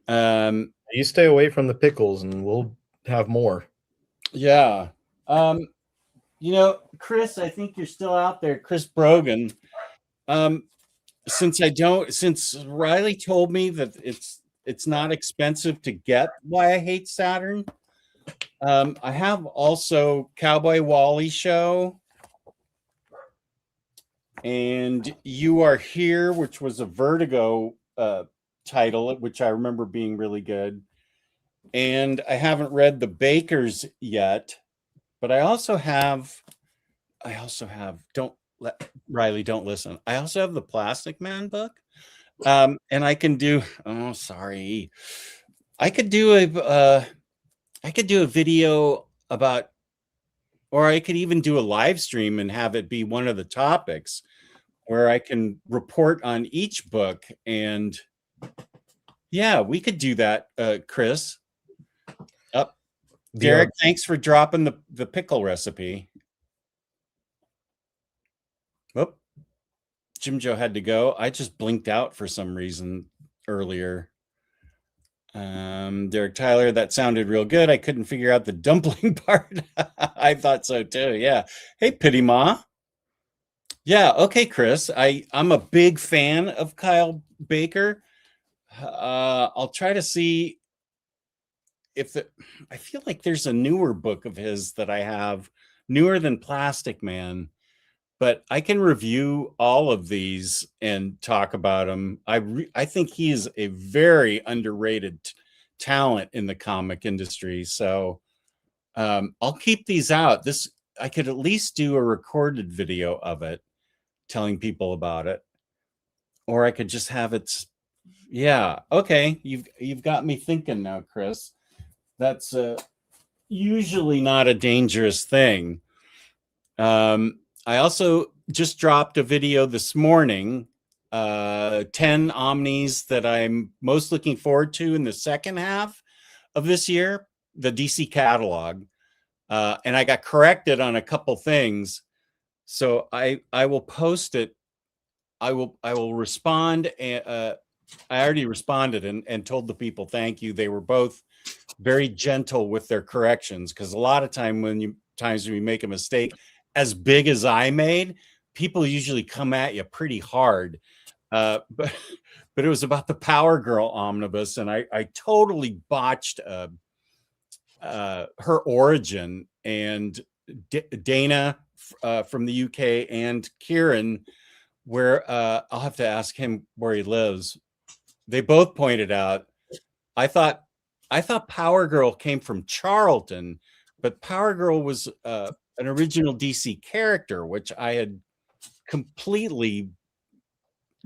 You stay away from the pickles, and we'll have more. Yeah. Chris, I think you're still out there. Chris Brogan. since Riley told me that it's not expensive to get Why I Hate Saturn, I have also Cowboy Wally Show and You Are Here, which was a Vertigo title, which I remember being really good. And I haven't read The Bakers yet, but I also have don't let Riley, don't listen. I also have the Plastic Man book. And I can do, oh, sorry. I could do a video about, or I could even do a live stream and have it be one of the topics where I can report on each book. And yeah, we could do that, Chris. Up, Derek, thanks for dropping the pickle recipe. Whoop. Jim Joe had to go. I just blinked out for some reason earlier. Derek Tyler, that sounded real good. I couldn't figure out the dumpling part. I thought so too. Yeah. Hey, Pity Ma. Yeah. Okay, Chris. I'm a big fan of Kyle Baker. I'll try to see if I feel like there's a newer book of his that I have, newer than Plastic Man, but I can review all of these and talk about them. I think he is a very underrated talent in the comic industry. So I'll keep these out. I could at least do a recorded video of it, telling people about it, or I could just have it. Yeah, okay. You've got me thinking now, Chris. That's usually not a dangerous thing. I also just dropped a video this morning, 10 omnis that I'm most looking forward to in the second half of this year, the DC catalog. And I got corrected on a couple things. So I will post it. I will respond. I already responded and told the people thank you. They were both very gentle with their corrections, because a lot of times when you make a mistake as big as I made, people usually come at you pretty hard. But it was about the Power Girl omnibus, and I totally botched her origin. And Dana from the UK and Kieran, where I'll have to ask him where he lives. They both pointed out, I thought Power Girl came from Charlton, but Power Girl was an original DC character, which I had completely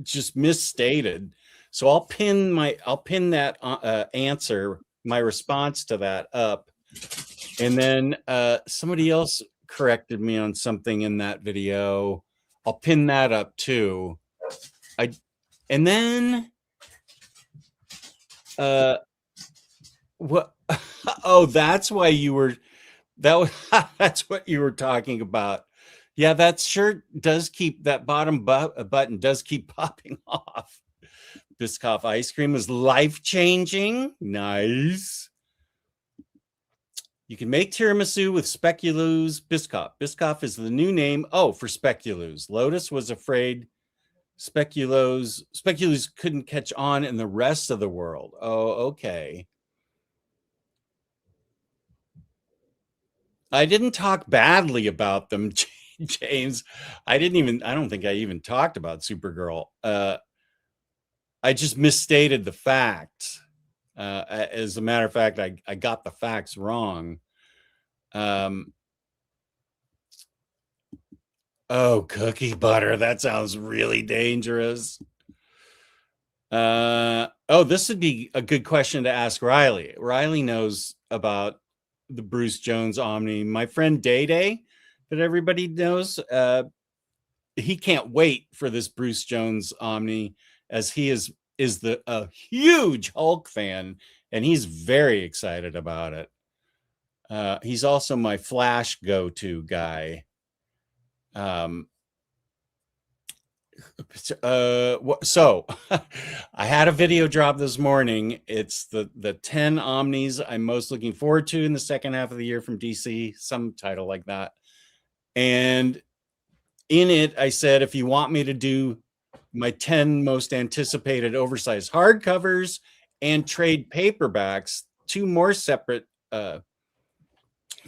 just misstated. So I'll pin that answer, my response to that up. And then somebody else corrected me on something in that video. I'll pin that up too. And then what? Oh, that's why you were. That's what you were talking about. Yeah, that shirt does keep, that bottom button does keep popping off. Biscoff ice cream is life-changing. Nice. You can make tiramisu with Speculoos Biscoff. Biscoff is the new name. Oh, for Speculoos. Lotus was afraid Speculoos couldn't catch on in the rest of the world. Oh, okay. I didn't talk badly about them, James. I don't think I even talked about Supergirl. I just misstated the facts. As a matter of fact, I got the facts wrong. Oh, cookie butter. That sounds really dangerous. Oh, this would be a good question to ask Riley. Riley knows about the Bruce Jones Omni. My friend Day Day, that everybody knows, he can't wait for this Bruce Jones Omni, as he is a huge Hulk fan, and he's very excited about it. He's also my Flash go-to guy. So I had a video drop this morning. It's the 10 omnis I'm most looking forward to in the second half of the year from DC, some title like that. And in it, I said, if you want me to do my 10 most anticipated oversized hardcovers and trade paperbacks, two more separate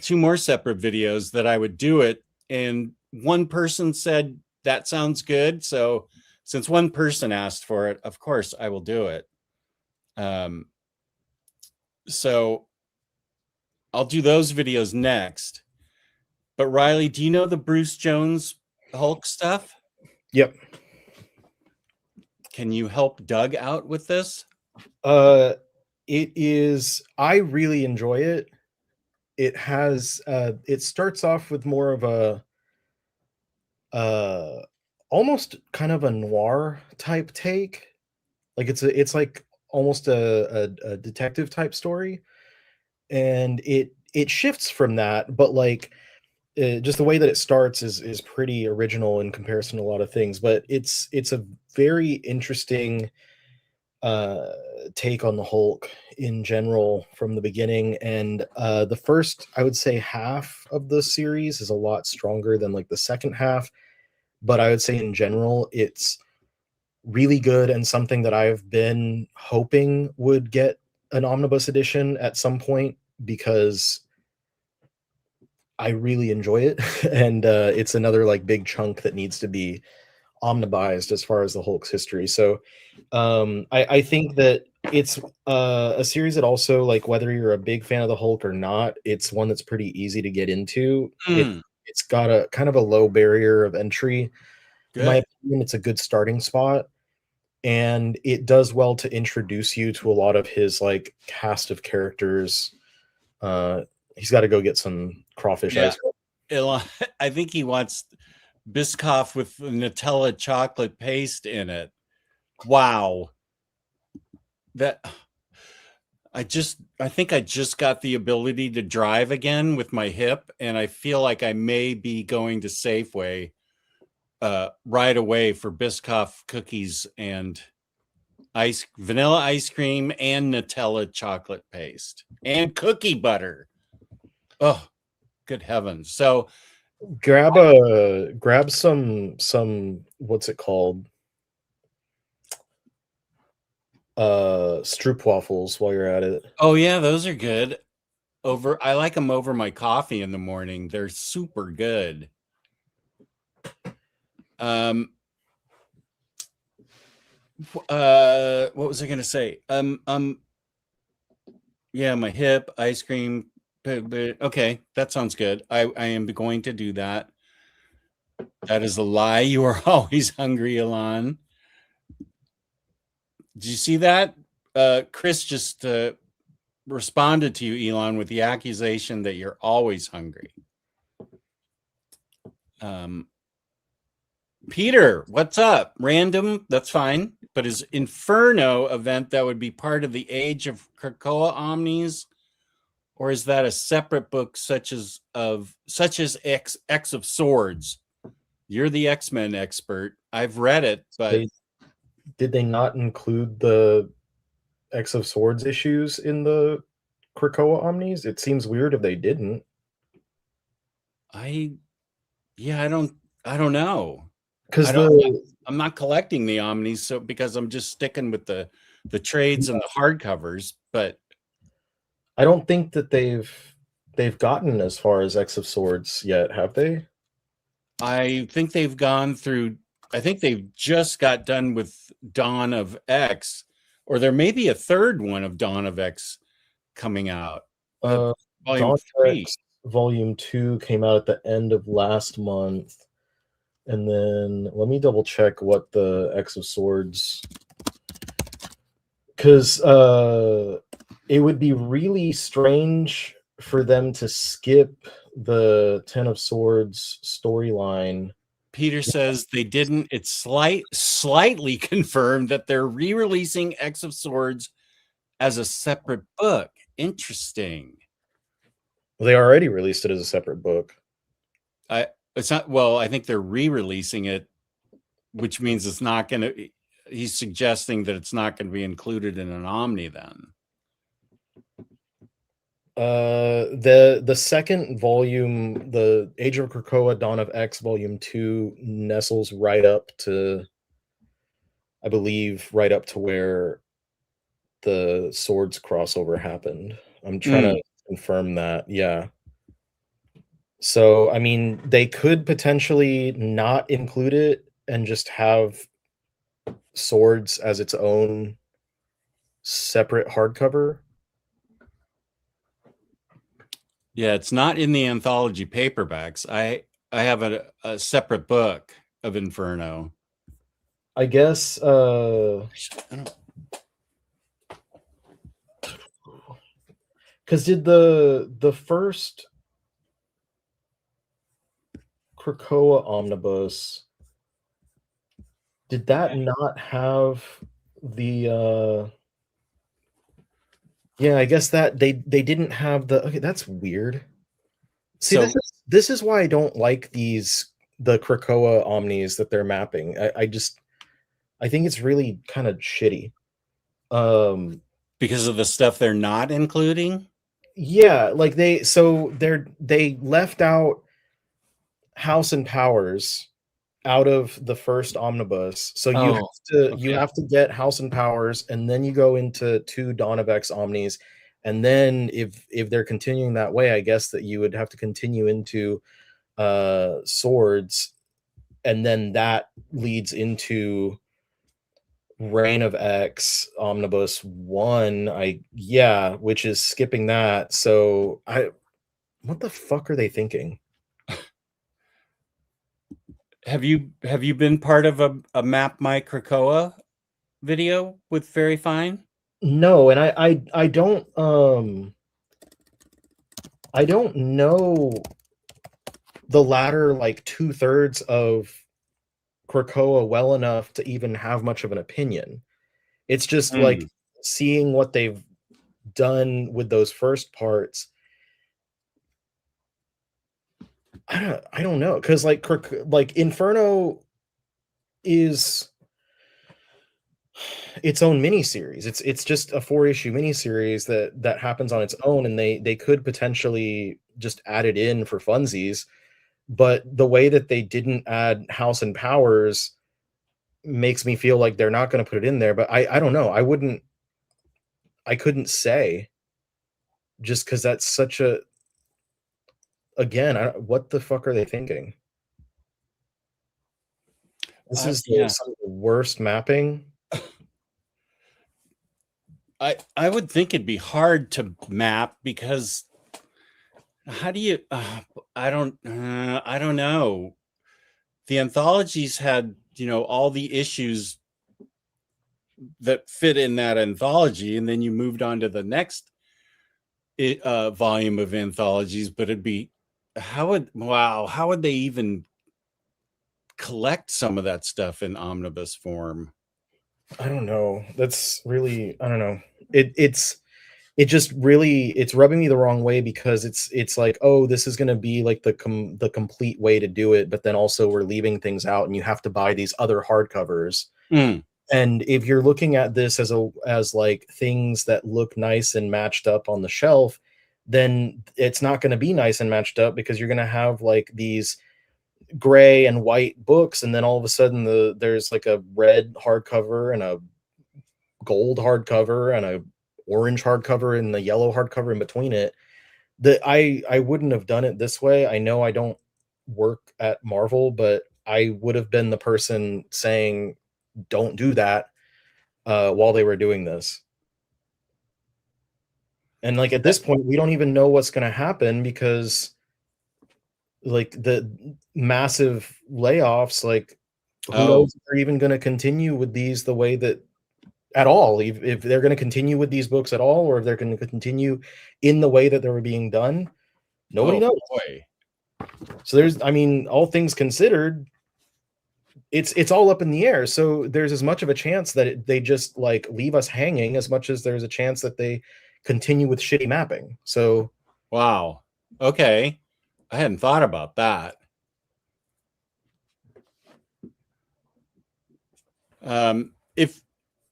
videos that I would do it. And one person said, that sounds good. So since one person asked for it, of course I will do it. So I'll do those videos next. But Riley, do you know the Bruce Jones Hulk stuff? Yep. Can you help Doug out with this? It is, I really enjoy it. It has it starts off with more of a almost kind of a noir type take. Like it's like almost a detective type story, and it shifts from that, but like just the way that it starts is pretty original in comparison to a lot of things. But it's a very interesting take on the Hulk in general from the beginning. And the first, I would say, half of the series is a lot stronger than like the second half. But I would say in general, it's really good and something that I've been hoping would get an omnibus edition at some point, because I really enjoy it. And it's another like big chunk that needs to be omnibized as far as the Hulk's history. So I think that it's a series that also, like, whether you're a big fan of the Hulk or not, it's one that's pretty easy to get into. It's got a kind of a low barrier of entry. Good. In my opinion, it's a good starting spot, and it does well to introduce you to a lot of his like cast of characters. He's got to go get some crawfish ice cream. I think he wants Biscoff with Nutella chocolate paste in it. Wow. I think I just got the ability to drive again with my hip, and I feel like I may be going to Safeway right away for Biscoff cookies and vanilla ice cream and Nutella chocolate paste and cookie butter. Oh, good heavens. So grab some what's it called? Stroopwafels while you're at it. Oh yeah, those are good. I like them over my coffee in the morning. They're super good. What was I going to say? Yeah, my hip, ice cream. Okay, that sounds good. I am going to do that. That is a lie. You are always hungry, Elon. Did you see that? Chris just responded to you, Elon, with the accusation that you're always hungry. Peter, what's up? Random, that's fine. But is Inferno event that would be part of the Age of Krakoa Omnis, or is that a separate book such as X of Swords? You're the X-Men expert. I've read it, but did they not include the X of Swords issues in the Krakoa Omnis? It seems weird if they didn't. I don't know. Because I'm not collecting the Omnis, so because I'm just sticking with the trades and the hardcovers. But I don't think that they've gotten as far as X of Swords yet, have they? I think they've gone through. I think they've just got done with Dawn of X, or there may be a third one of Dawn of X coming out. Volume Dawn 3. X, Volume 2 came out at the end of last month. And then let me double check what the X of Swords, because it would be really strange for them to skip the Ten of Swords storyline. Peter says they didn't. It's slightly confirmed that they're re-releasing X of Swords as a separate book. Interesting. Well, they already released it as a separate book. It's not. Well, I think they're re-releasing it, which means it's not going to. He's suggesting that it's not going to be included in an Omni then. The second volume, the Age of Krakoa Dawn of X Volume 2, nestles right up to I believe right up to where the swords crossover happened. I'm trying to confirm that. Yeah. So, I mean, they could potentially not include it and just have swords as its own separate hardcover. Yeah, it's not in the anthology paperbacks. I have a separate book of Inferno. I guess I don't, because did the first Krakoa omnibus, did that not have the yeah, I guess that they didn't have the, okay, that's weird. See, so this is why I don't like the Krakoa omnis that they're mapping. I think it's really kind of shitty. because of the stuff they're not including. Yeah, like they left out House and Powers out of the first omnibus. So you have to get House and Powers, and then you go into 2 Dawn of X omnis, and then if they're continuing that way, I guess that you would have to continue into swords, and then that leads into Reign of X Omnibus 1, which is skipping that. So what the fuck are they thinking? Have you been part of a Map My Krakoa video with Very Fine? No, and I don't know the latter like 2/3 of Krakoa well enough to even have much of an opinion. It's just like seeing what they've done with those first parts. I don't know, because like Inferno is its own miniseries. It's just a 4-issue miniseries that happens on its own, and they could potentially just add it in for funsies. But the way that they didn't add House and Powers makes me feel like they're not going to put it in there. But I don't know. I couldn't say, just because that's such a, again, what the fuck are they thinking? This is some of the worst mapping. I would think it'd be hard to map, because how do you I don't know. The anthologies had, all the issues that fit in that anthology, and then you moved on to the next volume of anthologies, but it'd be, how would they even collect some of that stuff in omnibus form? I don't know. That's really, I don't know. It's just really, it's rubbing me the wrong way, because it's like, oh, this is going to be like the complete way to do it, but then also we're leaving things out, and you have to buy these other hardcovers. And if you're looking at this as like things that look nice and matched up on the shelf, then it's not going to be nice and matched up, because you're going to have like these gray and white books, and then all of a sudden there's like a red hardcover and a gold hardcover and a orange hardcover and the yellow hardcover in between it. That I wouldn't have done it this way. I know I don't work at Marvel, but I would have been the person saying don't do that while they were doing this. And like at this point, we don't even know what's going to happen, because like the massive layoffs, like who knows if they're even going to continue with these the way that at all, if they're going to continue with these books at all, or if they're going to continue in the way that they were being done. Nobody knows. Boy. So there's, I mean, all things considered, it's all up in the air. So there's as much of a chance that they just like leave us hanging, as much as there's a chance that they continue with shitty mapping. So wow. Okay. I hadn't thought about that.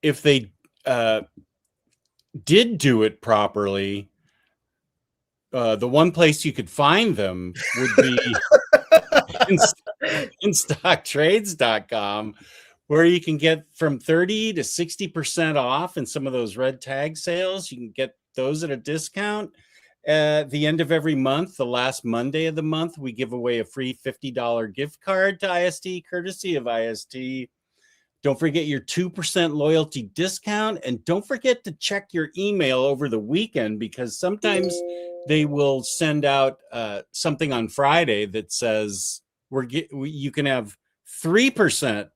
If they did do it properly, the one place you could find them would be InStockTrades.com, where you can get from 30 to 60% off in some of those red tag sales. You can get those at a discount. At the end of every month, the last Monday of the month, we give away a free $50 gift card to IST, courtesy of IST. Don't forget your 2% loyalty discount. And don't forget to check your email over the weekend, because sometimes they will send out something on Friday that says you can have 3%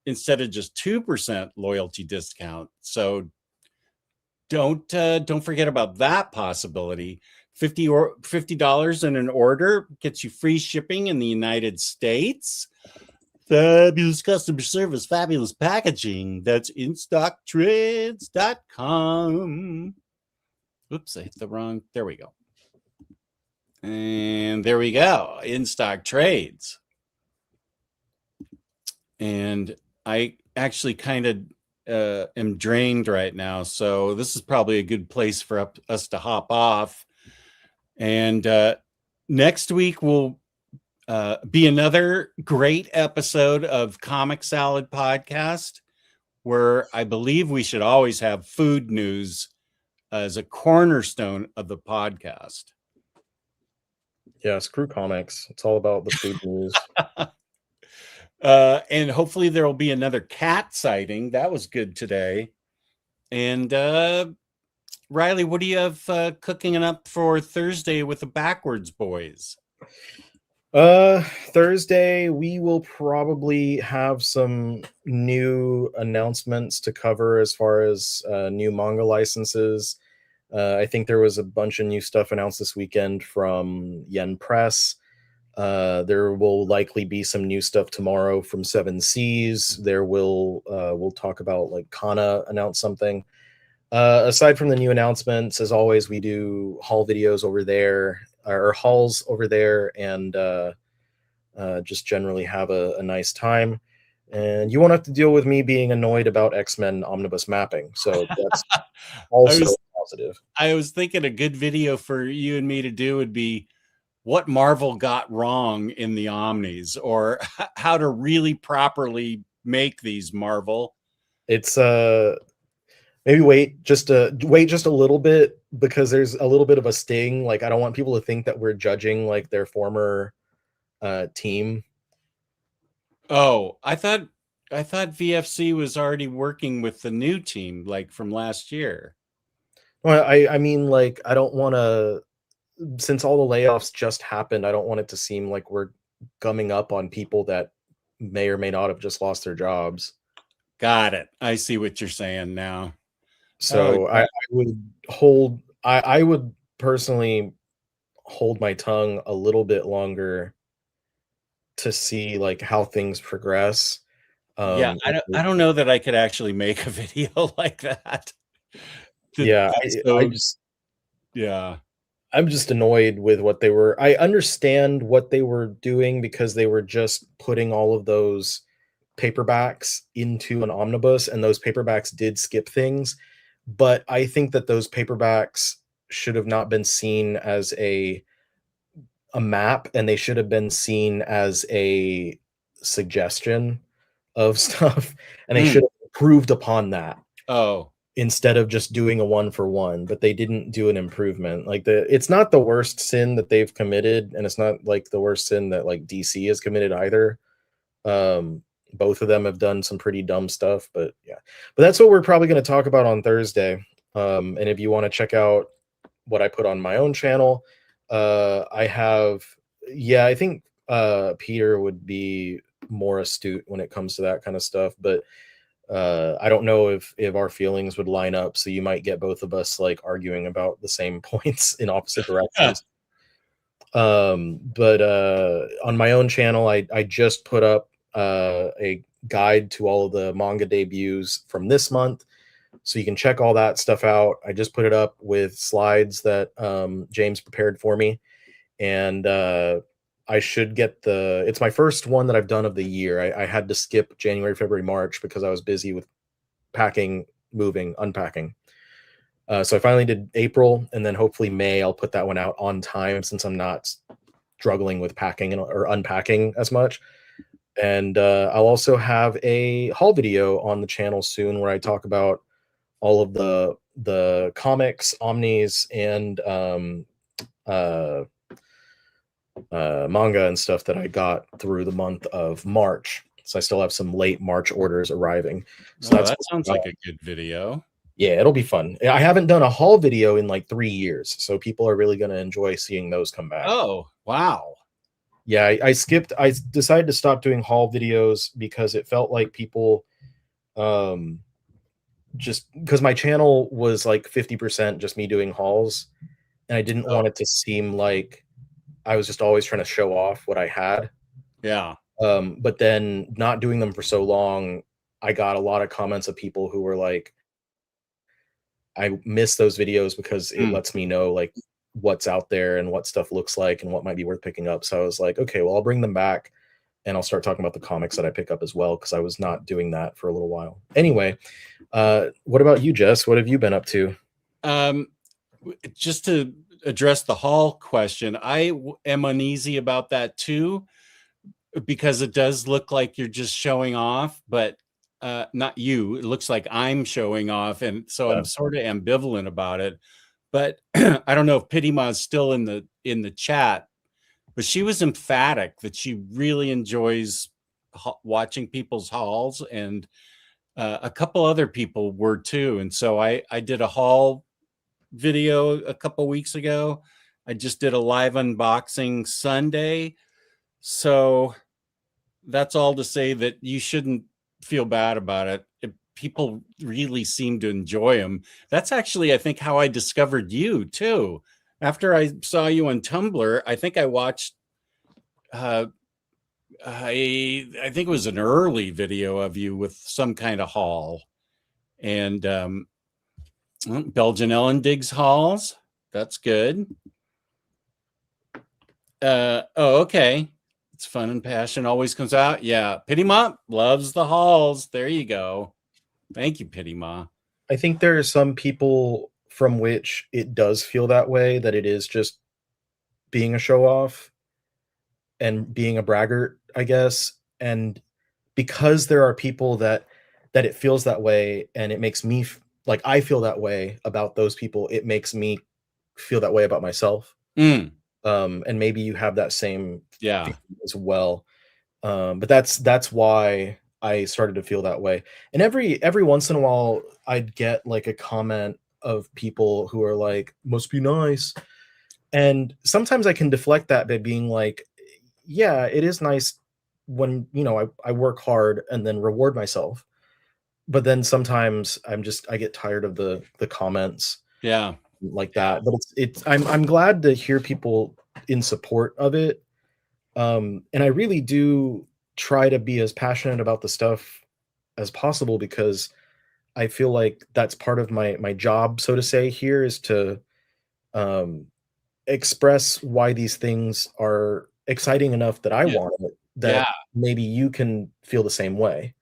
instead of just 2% loyalty discount. So don't forget about that possibility. $50 in an order gets you free shipping in the United States. Fabulous customer service, fabulous packaging. That's InStockTrades.com. Oops, I hit the wrong. There we go. And there we go. InStockTrades. And I actually kind of am drained right now, so this is probably a good place for us to hop off. And next week will be another great episode of Comic Salad Podcast, where I believe we should always have food news as a cornerstone of the podcast. Yeah, screw comics. It's all about the food news. And hopefully there will be another cat sighting. That was good today. And Riley, what do you have cooking up for Thursday with the Backwards Boys? Thursday we will probably have some new announcements to cover as far as new manga licenses. I think there was a bunch of new stuff announced this weekend from Yen Press. There will likely be some new stuff tomorrow from Seven Seas. There will we'll talk about, like, Kana announced something. Aside from the new announcements, as always, we do haul videos over there, or hauls over there, and just generally have a nice time. And you won't have to deal with me being annoyed about X-Men omnibus mapping. So that's also positive. I was thinking a good video for you and me to do would be what Marvel got wrong in the Omnis, or how to really properly make these, Marvel. It's maybe wait just a little bit, because there's a little bit of a sting. Like, I don't want people to think that we're judging, like, their former team. Oh, I thought VFC was already working with the new team, like, from last year. Well, I mean, like, I don't want to, since all the layoffs just happened, I don't want it to seem like we're gumming up on people that may or may not have just lost their jobs. Got it. I see what you're saying now. So I would personally hold my tongue a little bit longer to see, like, how things progress. Yeah, I don't know that I could actually make a video like that. I'm just annoyed with what they were. I understand what they were doing, because they were just putting all of those paperbacks into an omnibus, and those paperbacks did skip things. But I think that those paperbacks should have not been seen as a map, and they should have been seen as a suggestion of stuff, and they should have improved upon that. Oh, instead of just doing a 1-for-1. But they didn't do an improvement. Like, it's not the worst sin that they've committed, and it's not like the worst sin that, like, DC has committed either. Both of them have done some pretty dumb stuff, but yeah. But that's what we're probably going to talk about on Thursday. And if you want to check out what I put on my own channel, I think Peter would be more astute when it comes to that kind of stuff, but I don't know if our feelings would line up, so you might get both of us, like, arguing about the same points in opposite directions. But on my own channel, I just put up a guide to all of the manga debuts from this month, so you can check all that stuff out. I just put it up with slides that James prepared for me, and I should get it's my first one that I've done of the year. I had to skip January, February, March because I was busy with packing, moving, unpacking. So I finally did April, and then hopefully May I'll put that one out on time, since I'm not struggling with packing or unpacking as much. And I'll also have a haul video on the channel soon where I talk about all of the comics, omnis, and manga and stuff that I got through the month of March. So I still have some late March orders arriving. So that sounds like a good video. Yeah, it'll be fun. I haven't done a haul video in like 3 years, so people are really going to enjoy seeing those come back. Oh, wow. Yeah, I decided to stop doing haul videos because it felt like people just because my channel was like 50% just me doing hauls, and I didn't want it to seem like I was just always trying to show off what I had. Yeah. But then not doing them for so long, I got a lot of comments of people who were like, I miss those videos because it lets me know like what's out there and what stuff looks like and what might be worth picking up. So I was like, okay, well, I'll bring them back and I'll start talking about the comics that I pick up as well, because I was not doing that for a little while. Anyway, what about you, Jess? What have you been up to? Just to address the haul question, I am uneasy about that too, because it does look like you're just showing off, but not you. It looks like I'm showing off, and so I'm sort of ambivalent about it. But I don't know if Pity Ma is still in the chat, but she was emphatic that she really enjoys watching people's hauls, and a couple other people were too. And so I did a haul video a couple weeks ago. I just did a live unboxing Sunday. So that's all to say that you shouldn't feel bad about it. People really seem to enjoy them. That's actually, I think, how I discovered you too. After I saw you on Tumblr, I think I watched I think it was an early video of you with some kind of haul. And Belgian Ellen digs hauls. That's good. Oh, okay. It's fun and passion always comes out. Yeah. Pity Ma loves the hauls. There you go. Thank you, Pity Ma. I think there are some people from which it does feel that way, that it is just being a show off and being a braggart, I guess. And because there are people that it feels that way, and it makes me like I feel that way about those people, it makes me feel that way about myself. And maybe you have that same feeling as well. But that's why I started to feel that way. And every once in a while I'd get like a comment of people who are like, must be nice. And sometimes I can deflect that by being like, yeah, it is nice when, you know, I work hard and then reward myself. But then sometimes I get tired of the comments. Yeah. Like that. But I'm glad to hear people in support of it. And I really do try to be as passionate about the stuff as possible, because I feel like that's part of my job, so to say, here, is to express why these things are exciting enough that I want it, that maybe you can feel the same way.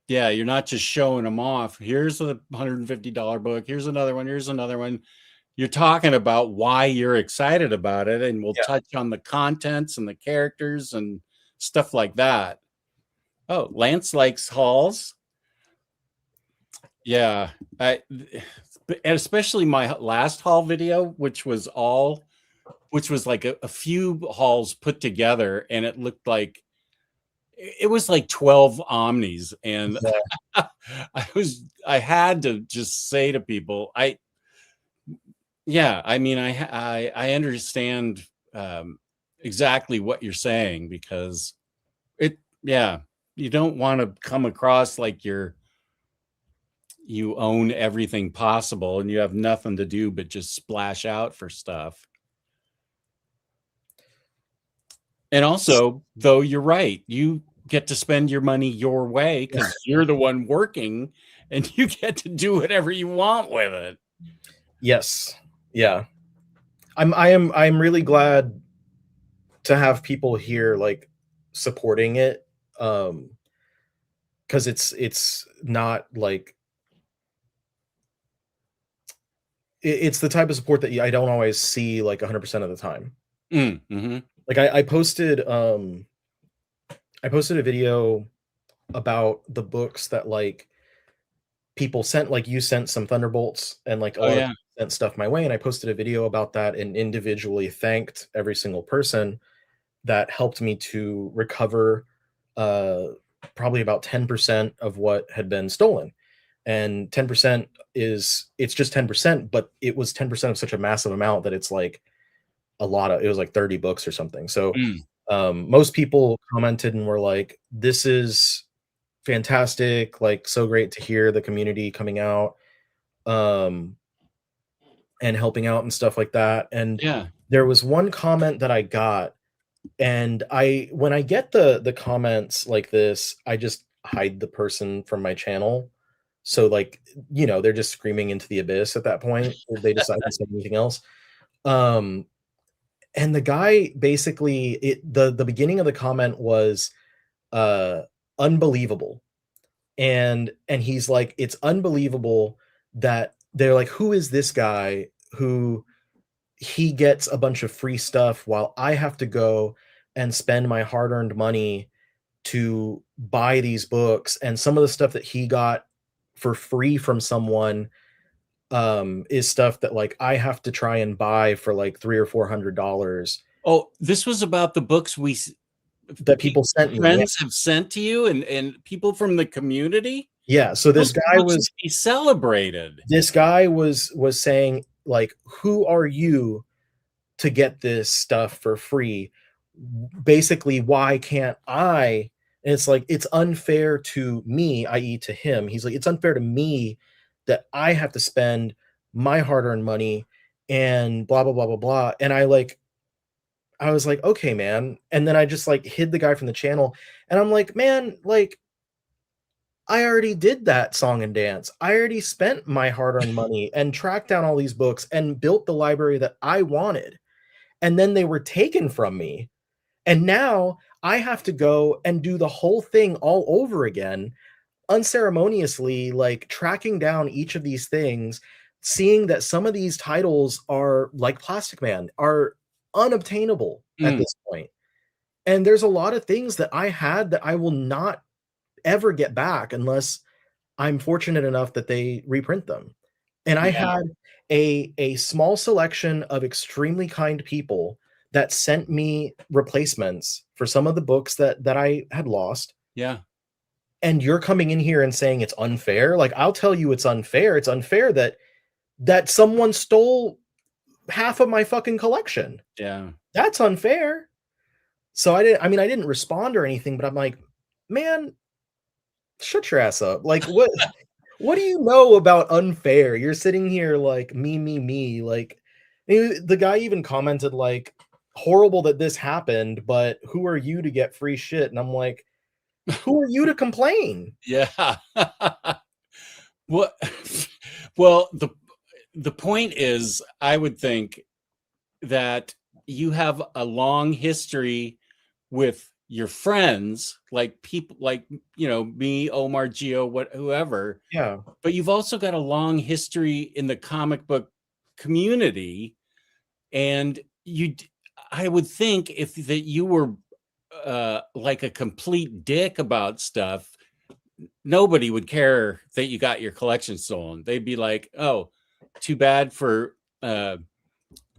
Yeah, you're not just showing them off. Here's a $150 book. Here's another one. Here's another one. You're talking about why you're excited about it, and we'll touch on the contents and the characters and stuff like that. Oh, Lance likes hauls. Yeah, and especially my last haul video, which was like a few hauls put together, and it looked like it was like 12 omnis, and I had to just say to people, I mean, I understand exactly what you're saying, because you don't want to come across like you own everything possible and you have nothing to do but just splash out for stuff. And also, though, you're right, you get to spend your money your way because you're the one working, and you get to do whatever you want with it. Yes. Yeah. I'm really glad to have people here like supporting it. Because it's not like it's the type of support that I don't always see like 100% of the time. Mm-hmm. Like I posted I posted a video about the books that like people sent, like you sent some Thunderbolts and like a Oh lot of yeah. people sent stuff my way, and I posted a video about that and individually thanked every single person that helped me to recover uh probably about 10% of what had been stolen. And 10% is, it's just 10%, but it was 10% of such a massive amount that it's like a lot of, it was like 30 books or something. So Mm, most people commented and were like, this is fantastic, like so great to hear the community coming out um and helping out and stuff like that. And yeah. there was one comment that I got, and I, when I get the comments like this, I just hide the person from my channel. So like, you know, they're just screaming into the abyss at that point if they decide to say anything else. um and the guy basically, the beginning of the comment was uh unbelievable. And he's like, it's unbelievable that they're like, who is this guy who, he gets a bunch of free stuff while I have to go and spend my hard-earned money to buy these books, and some of the stuff that he got for free from someone is stuff that like I have to try and buy for like $300 or $400 Oh, this was about the books that people sent me. Yeah. friends have sent to you, and people from the community. Yeah, so Those books should be celebrated. this guy was saying like, who are you to get this stuff for free? Basically, why can't I? And it's like, it's unfair to me, i.e. to him. He's like, it's unfair to me that I have to spend my hard-earned money and blah blah blah blah blah. And I was like, okay, man. And then I just like hid the guy from the channel. And I'm like, man, like, I already did that song and dance. I already spent my hard-earned money and tracked down all these books and built the library that I wanted. And then they were taken from me. And now I have to go and do the whole thing all over again, unceremoniously, like tracking down each of these things, seeing that some of these titles are like Plastic Man, are unobtainable at Mm, this point. And there's a lot of things that I had that I will not ever get back unless I'm fortunate enough that they reprint them. And I yeah, had a small selection of extremely kind people that sent me replacements for some of the books that I had lost. yeah, And you're coming in here and saying it's unfair. Like, I'll tell you it's unfair. It's unfair that someone stole half of my fucking collection. yeah. That's unfair. So I didn't respond or anything, but I'm like, man, shut your ass up. Like, what do you know about unfair? You're sitting here like me. Like, the guy even commented like, horrible that this happened, but who are you to get free shit? And I'm like, who are you to complain? Yeah. What? Well, the point is, I would think that you have a long history with your friends, like people like, me, Omar, Geo, whoever, Yeah. but you've also got a long history in the comic book community. And I would think if that you were like a complete dick about stuff, nobody would care that you got your collection stolen. They'd be like, oh, too bad for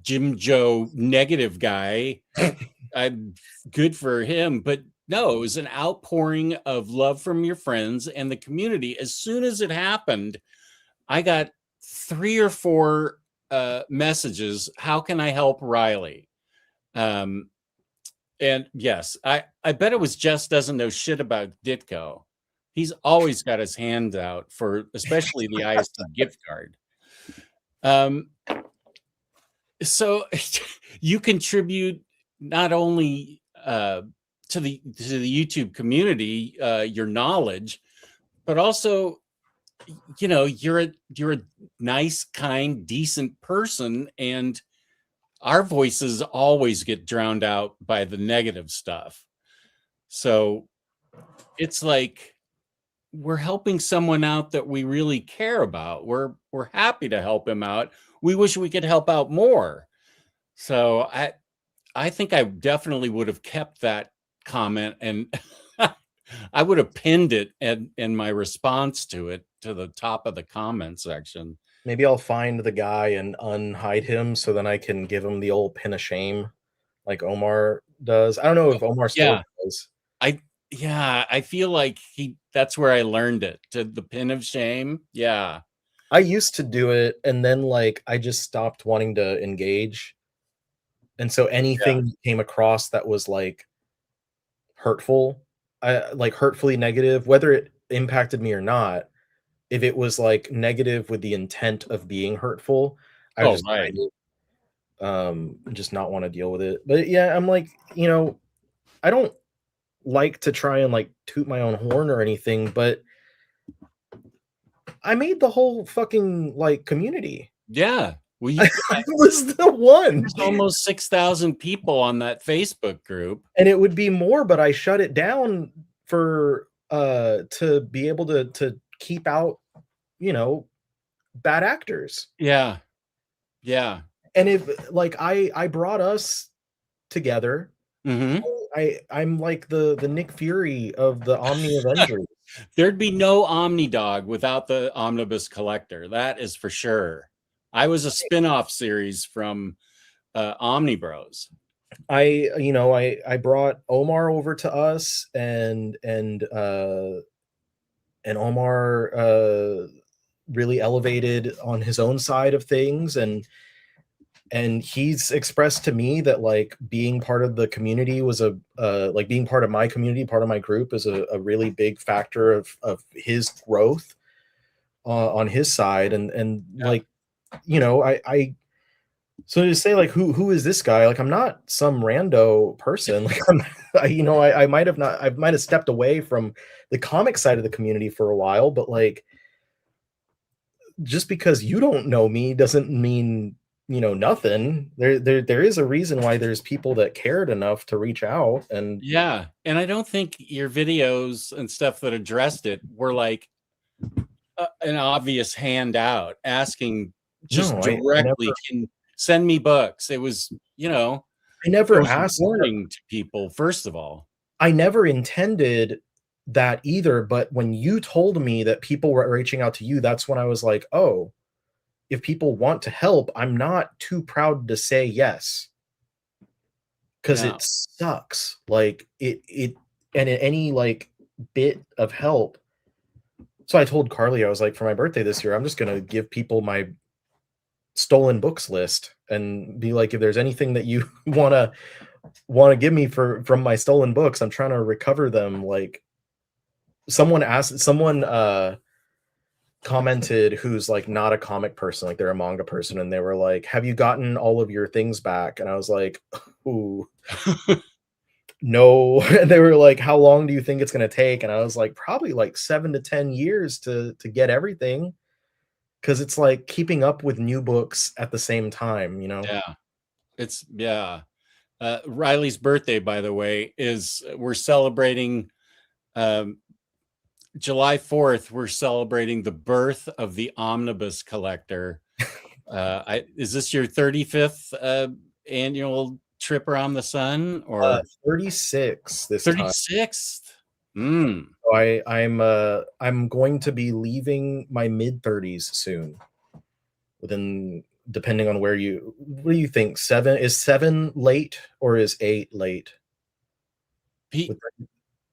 Jim Joe negative guy. I'm good for him. But no, it was an outpouring of love from your friends and the community. As soon as it happened, I got 3 or 4 messages. How can I help Riley? And yes, I bet it was Jess doesn't know shit about Ditko. He's always got his hand out for, especially the ISD gift card. So you contribute not only to the YouTube community, your knowledge, but also, you're a nice, kind, decent person, and our voices always get drowned out by the negative stuff. So it's like we're helping someone out that we really care about. We're happy to help him out. We wish we could help out more. So I think I definitely would have kept that comment and I would have pinned it in my response to it to the top of the comment section. Maybe I'll find the guy and unhide him so then I can give him the old pin of shame like Omar does. I don't know if Omar still Yeah. does. I feel like that's where I learned it, to the pin of shame. Yeah. I used to do it and then like I just stopped wanting to engage. And so anything that came across that was like hurtful, like hurtfully negative, whether it impacted me or not, if it was like negative with the intent of being hurtful, I would Oh, just right. hide it. Just not want to deal with it. But yeah, I'm like, I don't like to try and like toot my own horn or anything, but I made the whole fucking like community. Yeah. Well, I was the one. there's almost 6,000 people on that Facebook group. And it would be more, but I shut it down for to be able to keep out, bad actors. Yeah. Yeah. And if like I brought us together, Hmm. I'm like the Nick Fury of the Omni Avengers. There'd be no Omnidog without the Omnibus Collector. That is for sure. I was a spin-off series from OmniBros. I brought Omar over to us and Omar really elevated on his own side of things and he's expressed to me that like being part of the community was like being part of my community, part of my group is a really big factor of his growth on his side and like I so to say like who is this guy, like I'm not some rando person, like I might have not, I might have stepped away from the comic side of the community for a while, but like just because you don't know me doesn't mean nothing. There is a reason why there's people that cared enough to reach out. And Yeah. And I don't think your videos and stuff that addressed it were like an obvious handout asking just no, directly, can send me books. It was, I it never was asked, warning to people, first of all. I never intended that either, but when you told me that people were reaching out to you, that's when I was like, oh, if people want to help, I'm not too proud to say yes. Because Yeah. it sucks. Like it and any like bit of help. So I told Carly, I was like, for my birthday this year, I'm just gonna give people my stolen books list and be like, if there's anything that you wanna give me from my stolen books, I'm trying to recover them. Like someone commented who's like not a comic person, like they're a manga person, and they were like, have you gotten all of your things back? And I was like, ooh, no. And they were like, how long do you think it's going to take? And I was like, probably like 7 to 10 years to get everything, because it's like keeping up with new books at the same time. Yeah. Riley's birthday, by the way, is we're celebrating July 4th. We're celebrating the birth of the Omnibus Collector. Is this your 35th annual trip around the sun, or 36 this 36th? time? So I'm going to be leaving my mid-30s soon. Within, depending on what do you think? 7 late or is 8 late? Pete,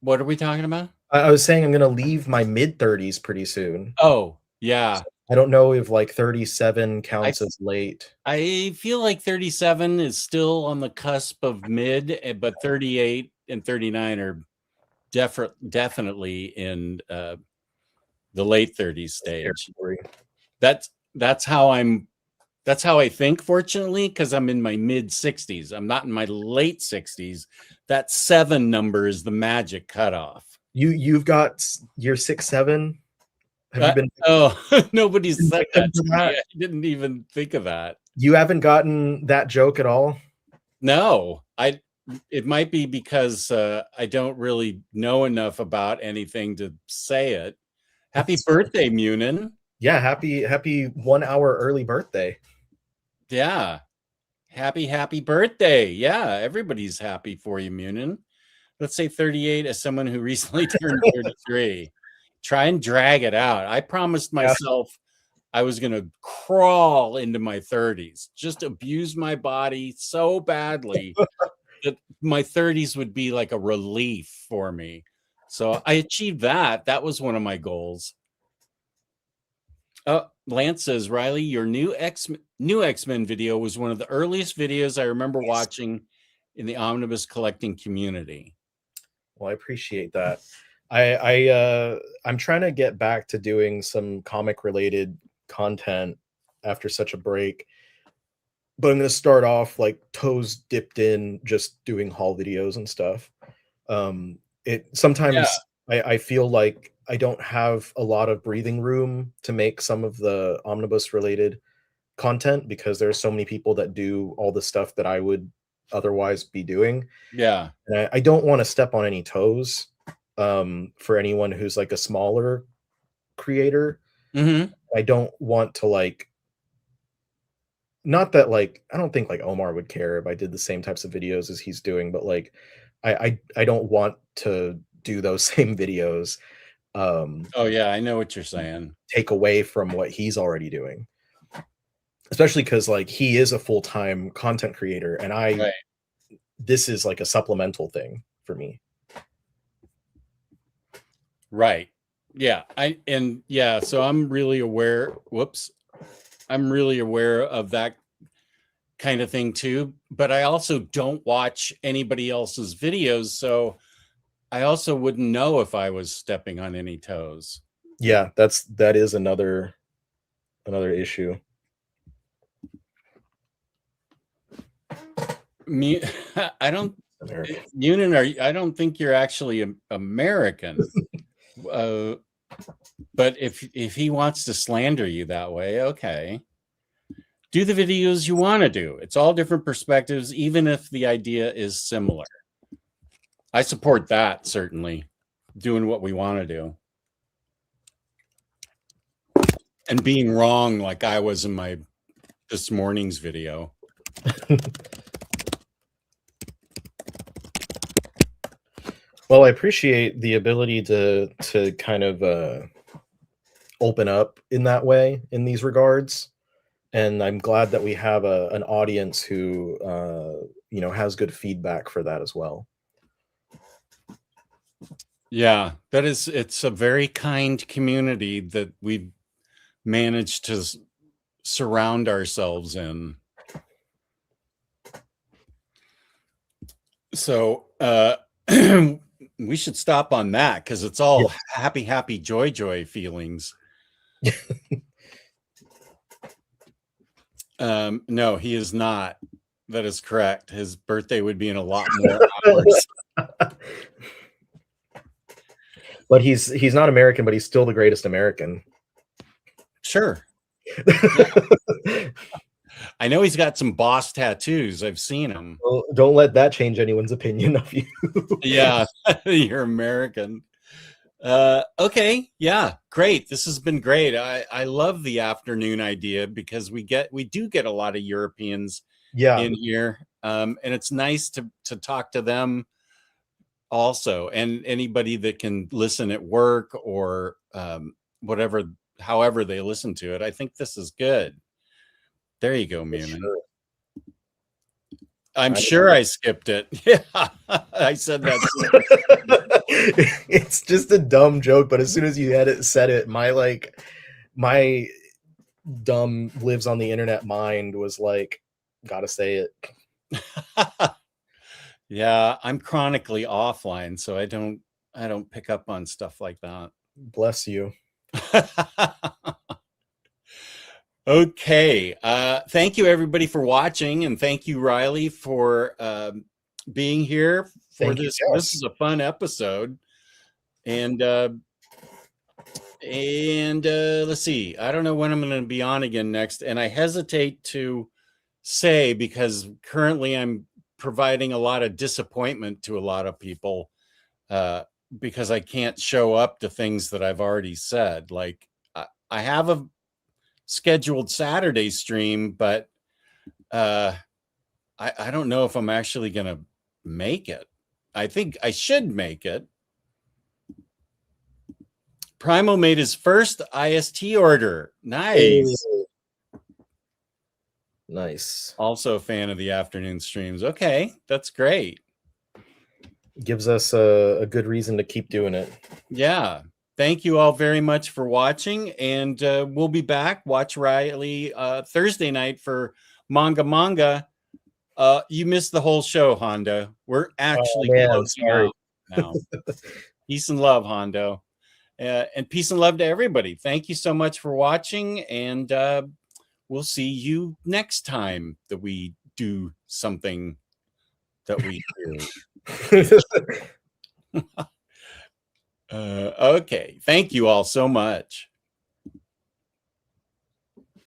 what are we talking about? I was saying I'm going to leave my mid-30s pretty soon. Oh, yeah. So I don't know if like 37 counts as late. I feel like 37 is still on the cusp of mid, but 38 and 39 are definitely in the late 30s stage. That's how I think, fortunately, because I'm in my mid 60s. I'm not in my late 60s. That 7 number is the magic cutoff. You've got your 6'7". Have you been? Oh, nobody said that to me. I didn't even think of that. You haven't gotten that joke at all? No, it might be because I don't really know enough about anything to say it. Happy birthday, Munin. Yeah, happy 1 hour early birthday. Yeah. Happy birthday. Yeah, everybody's happy for you, Munin. let's say 38 as someone who recently turned 33. Try and drag it out. I promised myself I was going to crawl into my 30s, just abuse my body so badly that my 30s would be like a relief for me. So I achieved that. That was one of my goals. Lance says, Riley, your new X-Men video was one of the earliest videos I remember watching in the omnibus collecting community. Well, I appreciate that. I'm trying to get back to doing some comic related content after such a break. But I'm going to start off like toes dipped in, just doing haul videos and stuff. It sometimes I feel like I don't have a lot of breathing room to make some of the omnibus related content because there are so many people that do all the stuff that I would otherwise be doing. Yeah. And I don't want to step on any toes for anyone who's like a smaller creator. Mm-hmm. I don't want to like, not that like, I don't think like Omar would care if I did the same types of videos as he's doing, but like, I don't want to do those same videos. Oh yeah, I know what you're saying. Take away from what he's already doing, especially because like he is a full-time content creator, and this is like a supplemental thing for me. Right. Yeah. So I'm really aware. I'm really aware of that kind of thing too. But I also don't watch anybody else's videos, so I also wouldn't know if I was stepping on any toes. Yeah, that is another issue. I don't, Munin, I don't think you're actually American. But if he wants to slander you that way, okay. Do the videos you want to do. It's all different perspectives, even if the idea is similar. I support that, certainly. Doing what we want to do. And being wrong like I was in this morning's video. Well, I appreciate the ability to kind of open up in that way in these regards, and I'm glad that we have an audience who has good feedback for that as well. Yeah, it's a very kind community that we've managed to surround ourselves in. So we should stop on that because it's all happy, joy feelings. No, he is not. That is correct. His birthday would be in a lot more hours. But he's not American, but he's still the greatest American. Sure. Yeah. I know he's got some boss tattoos. I've seen him. Well, don't let that change anyone's opinion of you. Yeah, you're American. Okay, yeah, great. This has been great. I love the afternoon idea because we do get a lot of Europeans in here, and it's nice to talk to them also, and anybody that can listen at work or however they listen to it. I think this is good. There you go, Munin. Sure. I'm sure I skipped it. Yeah, I said that. It's just a dumb joke, but as soon as you said it, my dumb lives on the internet mind was like, gotta say it. Yeah, I'm chronically offline, so I don't pick up on stuff like that. Bless you. Okay. Thank you everybody for watching, and thank you, Riley, for being here for this. This is a fun episode. And let's see. I don't know when I'm going to be on again next, and I hesitate to say because currently I'm providing a lot of disappointment to a lot of people because I can't show up to things that I've already said. Like I have a scheduled Saturday stream, but I don't know if I'm actually going to make it. I think I should make it. Primo made his first IST order. Nice. Nice. Also a fan of the afternoon streams. Okay, that's great. Gives us a good reason to keep doing it. Yeah. Thank you all very much for watching. And we'll be back. Watch Riley Thursday night for Manga. You missed the whole show, Hondo. We're actually closing out now. Peace and love, Hondo. And peace and love to everybody. Thank you so much for watching. And we'll see you next time that we do something that we do. Okay. Thank you all so much.